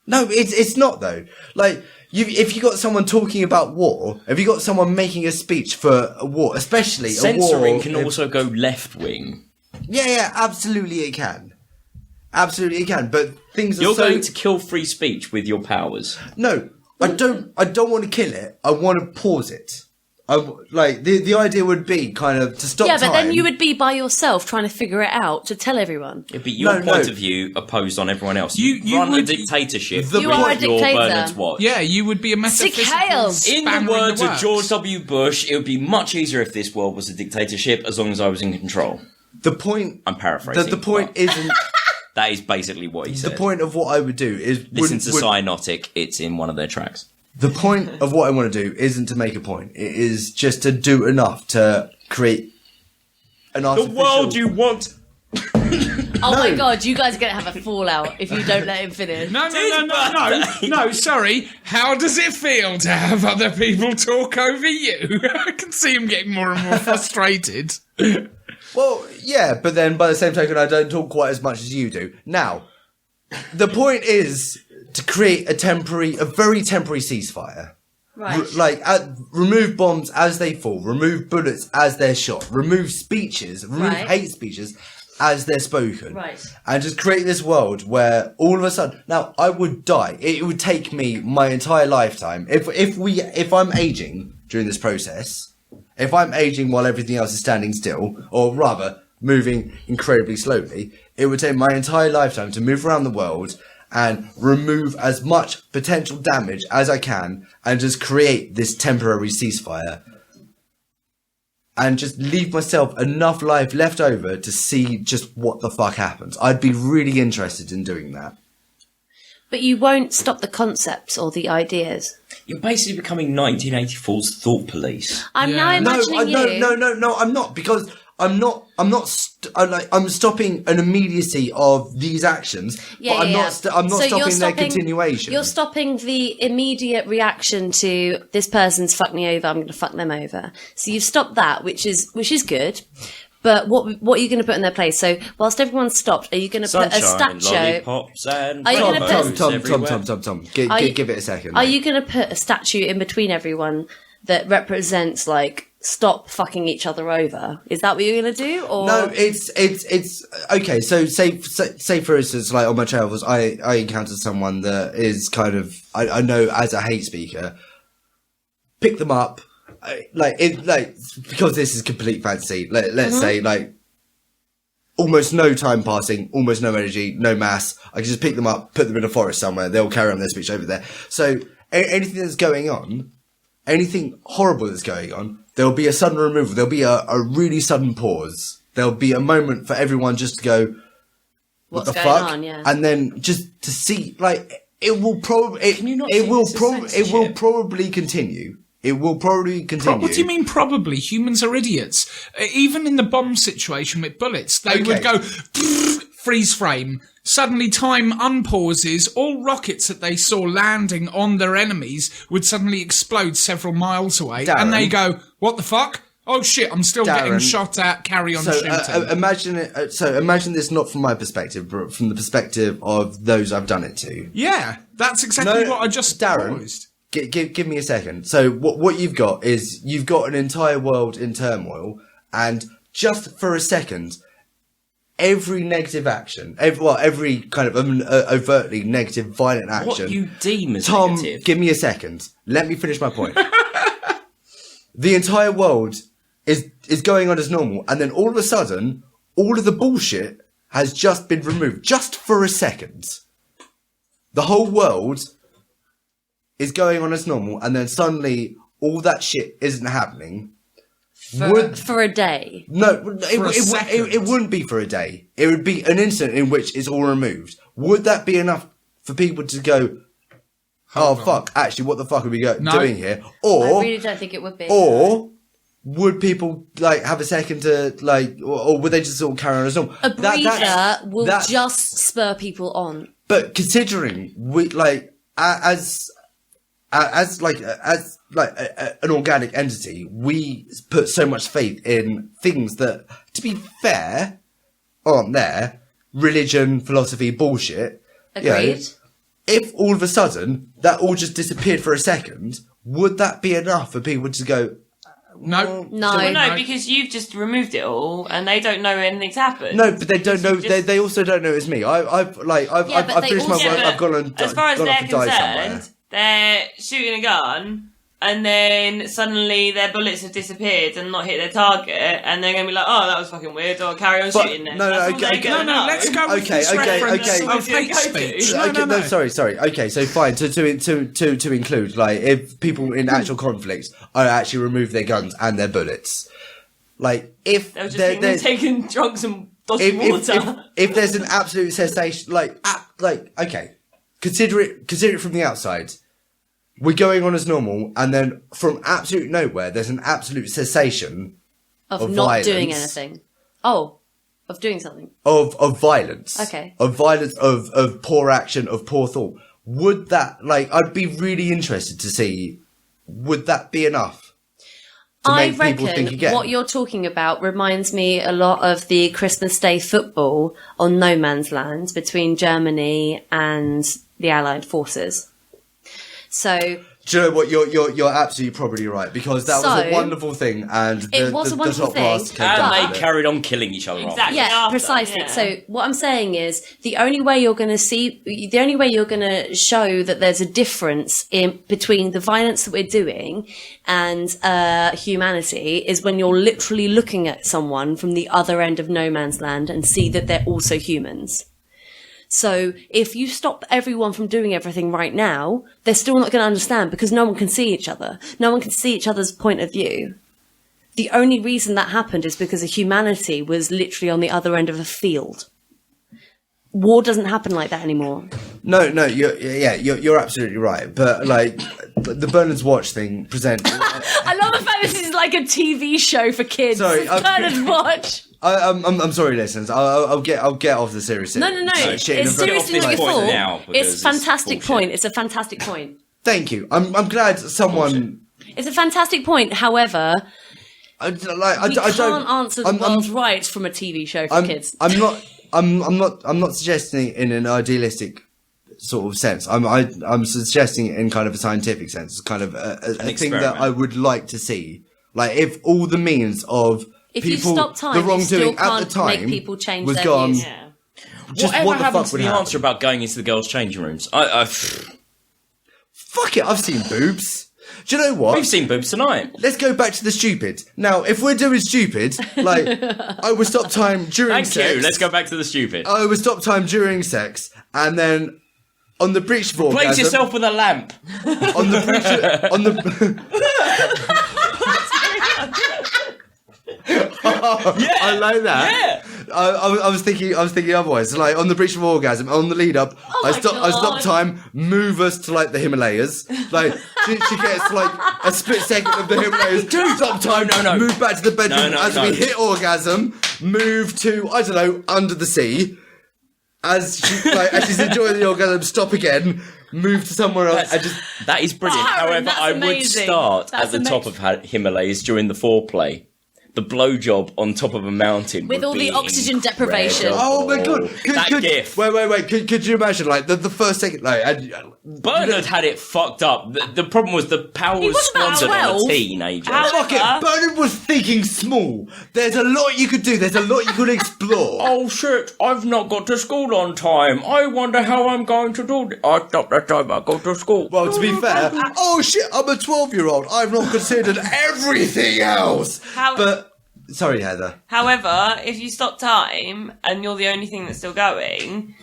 No, it's not, though. Like, if you got someone talking about war, if you got someone making a speech for a war, especially Censoring a war... can also go left-wing. Yeah, absolutely it can. Absolutely it can, but things are You're so... going to kill free speech with your powers. No, I don't want to kill it. I want to pause it. The idea would be kind of to stop time. Yeah, but then you would be by yourself trying to figure it out to tell everyone. Yeah, but your point of view opposed on everyone else. You run a dictatorship. You are a dictator. Bernard's watch. Yeah, you would be a metaphysical In the spanner words of works. George W. Bush, it would be much easier if this world was a dictatorship as long as I was in control. The point... I'm paraphrasing. The point isn't... That is basically what he said. The point of what I would do is... Listen to Cyanotic, it's in one of their tracks. The point of what I want to do isn't to make a point. It is just to do enough to create an artificial... The world you want... Oh my god, you guys are going to have a fallout if you don't let him finish. No, sorry. How does it feel to have other people talk over you? I can see him getting more and more frustrated. Well, yeah, but then by the same token, I don't talk quite as much as you do. Now, the point is to create a very temporary ceasefire. Right. Remove bombs as they fall, remove bullets as they're shot, remove speeches, remove hate speeches as they're spoken. Right. And just create this world where all of a sudden... Now, I would die. It would take me my entire lifetime. If I'm aging during this process... If I'm aging while everything else is standing still, or rather, moving incredibly slowly, it would take my entire lifetime to move around the world and remove as much potential damage as I can and just create this temporary ceasefire. And just leave myself enough life left over to see just what the fuck happens. I'd be really interested in doing that. But you won't stop the concepts or the ideas. You're basically becoming 1984's thought police. I'm now imagining you. No, I'm not, because I'm stopping an immediacy of these actions, but I'm not stopping their continuation. You're stopping the immediate reaction to this person's fucked me over, I'm going to fuck them over. So you've stopped that, which is good. But what are you going to put in their place? So whilst everyone's stopped, are you going to put a statue? Lollipops and Are you going to put Tom, give it a second. Are you going to put a statue in between everyone that represents like stop fucking each other over? Is that what you're going to do? Or no, it's okay. So say for instance, like on my travels, I encountered someone that is kind of I know as a hate speaker. Pick them up. Because this is complete fantasy. Let's say almost no time passing, almost no energy, no mass. I can just pick them up, put them in a forest somewhere. They'll carry on their speech over there. So anything that's going on, anything horrible that's going on, there'll be a sudden removal. There'll be a really sudden pause. There'll be a moment for everyone just to go, "What the fuck?" on, yeah. And then just to see, it will probably continue. It will probably continue. What do you mean probably? Humans are idiots. Even in the bomb situation with bullets, they would go freeze frame. Suddenly time unpauses. All rockets that they saw landing on their enemies would suddenly explode several miles away. Darren, and they go, what the fuck? Oh shit, I'm still getting shot at. Carry on shooting. Imagine this not from my perspective, but from the perspective of those I've done it to. Yeah, that's exactly what I just proposed. Give me a second. So what you've got is you've got an entire world in turmoil, and just for a second, every negative action, every kind of overtly negative, violent action. What you deem as Tom, negative. give me a second. Let me finish my point. The entire world is going on as normal, and then all of a sudden, all of the bullshit has just been removed, just for a second. The whole world is going on as normal, and then suddenly all that shit isn't happening. For a day. No, it wouldn't be for a day. It would be an instant in which it's all removed. Would that be enough for people to go, fuck, actually, what the fuck are we doing here? Or I really don't think it would be. Or would people have a second to or would they just all carry on as normal? A breather will just spur people on. But considering we as an organic entity, we put so much faith in things that, to be fair, aren't there. Religion, philosophy, bullshit. Agreed. If all of a sudden that all just disappeared for a second, would that be enough for people to go? No. Well, no, because you've just removed it all, and they don't know anything's happened. No, but they don't know. They also don't know it's me. I've finished my work. I've gone and as far as gone they're off and died somewhere. concerned, they're shooting a gun, and then suddenly their bullets have disappeared and not hit their target, and they're going to be like, "Oh, that was fucking weird." Or carry on shooting them. Let's go with this reference of hate speech. No. Sorry. Okay, so fine. To include, like, if people in actual conflicts are actually remove their guns and their bullets, like if they'll just be taking drugs and dodging water. If there's an absolute cessation, okay, consider it from the outside. We're going on as normal, and then from absolute nowhere, there's an absolute cessation of not violence, doing anything. Oh, of doing something. Of violence. Okay. Of violence, of poor action, of poor thought. Would that, I'd be really interested to see, would that be enough to make people think again? What you're talking about reminds me a lot of the Christmas Day football on no man's land between Germany and the Allied forces. So, do you know what? You're absolutely probably right, because that was a wonderful thing, and it was a wonderful thing. And they carried on killing each other. Exactly. Yeah, precisely. Yeah. So what I'm saying is the only way you're going to show that there's a difference between the violence that we're doing and humanity is when you're literally looking at someone from the other end of no man's land and see that they're also humans. So if you stop everyone from doing everything right now, they're still not going to understand because no one can see each other. No one can see each other's point of view. The only reason that happened is because humanity was literally on the other end of a field. War doesn't happen like that anymore. No, you're absolutely right. But the Bernard's Watch thing present. I love the fact this is like a TV show for kids. Sorry, Bernard's Watch. I'm sorry, listeners. I'll get off the serious. No. It's seriously not your fault. It's a fantastic point. It's a fantastic point. Thank you. I'm glad someone. It's a fantastic point. However, we can't answer the world's rights from a TV show for kids. I'm not suggesting it in an idealistic sort of sense. I'm suggesting it in kind of a scientific sense. It's kind of a thing that I would like to see. Like, if all the means of if people, you stop time, the wrongdoing at the time make people change was their gone. views. Yeah. Just whatever what the happened fuck to would the happen? answer about going into the girls' changing rooms? Fuck it, I've seen boobs. Do you know what? We've seen boobs tonight. Let's go back to the stupid. Now, if we're doing stupid, I would stop time during sex. Thank you. Let's go back to the stupid. I would stop time during sex, and then on the breach of orgasm... Place yourself with a lamp. On the breach on the... I like that. Yeah. I was thinking otherwise. Like, on the breach of orgasm, on the lead up, I stop time, move us to like the Himalayas. Like, she gets like a split second of the Himalayas. Stop time, move back to the bedroom as we hit orgasm, move to, I don't know, under the sea. As she's enjoying the orgasm, stop again, move to somewhere else. That is brilliant. Darren, However, I would start at the top of Himalayas during the foreplay. The blowjob on top of a mountain with all the oxygen deprivation. Oh my god! GIF. Wait! Could you imagine the first second? Bernard had it fucked up. The problem was the power was squandered on a teenager. Fuck it! Bernard was thinking small. There's a lot you could do. There's a lot you could explore. Oh shit! I've not got to school on time. I wonder how I'm going to do. I stopped the time I go to school. Well, to be fair, oh shit! I'm a 12-year-old. I've not considered everything else. Sorry, Heather. However, if you stop time and you're the only thing that's still going,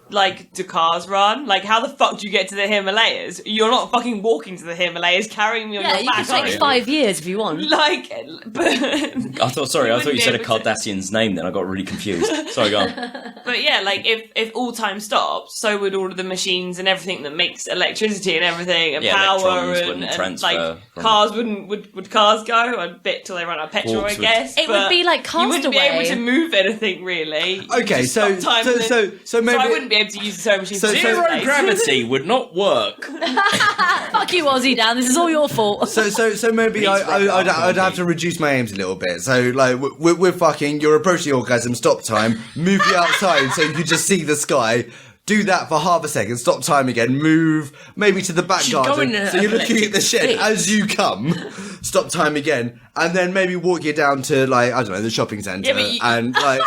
like, do cars run? Like, how the fuck do you get to the Himalayas? You're not fucking walking to the Himalayas, carrying me on your back. Yeah, you can take 5 years if you want. Like, but... I thought you said a Cardassian's name then. I got really confused. Sorry, go on. But yeah, like, if all time stopped, so would all of the machines and everything that makes electricity and everything, and power, and like, cars would cars go? A bit till they run out of petrol, I guess. It would be like Castaway. You wouldn't be able to move anything, really. Okay, so maybe... So I wouldn't be able to use the sewing machine. So- Zero Place. gravity would not work. Fuck you, Aussie Dan. This is all your fault. So maybe I'd have to reduce my aims a little bit. So like we're fucking. You're approaching orgasm. Stop time. Move you outside so you can just see the sky. Do that for half a second. Stop time again. Move maybe to the back She's going garden. in So you're looking at the shed fit. as you come. Stop time again, and then maybe walk you down to like I don't know the shopping centre, Yeah, but you- and like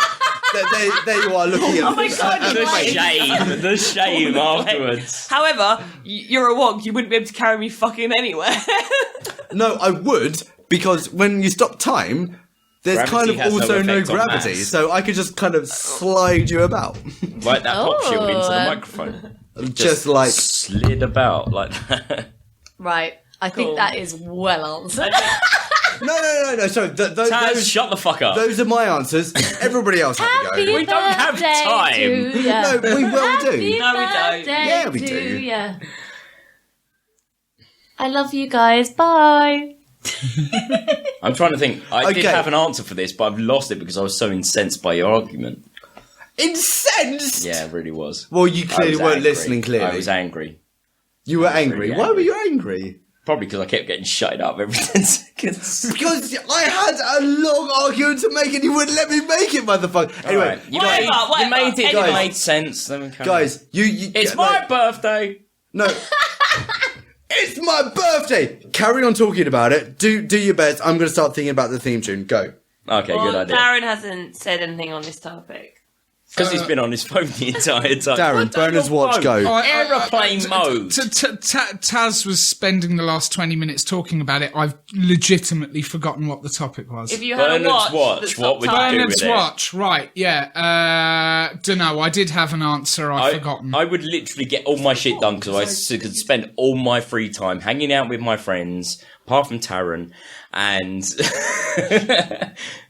there you are looking at. Oh my God, The shame afterwards. However, you're a wonk. You wouldn't be able to carry me fucking anywhere. No, I would, because when you stop time, there's Gravity kind of has no also no effect on gravity, mass. so I could just kind of slide you about. Like that pop shield into the Oh. microphone. Just like slid about like that. Right. I think Cool. that is well answered. no. Sorry, Taz, shut the fuck up. those are my answers. Everybody else have a Happy go. We don't have birthday time. to ya. No, we will do. Happy No, we don't. birthday Yeah, we to do. ya. I love you guys. Bye. I'm trying to think. I did Okay. have an answer for this, but I've lost it because I was so incensed by your argument. Incensed. Yeah, it really was. Well, you I clearly was weren't angry. listening. Clearly, I was angry. You were angry. really Why were angry. you angry? Probably because I kept getting shut up every 10 seconds. Because I had a long argument to make, and you wouldn't let me make it, motherfucker. Anyway, Alright, you Whatever, made it. whatever. It made sense. Then we carry on. guys, you It's my birthday. No. It's my birthday! Carry on talking about it. Do your best. I'm going to start thinking about the theme tune. Go. Okay, Well, good idea. Darren hasn't said anything on this topic. Because he's been on his phone the entire time. Darren, Put down Bernard's your watch, phone. go. Aeroplane mode. Taz was spending the last 20 minutes talking about it. I've legitimately forgotten what the topic was. If you had Bernard's a watch, watch, that's what would you do top-timed- with Bernard's it? watch, right, yeah. Dunno, I did have an answer, I've forgotten. I would literally get all my shit done because I could spend all my free time hanging out with my friends, apart from Taran, and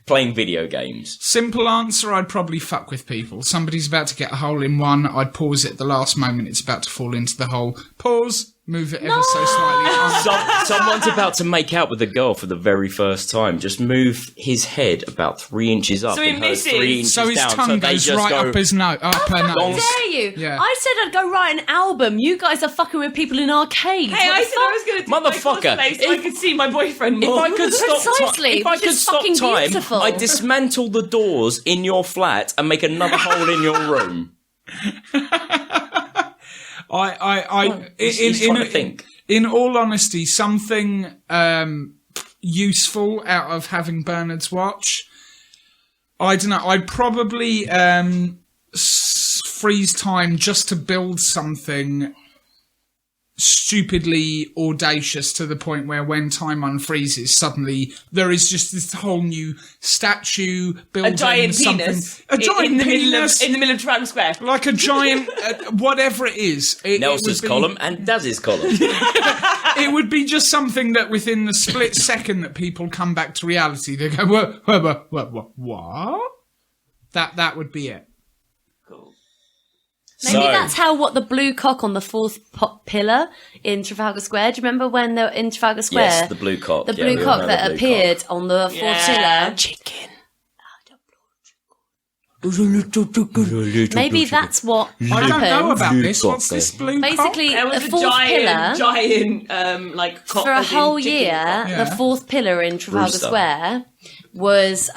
playing video games. Simple answer, I'd probably fuck with people. Somebody's about to get a hole in one, I'd pause it at the last moment, it's about to fall into the hole. Pause, move it ever so slightly. Someone's about to make out with a girl for the very first time. Just move his head about 3 inches up So he and her misses. 3 inches So his down. tongue they goes just right go, up his nose. Up her How nose. dare you? Yeah. I said I'd go write an album. You guys are fucking with people in arcades. Hey, What I the said I was fuck? going to do Motherfucker, my cosplay so I if- could see my boyfriend more. If I could stop Precisely, if I which could is stop fucking time, beautiful. I'd dismantle the doors in your flat and make another hole in your room. He's trying to think. In all honesty, something useful out of having Bernard's watch. I don't know. I'd probably freeze time just to build something stupidly audacious to the point where when time unfreezes, suddenly there is just this whole new statue building. a giant something, penis. A giant in the penis. middle of Trafalgar Square. Like a giant, whatever it is. Nelson's column and Daz's column. It would be just something that within the split second that people come back to reality, they go, what? That would be it. Cool. Maybe that's how what the blue cock on the fourth pillar in Trafalgar Square. Do you remember when they were in Trafalgar Square? Yes, the blue cock. The Yeah, blue we all cock know that the blue appeared cock. on the fourth Yeah. pillar. Chicken. Maybe that's what I don't know happened. about Blue this. cock What's this blue Basically, There was the a fourth pillar giant, like cock for a as in whole chicken year. cock. Yeah. The fourth pillar in Trafalgar Rooster. Square was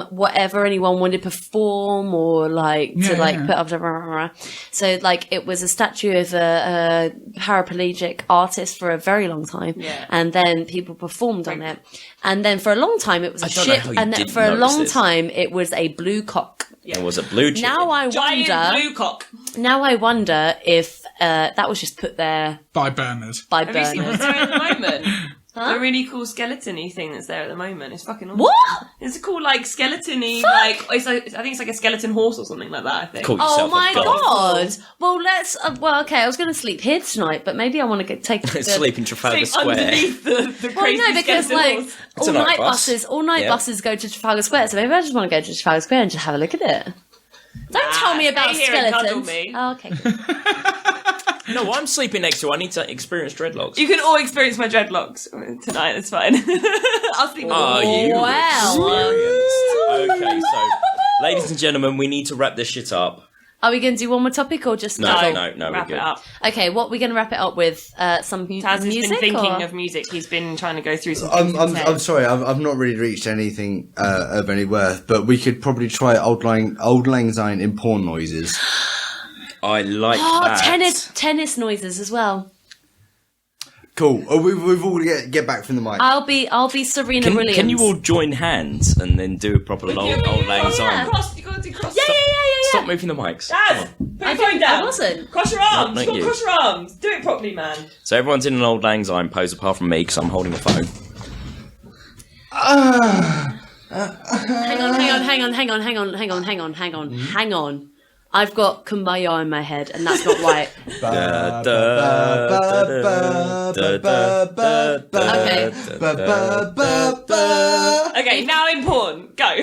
whatever anyone wanted to perform or like to Yeah, like yeah. put up. Blah, blah, blah, blah. So like it was a statue of a paraplegic artist for a very long time, Yeah. and then people performed on it, and then for a long time it was a don't know ship, how you and then didn't for a notice long this. time it was a blue cock. There was a blue chicken. Now I Giant wonder. blue cock. Now I wonder if that was just put there by Bernard? by Have you seen Bernard. what's there at the moment? The really cool skeleton-y thing that's there at the moment. It's fucking awesome. What? It's a cool, like, skeleton-y, like, I think it's like a skeleton horse or something like that, I think. Call Oh yourself my a god. god! Well, let's. Well, okay. I was going to sleep here tonight, but maybe I want to take the Sleep in Trafalgar Sleep Square. underneath the Well, crazy no, because skeleton like horse. It's a night bus. all night Yeah. buses go to Trafalgar Square, so maybe I just want to go to Trafalgar Square and just have a look at it. Don't tell me stay about here and cuddle skeletons. me. Oh, okay. No, I'm sleeping next to. I need to experience dreadlocks. You can all experience my dreadlocks tonight, it's fine. I'll sleep with Are you Wow. experienced? Okay, so, ladies and gentlemen, we need to wrap this shit up. Are we going to do one more topic or just No, we're wrap good. it up. Okay, what are we going to wrap it up with? Some Taz has music? been thinking or? of music. He's been trying to go through some things. I'm sorry, I've not really reached anything of any worth, but we could probably try Old Lang Syne in porn noises. I like that. Tennis noises as well. Cool. We've all get back from the mic. I'll be Serena Williams. Can you all join hands and then do a proper Old Lang Syne? You got to do cross. Yeah. Stop moving the mics. Taz, put your phone down. I wasn't. Cross your arms. Not You got to you. cross your arms. Do it properly, man. So everyone's in an Old Lang Syne pose apart from me because I'm holding a phone. Hang on. I've got Kumbaya in my head, and that's not right. Okay, now in porn. Go.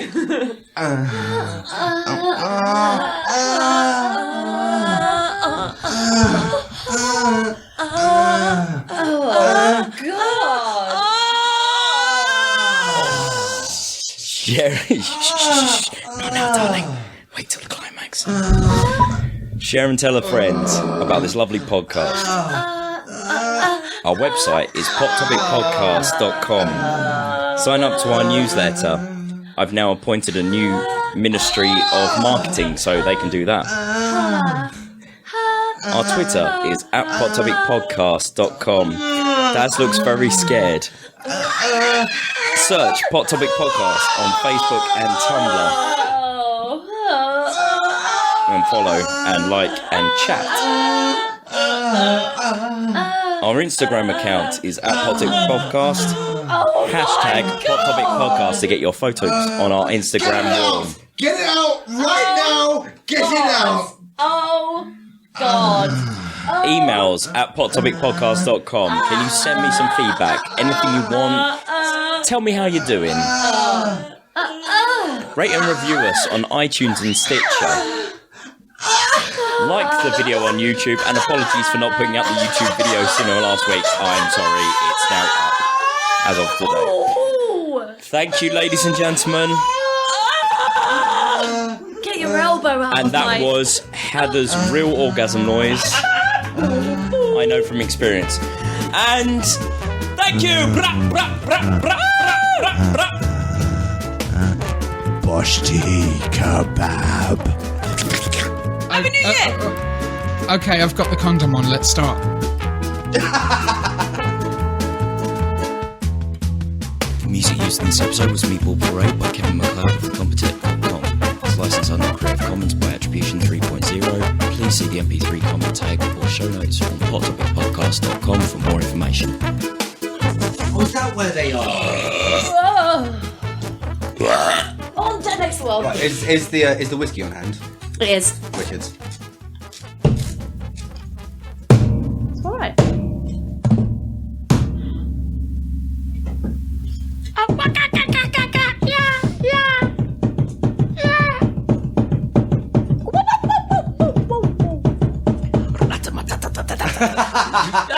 Sherry, not now, darling. Wait till the climax. Share and tell a friend about this lovely podcast. Our website is pottopicpodcast.com. Sign up to our newsletter. I've now appointed a new Ministry of Marketing, so they can do that. Our Twitter is @pottopicpodcast.com. Daz looks very scared. Search Pot Topic Podcast on Facebook and Tumblr. And follow and like and chat. Our Instagram account is @PotTopicPodcast. Hashtag PotTopicPodcast to get your photos on our Instagram wall. Get it out right now! Get it out! Oh, God. Emails @pottopicpodcast.com. Can you send me some feedback? Anything you want? Tell me how you're doing. Rate and review us on iTunes and Stitcher. Like the video on YouTube, and apologies for not putting out the YouTube video sooner last week. I'm sorry, it's now up as of today. Thank you, ladies and gentlemen. Get your elbow out And of that was Heather's real orgasm noise. I know from experience. And thank you. Boshti kebab. Happy New Year! Okay, I've got the condom on. Let's start. Music used in this episode was Meatball Parade by Kevin MacLeod of Compotech.com. It's licensed under Creative Commons by Attribution 3.0. Please see the MP3 comment tag or show notes on pottopicpodcast.com for more information. Was that where they are? On to the next one. Right, is the whiskey on hand? It is. Wicked. It's alright.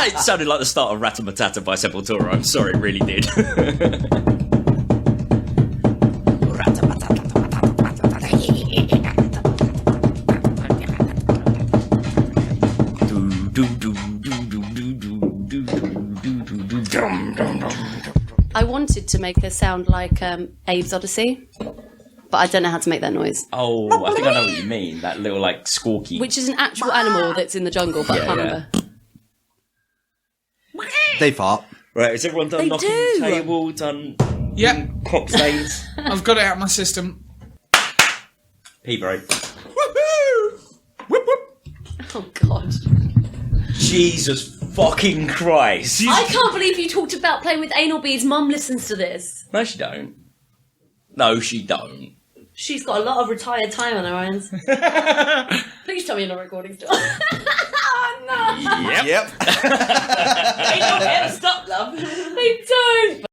It sounded like the start of Ratamatata by Sepultura. I'm sorry, it really did. I wanted to make her sound like Abe's Odyssey, but I don't know how to make that noise. Oh, I think I know what you mean. That little, like, squawky. Which is an actual animal that's in the jungle, but I can't remember. They fart. Right, is everyone done They knocking do. the table, done Yeah, cock stains? I've got it out of my system. Pee break. Oh, God. Jesus fucking Christ. I can't believe you talked about playing with anal beads. Mum listens to this. No, she don't. No, she don't. She's got a lot of retired time on her hands. Please tell me you're not recording still. Oh, no. Yep. They don't ever stop, love. They don't.